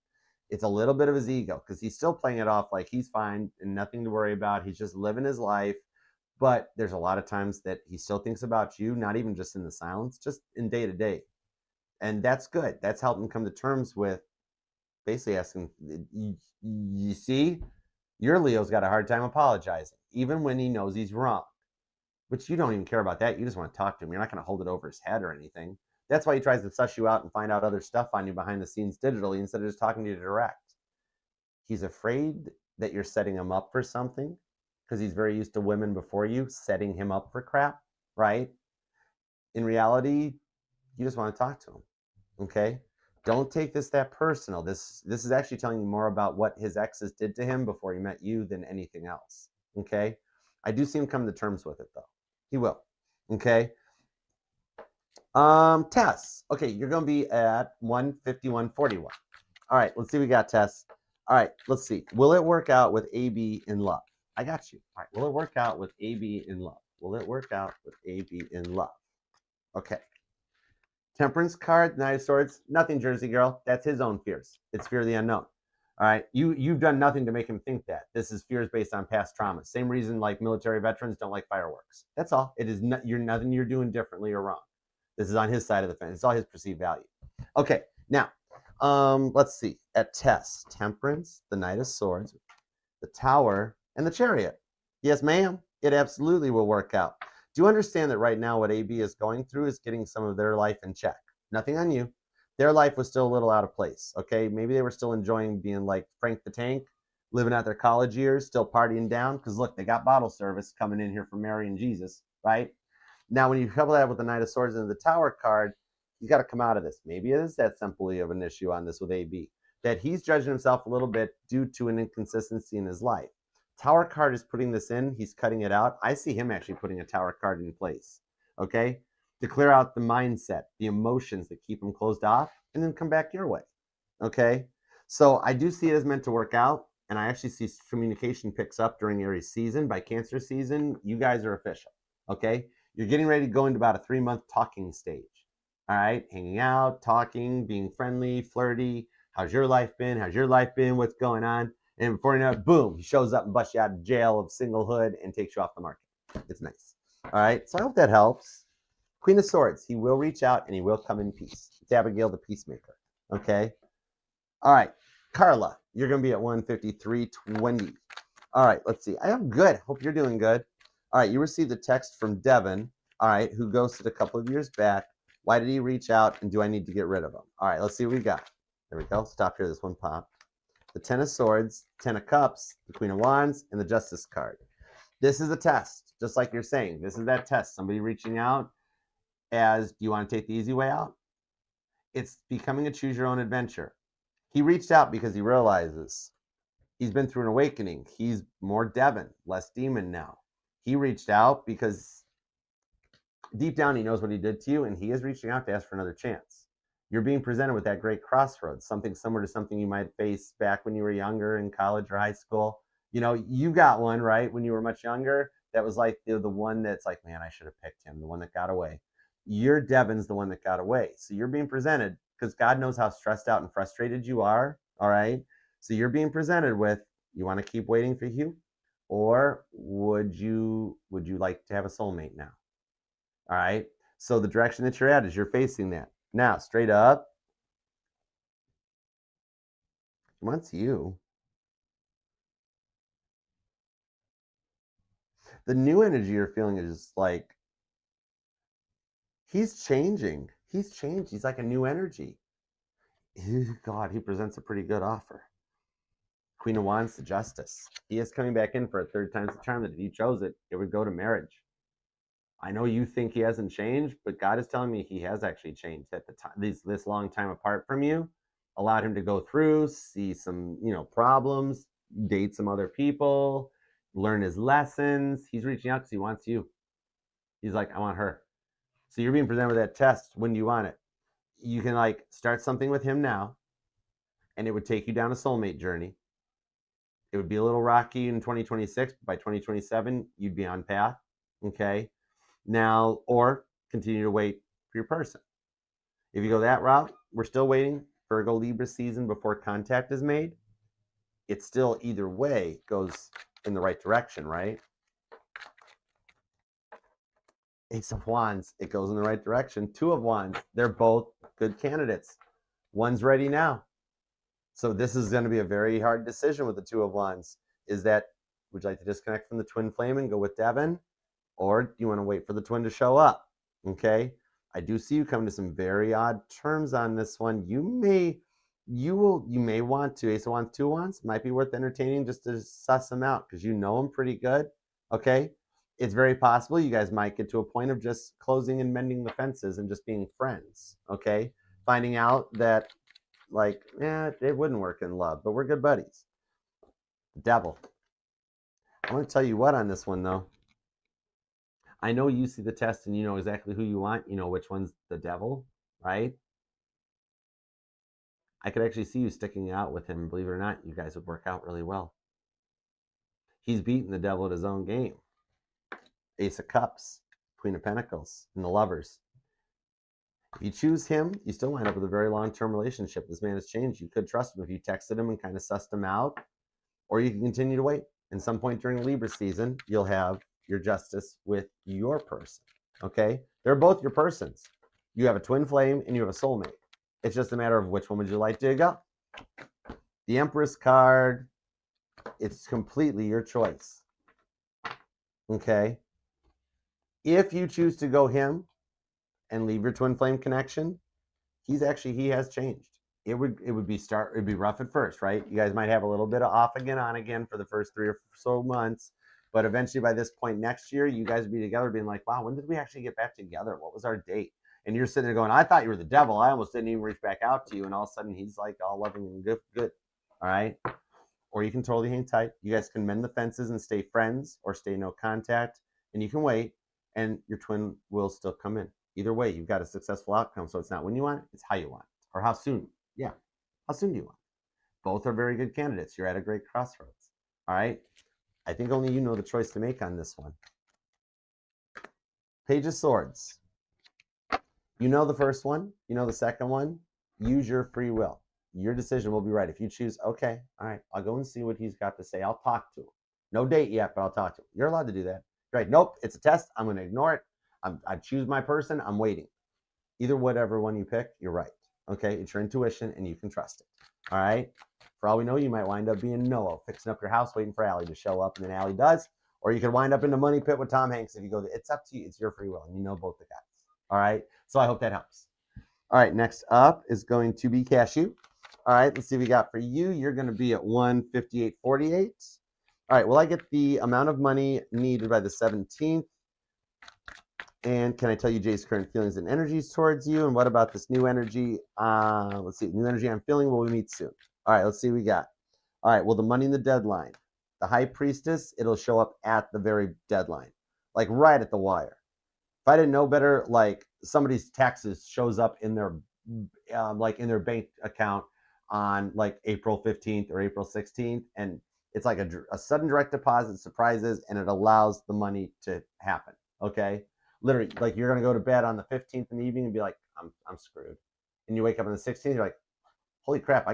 It's a little bit of his ego because he's still playing it off like he's fine and nothing to worry about. He's just living his life. But there's a lot of times that he still thinks about you, not even just in the silence, just in day to day. And that's good. That's helped him come to terms with basically asking, you see, your Leo's got a hard time apologizing, even when he knows he's wrong. But you don't even care about that. You just want to talk to him. You're not going to hold it over his head or anything. That's why he tries to suss you out and find out other stuff on you behind the scenes digitally instead of just talking to you direct. He's afraid that you're setting him up for something because he's very used to women before you setting him up for crap, right? In reality, you just want to talk to him, okay? Don't take this that personal. This is actually telling you more about what his exes did to him before he met you than anything else, okay? I do see him come to terms with it, though. He will, okay? Tess. Okay, you're going to be at 151.41. All right, let's see what we got, Tess. All right, let's see. Will it work out with AB in love? I got you. All right, will it work out with AB in love? Will it work out with AB in love? Okay. Temperance card, Knight of Swords, nothing, Jersey girl. That's his own fears. It's fear of the unknown. All right, you've done nothing to make him think that. This is fears based on past trauma. Same reason like military veterans don't like fireworks. That's all. It is not, you're nothing you're doing differently or wrong. This is on his side of the fence. It's all his perceived value. Okay, now, let's see. At Tess, Temperance, the Knight of Swords, the Tower, and the Chariot. Yes, ma'am. It absolutely will work out. Do you understand that right now what AB is going through is getting some of their life in check? Nothing on you. Their life was still a little out of place, okay? Maybe they were still enjoying being like Frank the Tank, living out their college years, still partying down, because look, they got bottle service coming in here from Mary and Jesus, right? Now, when you couple that with the Knight of Swords and the Tower card, you got to come out of this. Maybe it is that simply of an issue on this with AB, that he's judging himself a little bit due to an inconsistency in his life. Tower card is putting this in. He's cutting it out. I see him actually putting a Tower card in place, okay, to clear out the mindset, the emotions that keep him closed off, and then come back your way, okay? So I do see it as meant to work out, and I actually see communication picks up during Aries season. By Cancer season, you guys are official, okay? You're getting ready to go into about a 3-month talking stage, all right? Hanging out, talking, being friendly, flirty. How's your life been? How's your life been? What's going on? And before you know it, boom, he shows up and busts you out of jail of singlehood and takes you off the market. It's nice. All right, so I hope that helps. Queen of Swords, he will reach out and he will come in peace. It's Abigail the Peacemaker, okay? All right, Carla, you're going to be at 153.20. All right, let's see. I am good. Hope you're doing good. All right, you received a text from Devin, all right, who ghosted a couple of years back. Why did he reach out and do I need to get rid of him? All right, let's see what we got. There we go. Stop here. This one popped. The Ten of Swords, Ten of Cups, the Queen of Wands, and the Justice card. This is a test, just like you're saying. This is that test. Somebody reaching out as, do you want to take the easy way out? It's becoming a choose your own adventure. He reached out because he realizes he's been through an awakening. He's more Devin, less demon now. He reached out because deep down he knows what he did to you, and he is reaching out to ask for another chance. You're being presented with that great crossroads, something similar to something you might face back when you were younger in college or high school. You know, you got one, right, when you were much younger. That was like the one that's like, man, I should have picked him, the one that got away. Your Devin's the one that got away. So you're being presented, because God knows how stressed out and frustrated you are, all right? So you're being presented with, you want to keep waiting for Hugh? Or would you like to have a soulmate now? All right? So the direction that you're at is you're facing that. Now, straight up, he wants you. The new energy you're feeling is like, he's changing. He's changed. He's like a new energy. God, he presents a pretty good offer. Queen of Wands to Justice. He is coming back in for a third time's the charm that if he chose it, it would go to marriage. I know you think he hasn't changed, but God is telling me he has actually changed. At the time, this long time apart from you allowed him to go through, see some, problems, date some other people, learn his lessons. He's reaching out because he wants you. He's like, I want her. So you're being presented with that test. When do you want it? You can start something with him now, and it would take you down a soulmate journey. It would be a little rocky in 2026, but by 2027, you'd be on path. Okay. Now, or continue to wait for your person. If you go that route, we're still waiting Virgo Libra season before contact is made. It still either way goes in the right direction, right? Ace of Wands, it goes in the right direction. Two of Wands, they're both good candidates. One's ready now. So this is going to be a very hard decision with the Two of Wands. Would you like to disconnect from the twin flame and go with Devin? Or do you want to wait for the twin to show up? Okay. I do see you come to some very odd terms on this one. You may want to. Ace of Wands, Two of Wands might be worth entertaining just to suss them out because you know them pretty good. Okay. It's very possible you guys might get to a point of just closing and mending the fences and just being friends. Okay. Finding out that it wouldn't work in love, but we're good buddies. The Devil. I want to tell you what on this one though. I know you see the test and you know exactly who you want. You know which one's the devil, right? I could actually see you sticking out with him. Believe it or not, you guys would work out really well. He's beaten the devil at his own game. Ace of Cups, Queen of Pentacles, and the Lovers. If you choose him, you still wind up with a very long-term relationship. This man has changed. You could trust him if you texted him and kind of sussed him out, or you can continue to wait. And some point during Libra season, you'll have your justice with your person. Okay? They're both your persons. You have a twin flame and you have a soulmate. It's just a matter of which one would you like to go. The Empress card, it's completely your choice. Okay? If you choose to go him and leave your twin flame connection, he has changed. It would be rough at first, right? You guys might have a little bit of off again, on again for the first 3 or so months. But eventually by this point next year, you guys would be together being like, wow, when did we actually get back together? What was our date? And you're sitting there going, I thought you were the devil. I almost didn't even reach back out to you. And all of a sudden he's like all loving and good. All right. Or you can totally hang tight. You guys can mend the fences and stay friends or stay no contact. And you can wait and your twin will still come in. Either way, you've got a successful outcome. So it's not when you want it, it's how you want it. Or how soon. Yeah. How soon do you want it? Both are very good candidates. You're at a great crossroads. All right. I think only you know the choice to make on this one. Page of Swords. You know the first one. You know the second one. Use your free will. Your decision will be right. If you choose, okay, all right, I'll go and see what he's got to say. I'll talk to him. No date yet, but I'll talk to him. You're allowed to do that. Right? Nope, it's a test. I'm going to ignore it. I choose my person. I'm waiting. Either whatever one you pick, you're right. Okay? It's your intuition, and you can trust it. All right? For all we know, you might wind up being Noah, fixing up your house, waiting for Allie to show up, and then Allie does. Or you could wind up in the money pit with Tom Hanks if you go, it's up to you. It's your free will, and you know both the guys. All right? So I hope that helps. All right, next up is going to be Cashew. All right, let's see what we got for you. You're going to be at 158.48. All right, will I get the amount of money needed by the 17th? And can I tell you Jay's current feelings and energies towards you? And what about this new energy? Let's see, new energy I'm feeling. Will we meet soon? All right, let's see what we got. All right, well, the money in the deadline. The High Priestess, it'll show up at the very deadline, like right at the wire. If I didn't know better, like somebody's taxes shows up in their in their bank account on like April 15th or April 16th, and it's like a sudden direct deposit, surprises, and it allows the money to happen. Okay, literally, like you're gonna go to bed on the 15th in the evening and be like, I'm screwed, and you wake up on the 16th, you're like, holy crap,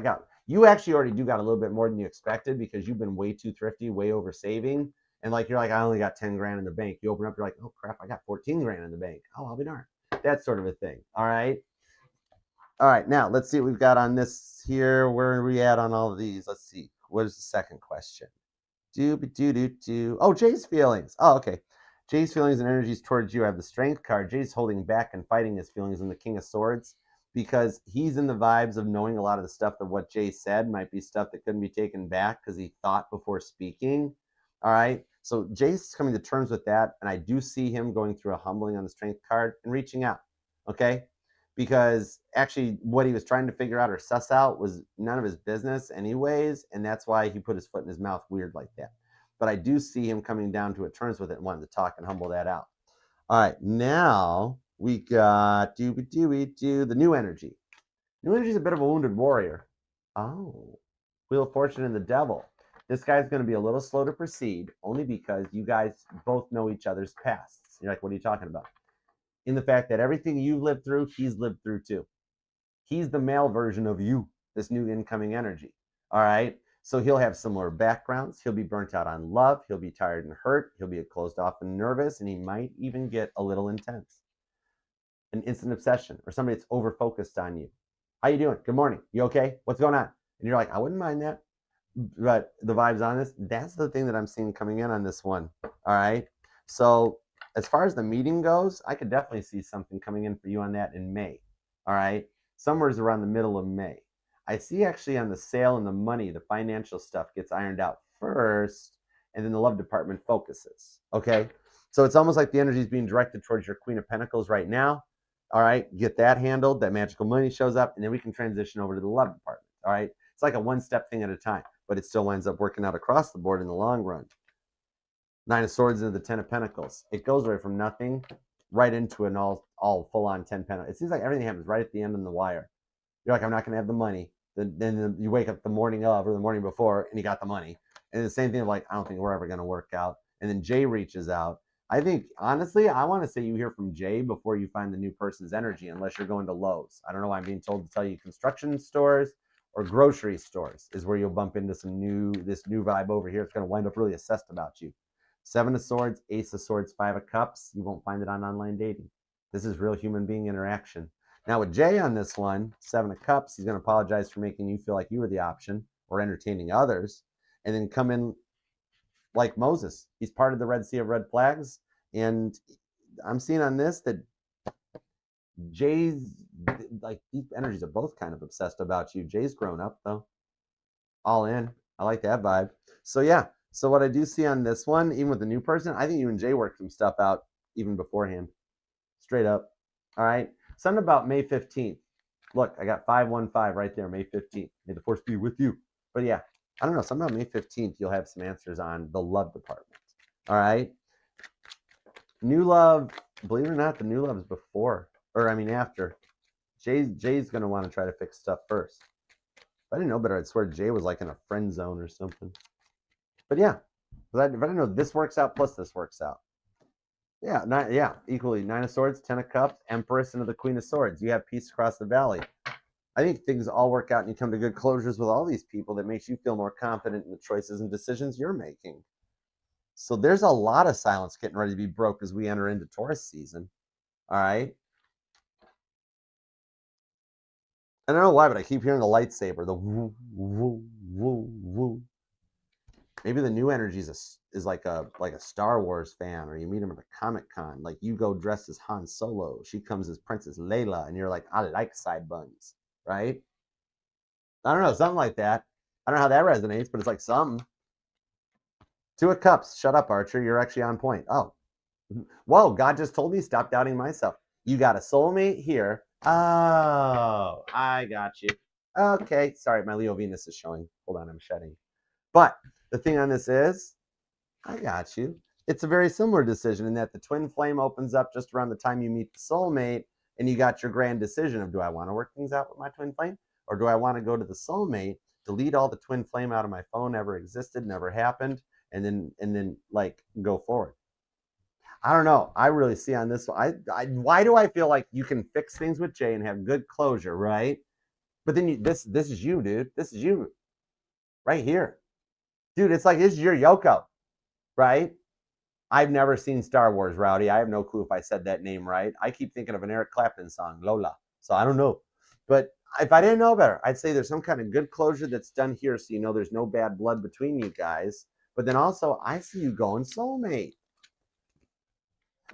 you actually already got a little bit more than you expected because you've been way too thrifty, way over saving. And like, you're like, I only got 10 grand in the bank. You open up, you're like, oh crap, I got 14 grand in the bank. Oh, I'll be darned. That sort of a thing. All right. All right. Now let's see what we've got on this here. Where are we at on all of these? Let's see. What is the second question? Oh, Jay's feelings. Oh, okay. Jay's feelings and energies towards you. I have the Strength card. Jay's holding back and fighting his feelings in the King of Swords because he's in the vibes of knowing a lot of the stuff of what Jay said might be stuff that couldn't be taken back because he thought before speaking. All right. So Jay's coming to terms with that. And I do see him going through a humbling on the Strength card and reaching out. Okay. Because actually what he was trying to figure out or suss out was none of his business anyways. And that's why he put his foot in his mouth weird like that. But I do see him coming down to terms with it and wanting to talk and humble that out. All right, now we got the new energy. New energy is a bit of a wounded warrior. Oh, Wheel of Fortune and the Devil. This guy's going to be a little slow to proceed, only because you guys both know each other's pasts. You're like, what are you talking about? In the fact that everything you've lived through, he's lived through too. He's the male version of you, this new incoming energy. All right. So he'll have similar backgrounds. He'll be burnt out on love. He'll be tired and hurt. He'll be closed off and nervous, and he might even get a little intense. An instant obsession or somebody that's over-focused on you. How you doing? Good morning. You okay? What's going on? And you're like, I wouldn't mind that. But the vibes on this, that's the thing that I'm seeing coming in on this one. All right. So as far as the meeting goes, I could definitely see something coming in for you on that in May. All right. Somewhere's around the middle of May. I see actually on the sale and the money, the financial stuff gets ironed out first, and then the love department focuses. Okay. So it's almost like the energy is being directed towards your Queen of Pentacles right now. All right. Get that handled. That magical money shows up, and then we can transition over to the love department. All right. It's like a one-step thing at a time, but it still winds up working out across the board in the long run. Nine of Swords into the Ten of Pentacles. It goes right from nothing right into an all full-on 10 Pentacles. It seems like everything happens right at the end on the wire. You're like, I'm not going to have the money. Then you wake up the morning of or the morning before and you got the money. And the same thing of like, I don't think we're ever going to work out. And then Jay reaches out. I think, honestly, I want to say you hear from Jay before you find the new person's energy, unless you're going to Lowe's. I don't know why I'm being told to tell you construction stores or grocery stores is where you'll bump into this new vibe over here. It's going to wind up really assessed about you. Seven of Swords, Ace of Swords, Five of Cups. You won't find it on online dating. This is real human being interaction. Now with Jay on this one, Seven of Cups, he's going to apologize for making you feel like you were the option or entertaining others, and then come in like Moses. He's part of the Red Sea of red flags, and I'm seeing on this that Jay's, like, these energies are both kind of obsessed about you. Jay's grown up, though. All in. I like that vibe. So, yeah. So what I do see on this one, even with the new person, I think you and Jay worked some stuff out even beforehand. Straight up. All right. Something about May 15th. Look, I got 515 right there, May 15th. May the force be with you. But yeah, I don't know. Something about May 15th, you'll have some answers on the love department. All right. New love, believe it or not, the new love is before, or I mean after. Jay's going to want to try to fix stuff first. If I didn't know better, I'd swear Jay was like in a friend zone or something. But yeah, if I didn't know this works out plus this works out. Yeah, equally. Nine of Swords, Ten of Cups, Empress into the Queen of Swords. You have peace across the valley. I think things all work out and you come to good closures with all these people that makes you feel more confident in the choices and decisions you're making. So there's a lot of silence getting ready to be broke as we enter into Taurus season. All right. I don't know why, but I keep hearing the lightsaber, the woo, woo, woo, woo. Maybe the new energy is like a Star Wars fan, or you meet him at a Comic-Con. Like you go dressed as Han Solo. She comes as Princess Leia, and you're like, I like side buns, right? I don't know, something like that. I don't know how that resonates, but it's like something. Two of Cups. Shut up, Archer. You're actually on point. Oh. Whoa, God just told me stop doubting myself. You got a soulmate here. Oh, I got you. Okay, sorry, my Leo Venus is showing. Hold on, I'm shedding. But the thing on this is, I got you. It's a very similar decision in that the twin flame opens up just around the time you meet the soulmate, and you got your grand decision of, do I want to work things out with my twin flame, or do I want to go to the soulmate, delete all the twin flame out of my phone, never existed, never happened, and then like go forward. I don't know. I really see on this one. Why do I feel like you can fix things with Jay and have good closure, right? But then this is you, dude. This is you, right here, dude. It's like this is your Yoko, right? I've never seen Star Wars, Rowdy. I have no clue if I said that name right. I keep thinking of an Eric Clapton song, Lola. So I don't know. But if I didn't know better, I'd say there's some kind of good closure that's done here, so you know there's no bad blood between you guys. But then also, I see you going soulmate.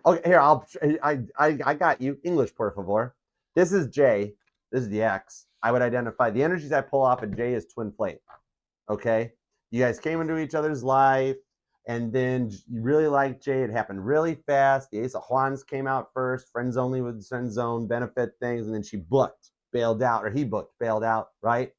Okay, here I got you. English, por favor. This is J. This is the X. I would identify the energies I pull off of J as twin flame. Okay, you guys came into each other's life, and then you really liked Jay. It happened really fast. The Ace of Wands came out first, friends only with friend zone benefit things, and then she booked, bailed out, or he booked, bailed out, right?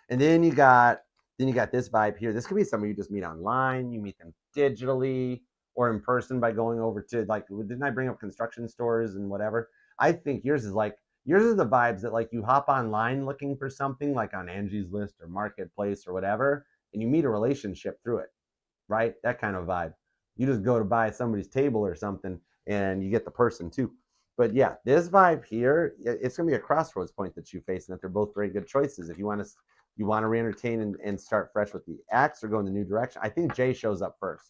And then you got this vibe here. This could be somebody you just meet online, you meet them digitally or in person by going over to, like, didn't I bring up construction stores and whatever? I think yours is the vibes that, like, you hop online looking for something like on Angie's List or Marketplace or whatever, and you meet a relationship through it, right? That kind of vibe. You just go to buy somebody's table or something and you get the person too. But yeah, this vibe here, it's going to be a crossroads point that you face, and that they're both very good choices. If you want to re-entertain and start fresh with the X or go in the new direction, I think Jay shows up first.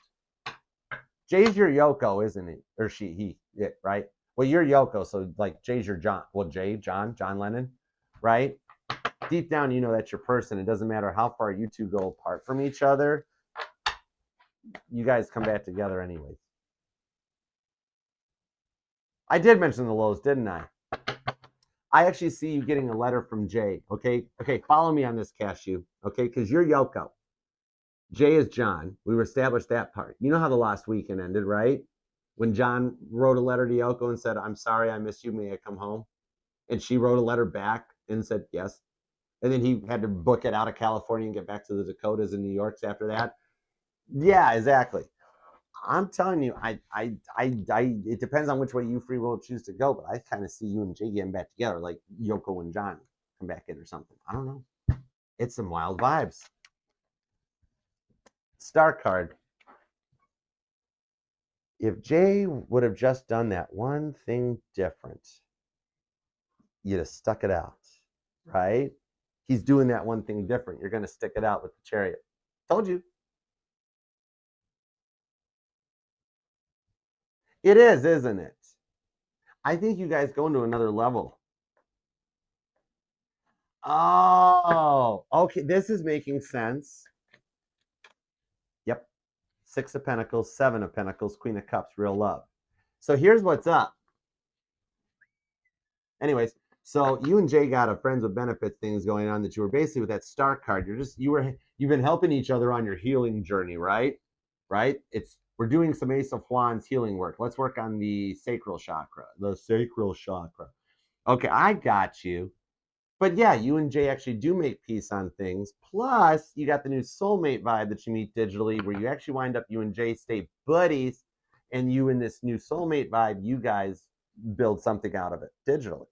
Jay's your Yoko, isn't he? Or he, right? Well, you're Yoko, so like Jay's your John. Well, John Lennon, right? Deep down, you know that's your person. It doesn't matter how far you two go apart from each other. You guys come back together anyways. I did mention the lows, didn't I? I actually see you getting a letter from Jay. Okay, follow me on this, Cashew. Okay, because you're Yoko. Jay is John. We established that part. You know how the last weekend ended, right? When John wrote a letter to Yoko and said, "I'm sorry, I miss you. May I come home?" And she wrote a letter back and said yes. And then he had to book it out of California and get back to the Dakotas and New York after that. Yeah, exactly. I'm telling you, it depends on which way you free will choose to go, but I kind of see you and Jay getting back together, like Yoko and John come back in or something. I don't know. It's some wild vibes. Star card. If Jay would have just done that one thing different, you'd have stuck it out, right? He's doing that one thing different. You're going to stick it out with the Chariot. Told you. It is, isn't it? I think you guys go into another level. Oh, okay. This is making sense. Yep. Six of Pentacles, Seven of Pentacles, Queen of Cups, real love. So here's what's up. Anyways, so you and Jay got a friends with benefits things going on, that you were basically with that star card. You've been helping each other on your healing journey, right? Right? We're doing some Ace of Wands healing work. Let's work on the sacral chakra. The sacral chakra. Okay, I got you. But yeah, you and Jay actually do make peace on things. Plus, you got the new soulmate vibe that you meet digitally, where you actually wind up, you and Jay stay buddies, and you in this new soulmate vibe, you guys build something out of it digitally.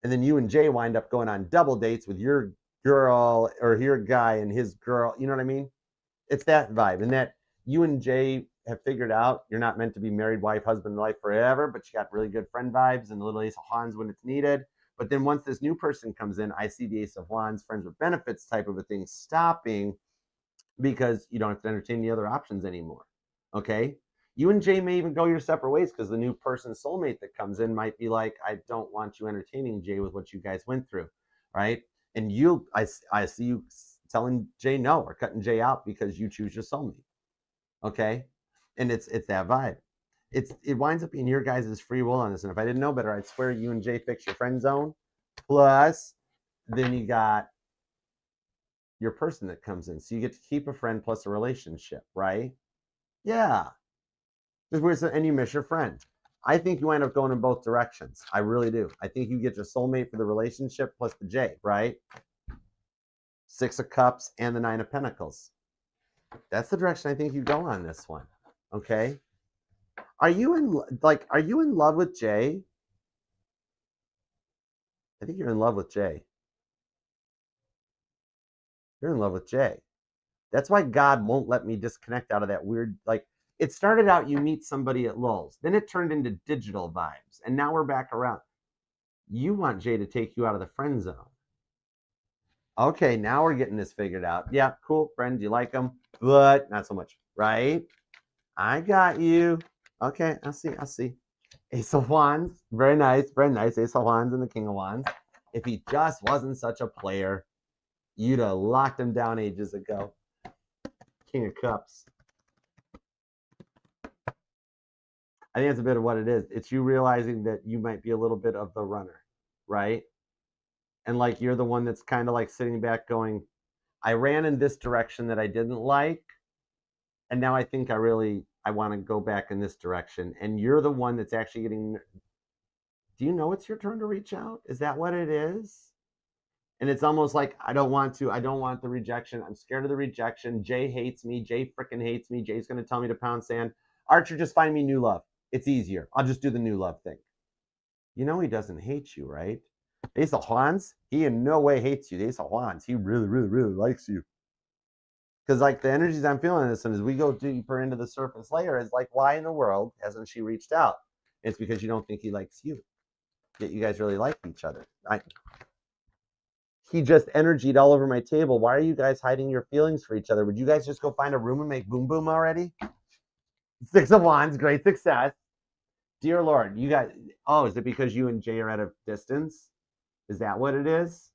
And then you and Jay wind up going on double dates with your girl or your guy and his girl. You know what I mean? It's that vibe. And that you and Jay have figured out you're not meant to be married, wife, husband, life forever, but you got really good friend vibes and the little Ace of Wands when it's needed. But then once this new person comes in, I see the Ace of Wands, friends with benefits type of a thing stopping, because you don't have to entertain the other options anymore. Okay? You and Jay may even go your separate ways, because the new person soulmate that comes in might be like, I don't want you entertaining Jay with what you guys went through, right? And I see you telling Jay no, or cutting Jay out because you choose your soulmate. Okay? And it's that vibe. It winds up being your guys' free will on this. And if I didn't know better, I'd swear you and Jay fix your friend zone. Plus, then you got your person that comes in. So you get to keep a friend plus a relationship, right? Yeah. Just weird, and you miss your friend. I think you end up going in both directions. I really do. I think you get your soulmate for the relationship plus the J, right? Six of Cups and the Nine of Pentacles. That's the direction I think you go on this one. Okay. Are you in love with Jay? I think you're in love with Jay. You're in love with Jay. That's why God won't let me disconnect out of that weird, like, it started out you meet somebody at Lulz. Then it turned into digital vibes. And now we're back around. You want Jay to take you out of the friend zone. Okay, now we're getting this figured out. Yeah, cool, friend. You like him, but not so much, right? I got you. Okay, I see. Ace of Wands. Very nice, very nice. Ace of Wands and the King of Wands. If he just wasn't such a player, you'd have locked him down ages ago. King of Cups. I think that's a bit of what it is. It's you realizing that you might be a little bit of the runner, right? And like you're the one that's kind of like sitting back going, I ran in this direction that I didn't like, and now I think I want to go back in this direction. And you're the one that's actually getting. Do you know it's your turn to reach out? Is that what it is? And it's almost like I don't want to. I don't want the rejection. I'm scared of the rejection. Jay hates me. Jay freaking hates me. Jay's going to tell me to pound sand. Archer, just find me new love. It's easier. I'll just do the new love thing. You know he doesn't hate you, right? Asa Juan's, he in no way hates you. Asa Juan's, he really, really, really likes you. Because like the energies I'm feeling in this, and as we go deeper into the surface layer, is like, why in the world hasn't she reached out? It's because you don't think he likes you. Yet you guys really like each other. He just energied all over my table. Why are you guys hiding your feelings for each other? Would you guys just go find a room and make boom boom already? Six of Wands, great success. Dear Lord, you guys, oh, is it because you and Jay are at a distance? Is that what it is?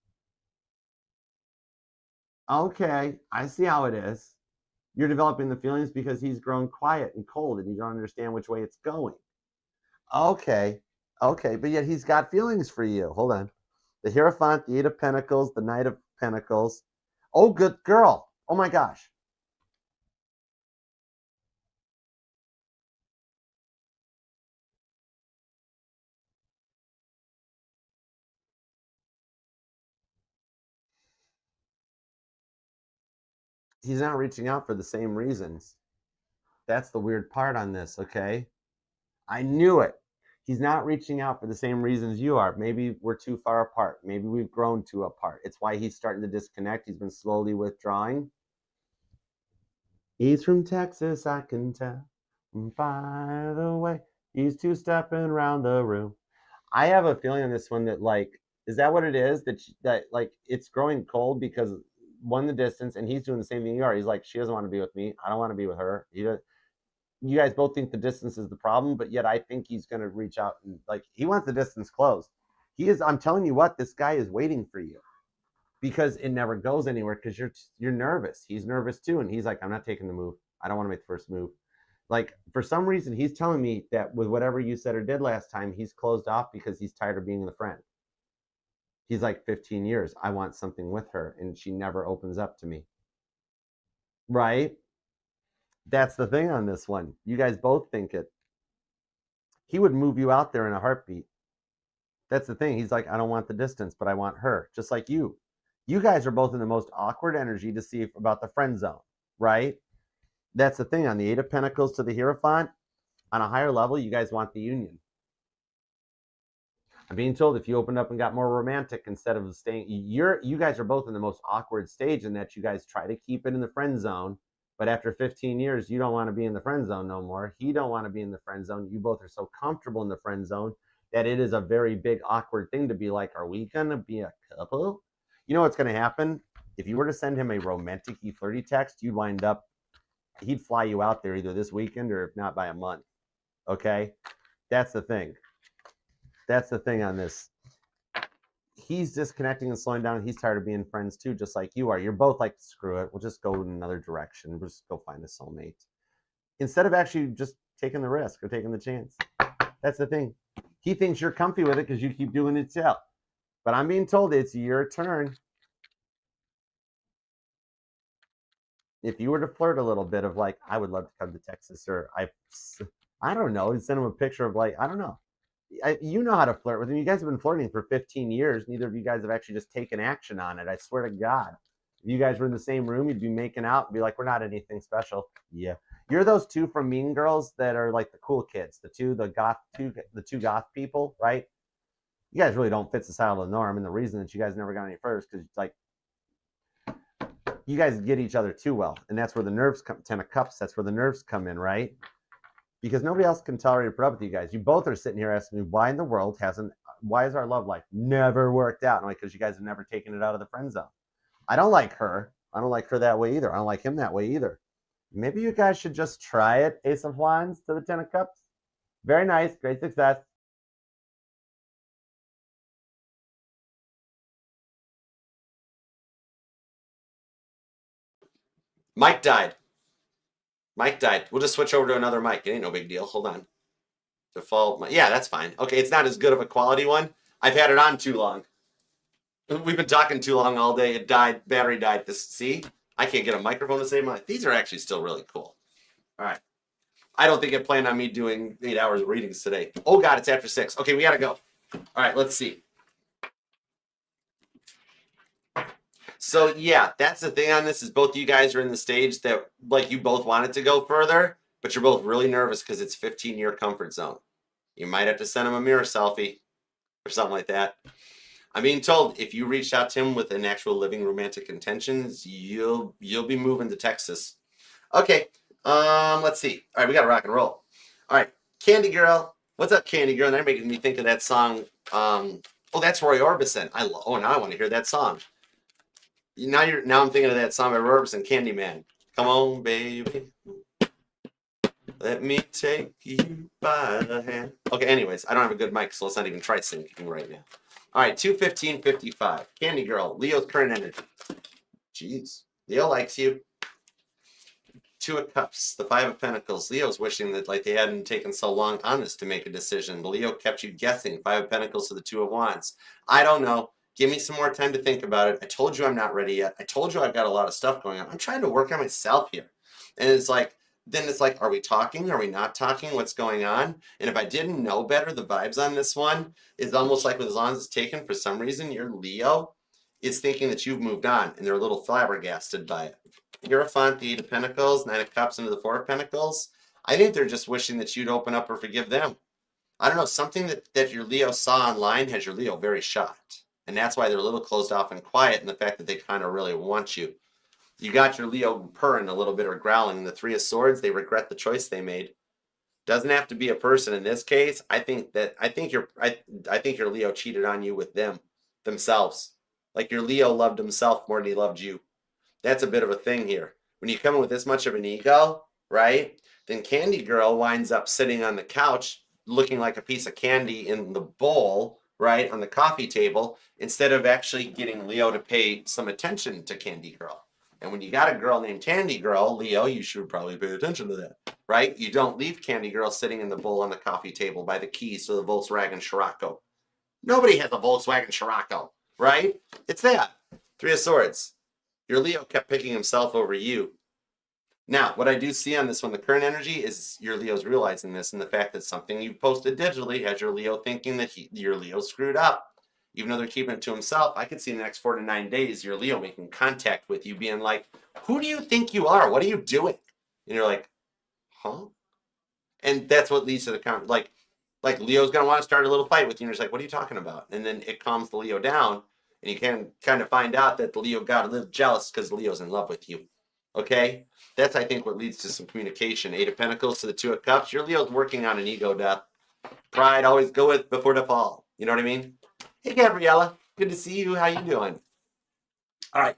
Okay, I see how it is. You're developing the feelings because he's grown quiet and cold and you don't understand which way it's going. Okay, okay, but yet he's got feelings for you. Hold on. The Hierophant, the Eight of Pentacles, the Knight of Pentacles. Oh, good girl. Oh my gosh. He's not reaching out for the same reasons. That's the weird part on this, okay? I knew it. He's not reaching out for the same reasons you are. Maybe we're too far apart. Maybe we've grown too apart. It's why he's starting to disconnect. He's been slowly withdrawing. He's from Texas, I can tell. By the way, he's two-stepping around the room. I have a feeling on this one that like, is that what it is? That like it's growing cold because one, the distance, and he's doing the same thing you are. He's like, she doesn't want to be with me. I don't want to be with her. You guys both think the distance is the problem, but yet I think he's going to reach out and like he wants the distance closed. He is. I'm telling you what, this guy is waiting for you because it never goes anywhere because you're nervous. He's nervous too, and he's like, I'm not taking the move. I don't want to make the first move. Like for some reason, he's telling me that with whatever you said or did last time, he's closed off because he's tired of being the friend. He's like 15 years. I want something with her, and she never opens up to me. Right? That's the thing on this one. You guys both think it. He would move you out there in a heartbeat. That's the thing. He's like, I don't want the distance, but I want her, just like you. You guys are both in the most awkward energy to see about the friend zone, right? That's the thing. On the Eight of Pentacles to the Hierophant, on a higher level, you guys want the union. I'm being told if you opened up and got more romantic instead of staying, you guys are both in the most awkward stage in that you guys try to keep it in the friend zone, but after 15 years, you don't want to be in the friend zone no more. He don't want to be in the friend zone. You both are so comfortable in the friend zone that it is a very big awkward thing to be like, are we gonna be a couple? You know what's gonna happen? If you were to send him a romantic flirty text, you'd wind up, he'd fly you out there either this weekend or if not by a month. Okay? That's the thing. That's the thing on this. He's disconnecting and slowing down. He's tired of being friends too, just like you are. You're both like, screw it. We'll just go in another direction. We'll just go find a soulmate. Instead of actually just taking the risk or taking the chance. That's the thing. He thinks you're comfy with it because you keep doing it too. But I'm being told it's your turn. If you were to flirt a little bit of like, I would love to come to Texas, or I don't know, and send him a picture of like, I don't know. You know how to flirt with him. You guys have been flirting for 15 years. Neither of you guys have actually just taken action on it. I swear to God. If you guys were in the same room, you'd be making out and be like, we're not anything special. Yeah. You're those two from Mean Girls that are like the cool kids, the two goth people, right? You guys really don't fit societal norm, and the reason that you guys never got any first because like you guys get each other too well, and that's where the nerves come. 10 of Cups. That's where the nerves come in, right? Because nobody else can tolerate or put up with you guys. You both are sitting here asking me why in the world why is our love life never worked out? I'm like, because you guys have never taken it out of the friend zone. I don't like her. I don't like her that way either. I don't like him that way either. Maybe you guys should just try it. Ace of Wands to the 10 of Cups. Very nice. Great success. Mike died. Mike died. We'll just switch over to another mic. It ain't no big deal. Hold on. Default. Yeah, that's fine. Okay, it's not as good of a quality one. I've had it on too long. We've been talking too long all day. It died. Battery died. See? I can't get a microphone to save my life. These are actually still really cool. All right. I don't think I planned on me doing 8 hours of readings today. Oh, God, it's after 6. Okay, we got to go. All right, let's see. So, yeah, that's the thing on this is both you guys are in the stage that, like, you both wanted to go further, but you're both really nervous because it's 15-year comfort zone. You might have to send him a mirror selfie or something like that. I'm being told if you reach out to him with an actual living romantic intentions, you'll be moving to Texas. Okay, let's see. All right, we got to rock and roll. All right, Candy Girl. What's up, Candy Girl? They're making me think of that song. Oh, that's Roy Orbison. Now I want to hear that song. Now I'm thinking of that song by Roy Orbison, Candyman. Come on, baby. Let me take you by the hand. Okay, anyways, I don't have a good mic, so let's not even try singing right now. All right, 215.55. Candy Girl, Leo's current energy. Jeez. Leo likes you. 2 of Cups, the 5 of Pentacles. Leo's wishing that like they hadn't taken so long on this to make a decision. Leo kept you guessing. 5 of Pentacles to the 2 of Wands. I don't know. Give me some more time to think about it. I told you I'm not ready yet. I told you I've got a lot of stuff going on. I'm trying to work on myself here. And it's like, then it's like, are we talking? Are we not talking? What's going on? And if I didn't know better, the vibes on this one is almost like with as long as it's taken, for some reason, your Leo is thinking that you've moved on and they're a little flabbergasted by it. Hierophant, the 8 of Pentacles, 9 of Cups into the 4 of Pentacles. I think they're just wishing that you'd open up or forgive them. I don't know, something that your Leo saw online has your Leo very shocked. And that's why they're a little closed off and quiet in the fact that they kind of really want you. You got your Leo purring a little bit or growling. In the 3 of Swords, they regret the choice they made. Doesn't have to be a person in this case. I think your Leo cheated on you with themselves. Like your Leo loved himself more than he loved you. That's a bit of a thing here. When you come in with this much of an ego, right? Then Candy Girl winds up sitting on the couch looking like a piece of candy in the bowl, right, on the coffee table, instead of actually getting Leo to pay some attention to Candy Girl. And when you got a girl named Candy Girl, Leo, you should probably pay attention to that, right? You don't leave Candy Girl sitting in the bowl on the coffee table by the keys to the Volkswagen Scirocco. Nobody has a Volkswagen Scirocco, right? It's that. 3 of Swords. Your Leo kept picking himself over you. Now, what I do see on this one, the current energy, is your Leo's realizing this, and the fact that something you posted digitally has your Leo thinking that your Leo screwed up. Even though they're keeping it to himself, I could see in the next 4 to 9 days your Leo making contact with you, being like, who do you think you are? What are you doing? And you're like, huh? And that's what leads to the comment. Like Leo's going to want to start a little fight with you, and you're just like, what are you talking about? And then it calms the Leo down, and you can kind of find out that the Leo got a little jealous because Leo's in love with you. Okay? That's, I think, what leads to some communication. 8 of Pentacles to the 2 of Cups. Your Leo's working on an ego death. Pride always goeth before the fall. You know what I mean? Hey, Gabriella. Good to see you. How you doing? All right.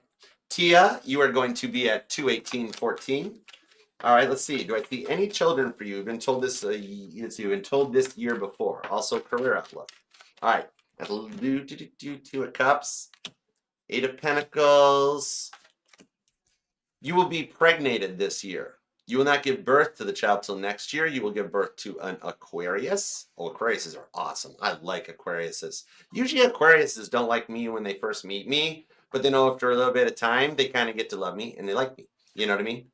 Tia, you are going to be at 218.14. All right, let's see. Do I see any children for you? You've been told this. You've been told this year before. Also, career outlook. All right. 2 of Cups. 8 of Pentacles. You will be pregnated this year. You will not give birth to the child till next year. You will give birth to an Aquarius. Oh, Aquariuses are awesome. I like Aquariuses. Usually Aquariuses don't like me when they first meet me, but then after a little bit of time, they kind of get to love me and they like me. You know what I mean?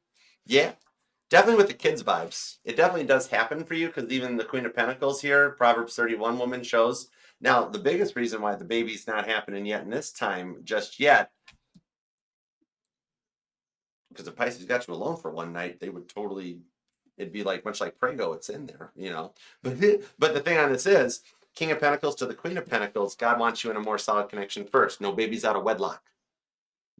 Yeah. Definitely with the kids vibes. It definitely does happen for you because even the Queen of Pentacles here, Proverbs 31 woman shows. Now, the biggest reason why the baby's not happening yet in this time just yet, because if Pisces got you alone for one night, they would totally, it'd be like much like Prego, it's in there, you know. But the thing on this is, King of Pentacles to the Queen of Pentacles, God wants you in a more solid connection first. No babies out of wedlock.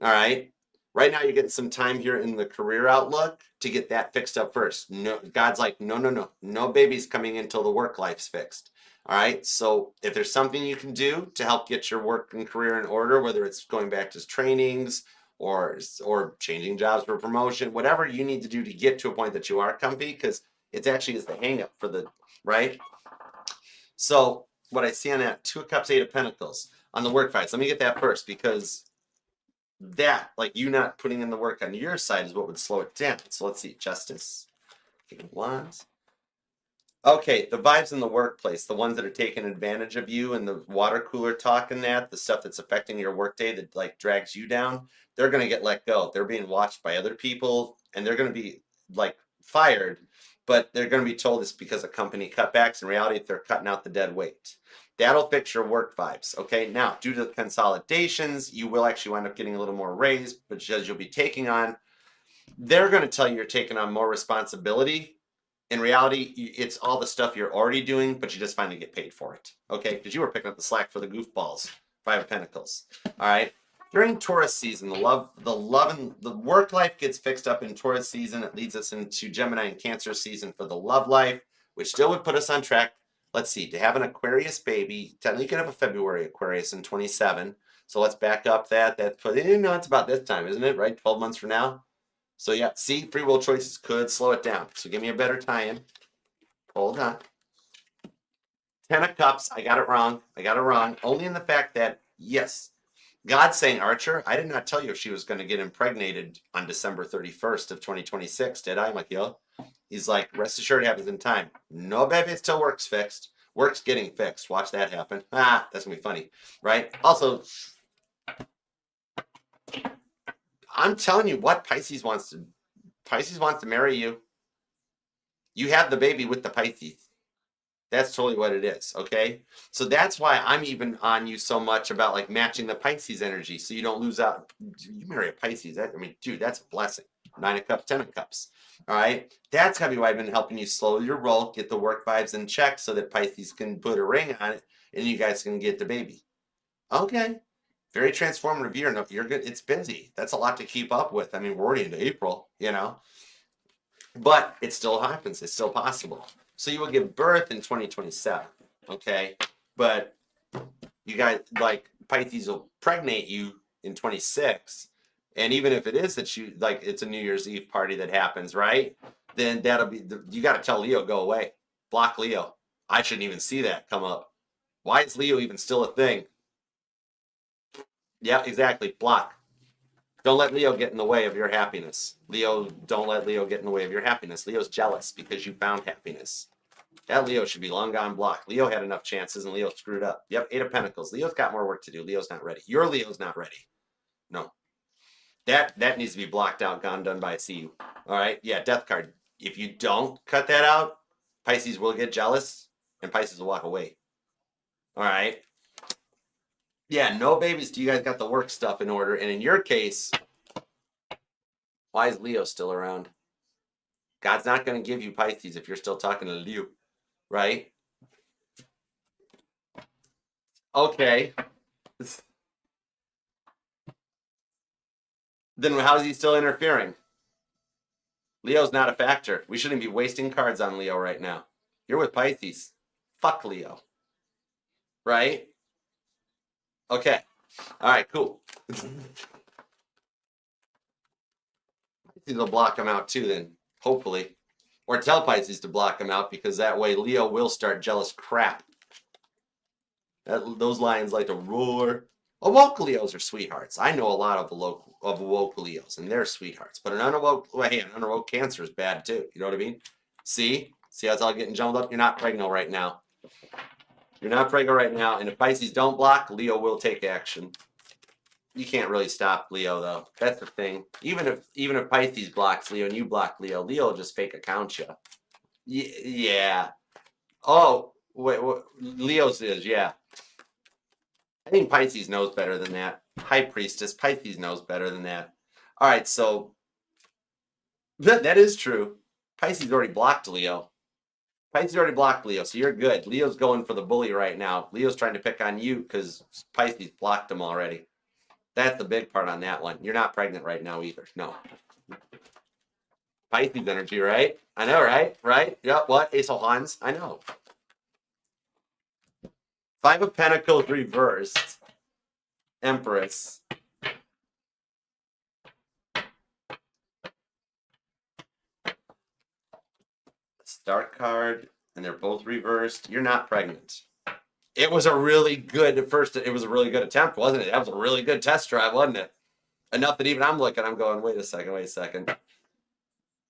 All right? Right now you're getting some time here in the career outlook to get that fixed up first. No, God's like, no babies coming in until the work life's fixed. All right? So if there's something you can do to help get your work and career in order, whether it's going back to trainings, or changing jobs for promotion, whatever you need to do to get to a point that you are comfy, because it actually is the hang up for the, right? So what I see on that, 2 of Cups, 8 of Pentacles, on the work fights, let me get that first, because that, like you not putting in the work on your side is what would slow it down. So let's see, Justice, King of Wands, Okay, the vibes in the workplace, the ones that are taking advantage of you and the water cooler talk and that, the stuff that's affecting your workday that like drags you down, they're gonna get let go. They're being watched by other people and they're gonna be like fired, but they're gonna be told it's because of company cutbacks. In reality, they're cutting out the dead weight. That'll fix your work vibes. Okay, now due to the consolidations, you will actually wind up getting a little more raise, but because you'll be taking on, they're gonna tell you you're taking on more responsibility. In reality, it's all the stuff you're already doing, but you just finally get paid for it. Okay, because you were picking up the slack for the goofballs. Five of Pentacles. All right. During Taurus season, the love and the work life gets fixed up in Taurus season. It leads us into Gemini and Cancer season for the love life, which still would put us on track. Let's see, to have an Aquarius baby, technically you can have a February Aquarius in 27. So let's back up that. It's about this time, isn't it? Right? 12 months from now. So yeah, see, free will choices could slow it down. So give me a better time. Hold on. 10 of Cups, I got it wrong. Only in the fact that, yes, God's saying, Archer, I did not tell you if she was going to get impregnated on December 31st of 2026, did I? I'm like, yo. He's like, rest assured it happens in time. No, baby, it still works fixed. Work's getting fixed. Watch that happen. That's going to be funny, right? Also, I'm telling you what Pisces wants to marry you. You have the baby with the Pisces. That's totally what it is, okay? So that's why I'm even on you so much about like matching the Pisces energy so you don't lose out. You marry a Pisces, dude, that's a blessing. 9 of Cups, 10 of Cups, all right? That's gotta be why I've been helping you slow your roll, get the work vibes in check so that Pisces can put a ring on it and you guys can get the baby. Okay. Very transformative year. No, you're good. It's busy. That's a lot to keep up with. I mean, we're already into April, but it still happens. It's still possible. So you will give birth in 2027, okay? But you guys, like, Pisces will pregnate you in 26. And even if it is that it's a New Year's Eve party that happens, right? Then that'll be, you got to tell Leo, go away. Block Leo. I shouldn't even see that come up. Why is Leo even still a thing? Yeah, exactly. Block. Don't let Leo get in the way of your happiness. Don't let Leo get in the way of your happiness. Leo's jealous because you found happiness. That Leo should be long gone blocked. Leo had enough chances and Leo screwed up. Yep, 8 of Pentacles. Leo's got more work to do. Leo's not ready. Your Leo's not ready. No. That needs to be blocked out, gone, done by CU. All right? Yeah, Death card. If you don't cut that out, Pisces will get jealous and Pisces will walk away. All right? Yeah, no babies till you guys got the work stuff in order. And in your case, why is Leo still around? God's not going to give you Pisces if you're still talking to Leo, right? Okay. Then how is he still interfering? Leo's not a factor. We shouldn't be wasting cards on Leo right now. You're with Pisces. Fuck Leo. Right? Okay. All right, cool. Pisces will block him out too then, hopefully. Or tell Pisces to block him out because that way Leo will start jealous crap. Those lions like to roar. Awoke Leos are sweethearts. I know a lot of awoke Leos, and they're sweethearts. But an unawoke Cancer is bad too. You know what I mean? See how it's all getting jumbled up? You're not pregnant right now. You're not pregnant right now. And if Pisces don't block, Leo will take action. You can't really stop Leo though. That's the thing. Even if Pisces blocks Leo and you block Leo, Leo will just fake account you. Yeah. Oh, wait. Leo's is, yeah. I think Pisces knows better than that. High Priestess, Pisces knows better than that. All right, so that is true. Pisces already blocked Leo. So you're good. Leo's going for the bully right now. Leo's trying to pick on you because Pisces blocked him already. That's the big part on that one. You're not pregnant right now either. No. Pisces energy, right? I know, right? Right? Yep, what? Ace of Wands? I know. 5 of Pentacles reversed. Empress. Star card, and they're both reversed. You're not pregnant. It was a really good attempt, wasn't it? That was a really good test drive, wasn't it? Enough that even I'm going, wait a second.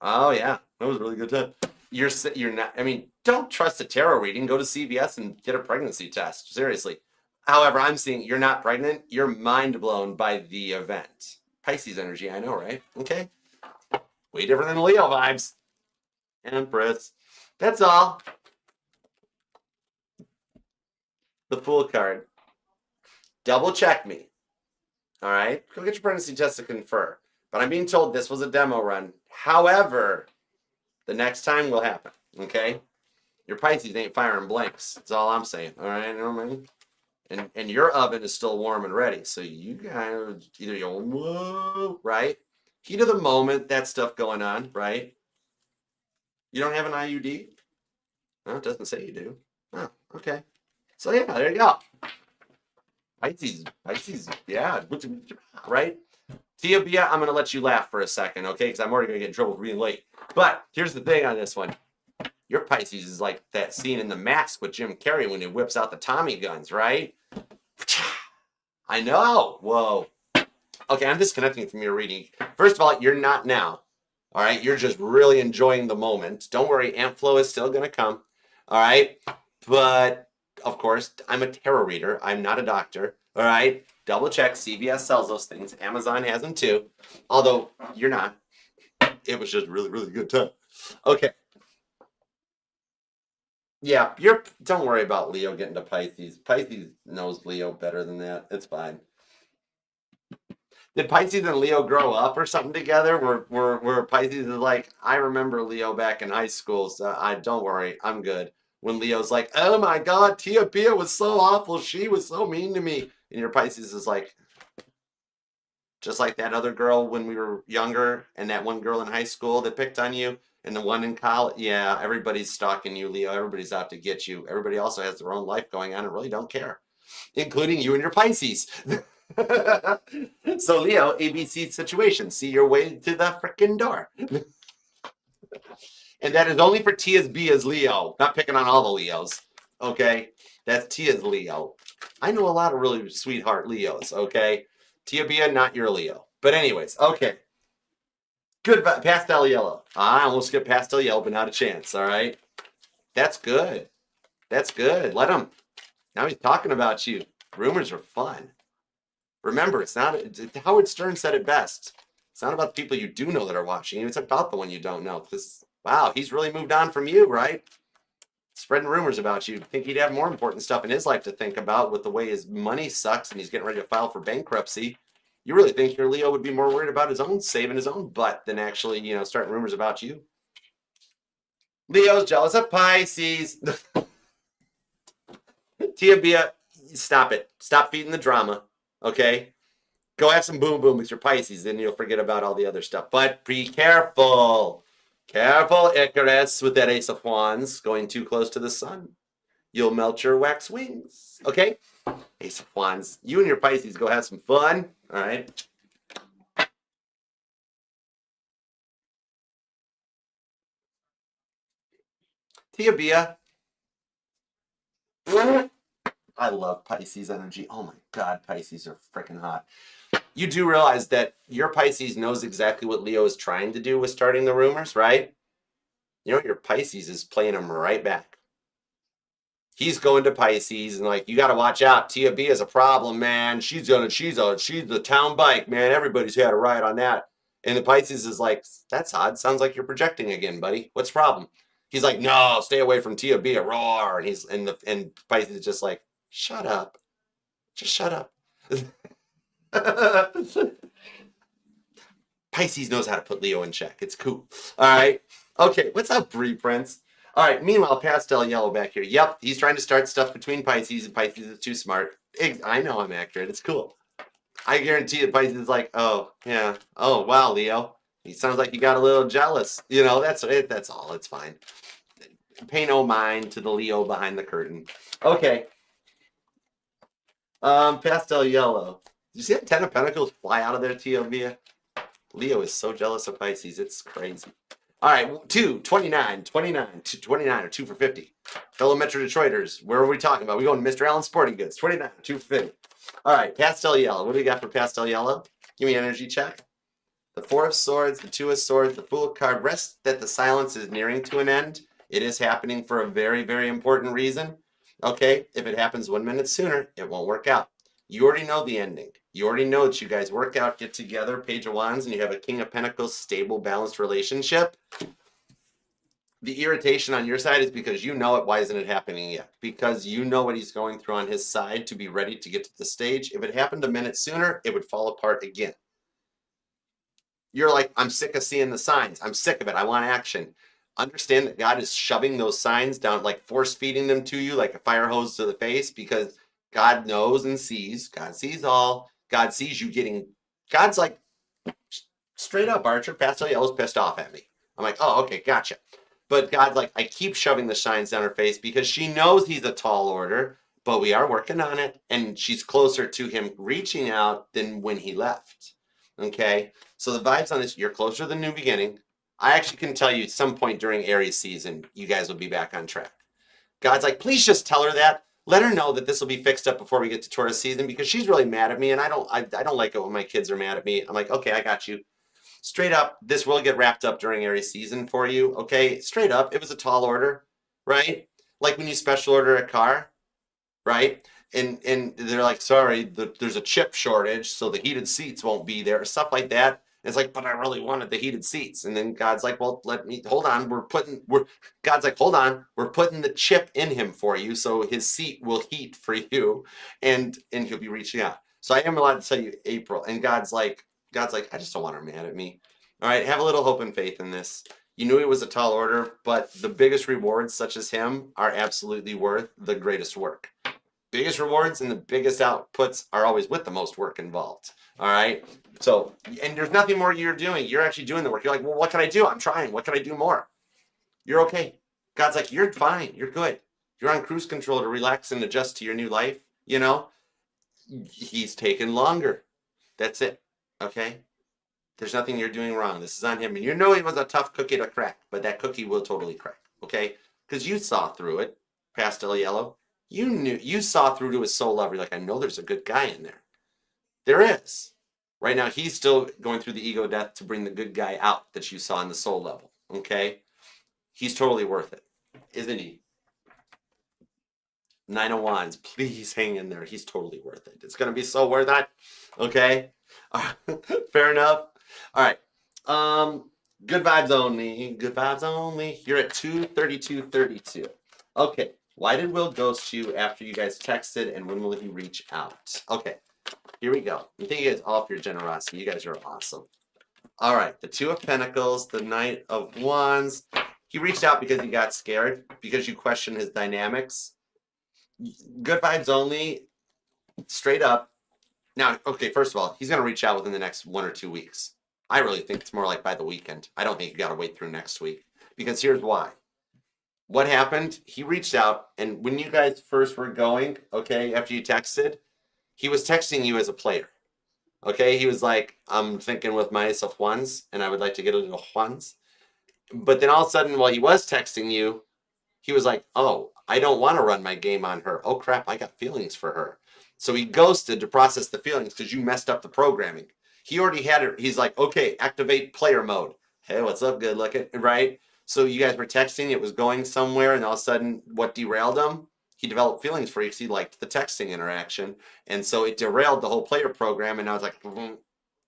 Oh yeah, that was a really good test. You're not, don't trust a tarot reading, go to CVS and get a pregnancy test. Seriously. However, I'm seeing you're not pregnant. You're mind blown by the event. Pisces energy, I know, right? Okay. Way different than Leo vibes. Empress. That's all. The Fool card. Double check me. All right? Go get your pregnancy test to confer. But I'm being told this was a demo run. However, the next time will happen. Okay? Your Pisces ain't firing blanks. That's all I'm saying. All right? You know what I mean? And your oven is still warm and ready. So you guys either you whoa, right? Heat of the moment, that stuff going on, right? You don't have an IUD? No, it doesn't say you do. Oh, okay. So yeah, there you go. Pisces, yeah, right? Tia Bia, I'm gonna let you laugh for a second, okay? Because I'm already gonna get in trouble for being late. But here's the thing on this one. Your Pisces is like that scene in The Mask with Jim Carrey when he whips out the Tommy guns, right? I know. Whoa. Okay, I'm disconnecting from your reading. First of all, you're not now. All right, you're just really enjoying the moment. Don't worry, Amp Flow is still gonna come. All right, but of course, I'm a tarot reader. I'm not a doctor. All right, double check. CVS sells those things. Amazon has them too. Although you're not. It was just really, really good time. Okay. Yeah, don't worry about Leo getting to Pisces. Pisces knows Leo better than that. It's fine. Did Pisces and Leo grow up or something together? Where Pisces is like, I remember Leo back in high school, so don't worry, I'm good. When Leo's like, oh my God, Tia Pia was so awful. She was so mean to me. And your Pisces is like, just like that other girl when we were younger and that one girl in high school that picked on you. And the one in college, yeah, everybody's stalking you, Leo. Everybody's out to get you. Everybody also has their own life going on and really don't care, including you and your Pisces. So, Leo, ABC situation. See your way to the freaking door. And that is only for Tia's Bia's Leo. Not picking on all the Leos. Okay? That's Tia's Leo. I know a lot of really sweetheart Leos, okay? Tia Bia, not your Leo. But anyways, okay. Good, pastel yellow. I almost skipped pastel yellow, but not a chance, all right? That's good. That's good. Let him. Now he's talking about you. Rumors are fun. Remember, it's not, Howard Stern said it best. It's not about the people you do know that are watching you. It's about the one you don't know. Because, wow, he's really moved on from you, right? Spreading rumors about you. Think he'd have more important stuff in his life to think about with the way his money sucks and he's getting ready to file for bankruptcy. You really think your Leo would be more worried about his own saving his own butt than actually, starting rumors about you? Leo's jealous of Pisces. Tia Bia, stop it. Stop feeding the drama, okay? Go have some boom boom with your Pisces, then you'll forget about all the other stuff. But be careful. Careful, Icarus, with that Ace of Wands going too close to the sun. You'll melt your wax wings, okay? Ace of Wands. You and your Pisces go have some fun, all right? Tia Bia. I love Pisces energy. Oh my God, Pisces are freaking hot. You do realize that your Pisces knows exactly what Leo is trying to do with starting the rumors, right? You know, your Pisces is playing them right back. He's going to Pisces and like, you got to watch out. Tia B is a problem, man. She's the town bike, man. Everybody's had a ride on that. And the Pisces is like, that's odd. Sounds like you're projecting again, buddy. What's the problem? He's like, no, stay away from Tia B, a roar. And Pisces is just like, shut up. Just shut up. Pisces knows how to put Leo in check. It's cool. All right. Okay. What's up, Bree Prince? All right. Meanwhile, pastel yellow back here. Yep. He's trying to start stuff between Pisces, and Pisces is too smart. I know I'm accurate. It's cool. I guarantee that Pisces is like, oh, yeah. Oh, wow, Leo. He sounds like you got a little jealous. That's it. That's all. It's fine. Pay no mind to the Leo behind the curtain. Okay. Pastel yellow. Did you see that 10 of Pentacles fly out of there, Tia? Leo is so jealous of Pisces. It's crazy. All right, 29 or 2 for 50. Fellow Metro Detroiters, where are we talking about? We going to Mr. Allen Sporting Goods, 29, 2 for 50. All right, pastel yellow. What do we got for pastel yellow? Give me an energy check. The 4 of Swords, the 2 of Swords, the Fool card. Rest that the silence is nearing to an end. It is happening for a very, very important reason. Okay, if it happens 1 minute sooner, it won't work out. You already know the ending. You already know that you guys work out, get together, Page of Wands, and you have a King of Pentacles, stable, balanced relationship. The irritation on your side is because you know it. Why isn't it happening yet? Because you know what he's going through on his side to be ready to get to the stage. If it happened a minute sooner, it would fall apart again. You're like, I'm sick of seeing the signs. I'm sick of it. I want action. Understand that God is shoving those signs down, like force feeding them to you like a fire hose to the face, because God knows and sees. God sees all. God sees you getting, God's like, straight up, Archer, Pastel Yellow's pissed off at me. I'm like, oh, okay, gotcha. But God's like, I keep shoving the signs down her face because she knows he's a tall order, but we are working on it. And she's closer to him reaching out than when he left. Okay? So the vibes on this, you're closer to the new beginning. I actually can tell you at some point during Aries season, you guys will be back on track. God's like, please just tell her that. Let her know that this will be fixed up before we get to Taurus season, because she's really mad at me, and I don't like it when my kids are mad at me. I'm like, okay, I got you. Straight up, this will get wrapped up during Aries season for you, okay? Straight up, it was a tall order, right? Like when you special order a car, right? And they're like, sorry, there's a chip shortage, so the heated seats won't be there, stuff like that. And it's like, but I really wanted the heated seats. And then God's like, well, hold on. God's like, hold on. We're putting the chip in him for you, so his seat will heat for you, and he'll be reaching out. So I am allowed to tell you April. And God's like, I just don't want her mad at me. All right, have a little hope and faith in this. You knew it was a tall order, but the biggest rewards, such as him, are absolutely worth the greatest work. Biggest rewards and the biggest outputs are always with the most work involved. All right. So, and there's nothing more you're doing. You're actually doing the work. You're like, well, what can I do? I'm trying. What can I do more? You're okay. God's like, you're fine. You're good. You're on cruise control to relax and adjust to your new life. You know, he's taking longer. That's it. Okay. There's nothing you're doing wrong. This is on him. And you know, he was a tough cookie to crack, but that cookie will totally crack. Okay. Because you saw through it. Pastel Yellow. You saw through to his soul level. You're like, I know there's a good guy in there. There is. Right now, he's still going through the ego death to bring the good guy out that you saw on the soul level. Okay? He's totally worth it. Isn't he? 9 of Wands. Please hang in there. He's totally worth it. It's going to be so worth it. Okay? Fair enough. All right. Good vibes only. Good vibes only. You're at 232.32. Okay. Why did Will ghost you after you guys texted, and when will he reach out? Okay, here we go. Thank you guys all for your generosity. You guys are awesome. All right, the Two of Pentacles, the Knight of Wands. He reached out because he got scared, because you questioned his dynamics. Good vibes only, straight up. Now, okay, first of all, he's going to reach out within the next 1 or 2 weeks. I really think it's more like by the weekend. I don't think you got to wait through next week, because here's why. What happened? He reached out, and when you guys first were going, okay, after you texted, he was texting you as a player. Okay, he was like, I'm thinking with myself once, and I would like to get a little once. But then all of a sudden, while he was texting you, he was like, oh, I don't want to run my game on her. Oh, crap, I got feelings for her. So he ghosted to process the feelings because you messed up the programming. He already had it. He's like, okay, activate player mode. Hey, what's up, good looking, right? So you guys were texting, it was going somewhere, and all of a sudden, what derailed him? He developed feelings for you because he liked the texting interaction. And so it derailed the whole player program, and I was like,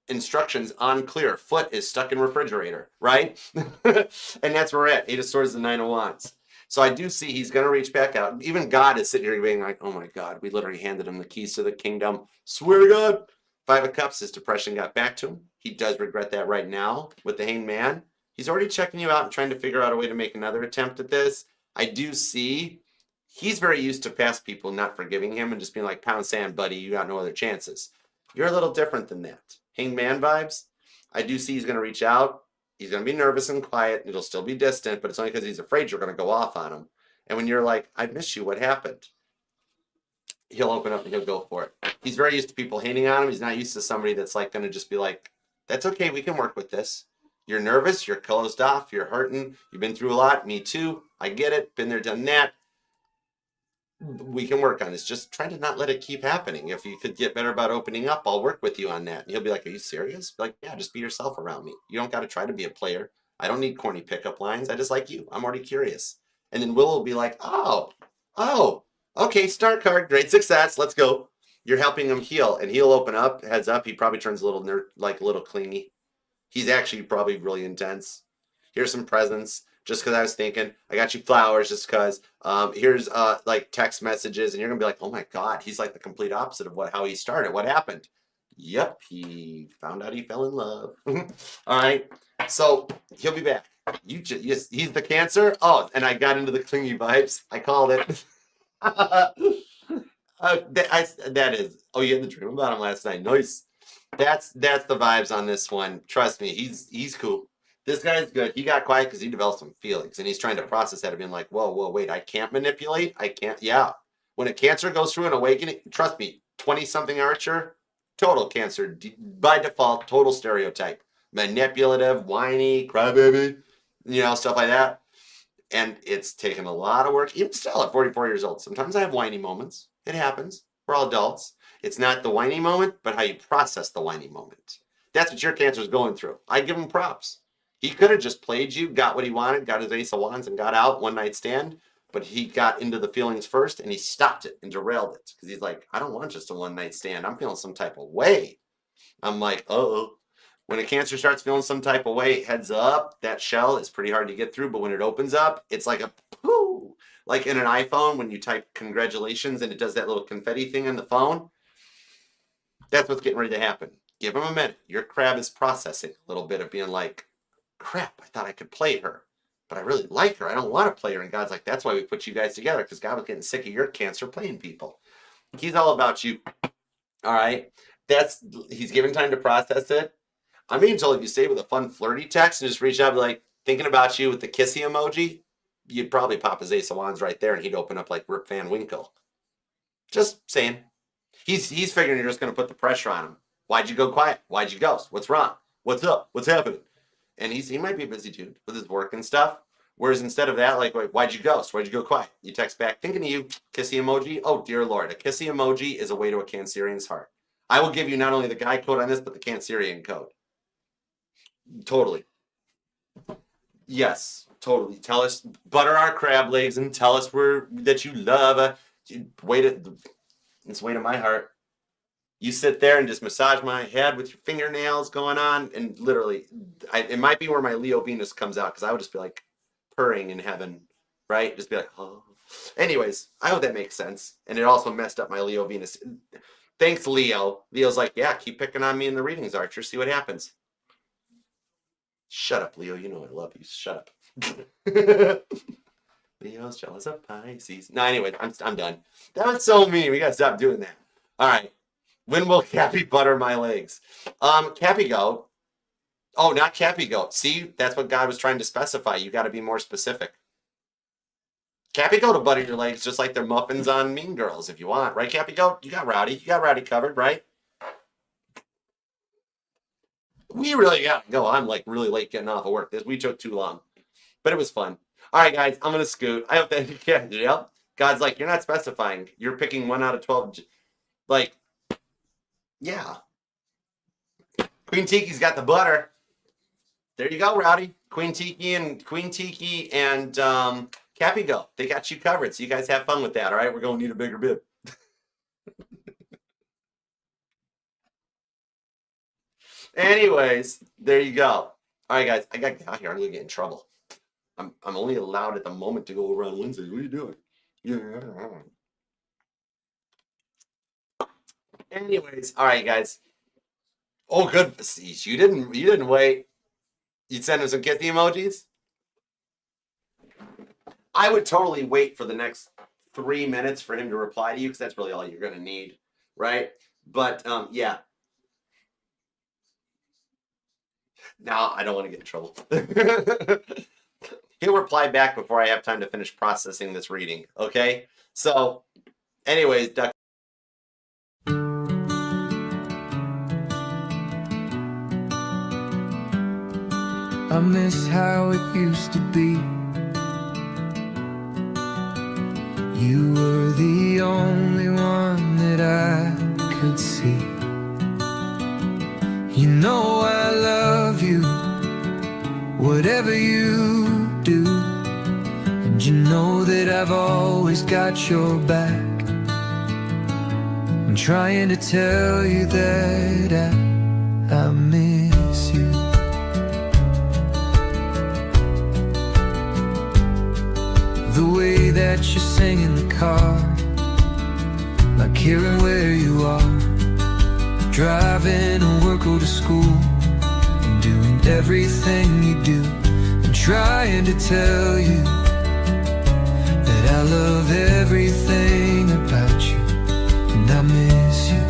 instructions unclear. Foot is stuck in refrigerator, right? And that's where we're at. 8 of Swords and 9 of Wands. So I do see he's going to reach back out. Even God is sitting here being like, oh my God, we literally handed him the keys to the kingdom. Swear to God. 5 of Cups, his depression got back to him. He does regret that right now with the Hanged Man. He's already checking you out and trying to figure out a way to make another attempt at this. I do see he's very used to past people not forgiving him and just being like, pound sand, buddy, you got no other chances. You're a little different than that. Hanged Man vibes. I do see he's going to reach out. He's going to be nervous and quiet. It'll still be distant, but it's only because he's afraid you're going to go off on him. And when you're like, I miss you, what happened? He'll open up and he'll go for it. He's very used to people hating on him. He's not used to somebody that's like going to just be like, that's okay, we can work with this. You're nervous, you're closed off, you're hurting, you've been through a lot, me too, I get it, been there, done that. We can work on this. Just try to not let it keep happening. If you could get better about opening up, I'll work with you on that. And he'll be like, are you serious? Be like, yeah, just be yourself around me. You don't got to try to be a player. I don't need corny pickup lines. I just like you. I'm already curious. And then Will will be like, oh, okay, start card, great success, let's go. You're helping him heal, and he'll open up, heads up, he probably turns a little a little clingy. He's actually probably really intense. Here's some presents, just because I was thinking. I got you flowers just because. Here's like text messages, and you're gonna be like, oh my God, he's like the complete opposite of how he started. What happened? Yep, he found out he fell in love. All right, so he'll be back. He's the Cancer. Oh, and I got into the clingy vibes. I called it. That is. Oh, you had the dream about him last night. Nice. That's the vibes on this one. Trust me, he's cool. This guy's good. He got quiet because he developed some feelings, and he's trying to process that of being like, whoa, wait, I can't manipulate. I can't. Yeah. When a Cancer goes through an awakening, trust me, 20-something Archer, total Cancer by default, total stereotype, manipulative, whiny, crybaby, stuff like that. And it's taken a lot of work, even still at 44 years old. Sometimes I have whiny moments. It happens. We're all adults. It's not the whiny moment, but how you process the whiny moment. That's what your Cancer is going through. I give him props. He could have just played you, got what he wanted, got his Ace of Wands, and got out one night stand. But he got into the feelings first, and he stopped it and derailed it. Because he's like, I don't want just a one night stand. I'm feeling some type of way. I'm like, uh-oh. When a Cancer starts feeling some type of way, heads up, that shell is pretty hard to get through. But when it opens up, it's like a poo. Like in an iPhone, when you type congratulations and it does that little confetti thing on the phone. That's what's getting ready to happen. Give him a minute. Your crab is processing a little bit of being like, crap, I thought I could play her. But I really like her. I don't want to play her. And God's like, that's why we put you guys together. Because God was getting sick of your Cancer playing people. He's all about you. All right. He's given time to process it. I'm being told if you stay with a fun flirty text and just reach out and be like, thinking about you with the kissy emoji, you'd probably pop his Ace of Wands right there and he'd open up like Rip Van Winkle. Just saying. He's figuring you're just going to put the pressure on him. Why'd you go quiet? Why'd you ghost? What's wrong? What's up? What's happening? And he might be a busy dude with his work and stuff. Whereas instead of that, like, why'd you ghost? Why'd you go quiet? You text back, thinking of you, kissy emoji. Oh, dear Lord. A kissy emoji is a way to a Cancerian's heart. I will give you not only the guy code on this, but the Cancerian code. Totally. Yes, totally. Tell us, butter our crab legs and tell us that you love. It's way to my heart. You sit there and just massage my head with your fingernails going on, and literally, it might be where my Leo Venus comes out, because I would just be like purring in heaven, right? Just be like, oh. Anyways, I hope that makes sense. And it also messed up my Leo Venus. Thanks, Leo. Leo's like, yeah, keep picking on me in the readings, Archer. See what happens. Shut up, Leo. You know I love you. Shut up. Leo's jealous of Pisces. No, anyway, I'm done. That was so mean. We gotta stop doing that. All right. When will Cappy butter my legs? Cappy Goat. Oh, not Cappy Goat. See, that's what God was trying to specify. You got to be more specific. Cappy Goat will butter your legs just like they're muffins on Mean Girls if you want. Right, Cappy Goat? You got Rowdy. You got Rowdy covered, right? We really got to go. I'm like really late getting off of work. We took too long. But it was fun. All right, guys, I'm going to scoot. I hope that, yeah. God's like, you're not specifying. You're picking 1 out of 12. Like, yeah. Queen Tiki's got the butter. There you go, Rowdy. Queen Tiki and Cappy Go. They got you covered. So you guys have fun with that. All right, we're going to need a bigger bib. Anyways, there you go. All right, guys, I got to get out here. I'm going to get in trouble. I'm only allowed at the moment to go around Wednesday. What are you doing? Yeah. Anyways, all right, guys. Oh, good. See, you didn't wait. You'd send him some kissy emojis? I would totally wait for the next 3 minutes for him to reply to you, because that's really all you're going to need, right? But, yeah. No, I don't want to get in trouble. He'll reply back before I have time to finish processing this reading, okay? So, anyways, Duck. I miss how it used to be. You were the only one that I could see. You know I love you, whatever you do. And you know I've always got your back. I'm trying to tell you that I miss you. The way that you sing in the car, not caring where you are, driving to work or to school, and doing everything you do. I'm trying to tell you that I love everything about you, and I miss you.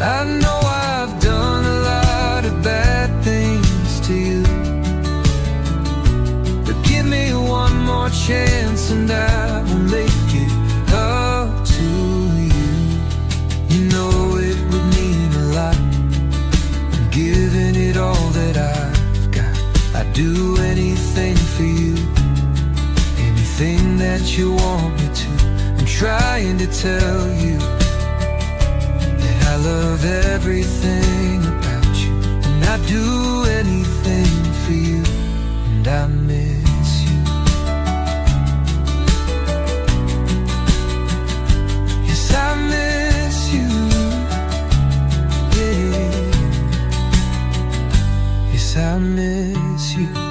I know I've done a lot of bad things to you, but give me one more chance and I will make it up to you. You know it would mean a lot. I'm giving it all that I've got. I'd do anything for you, anything that you want me to. I'm trying to tell you that I love everything about you, and I'd do anything for you, and I miss you. Yes, I miss you. Yeah. Yes, I miss you.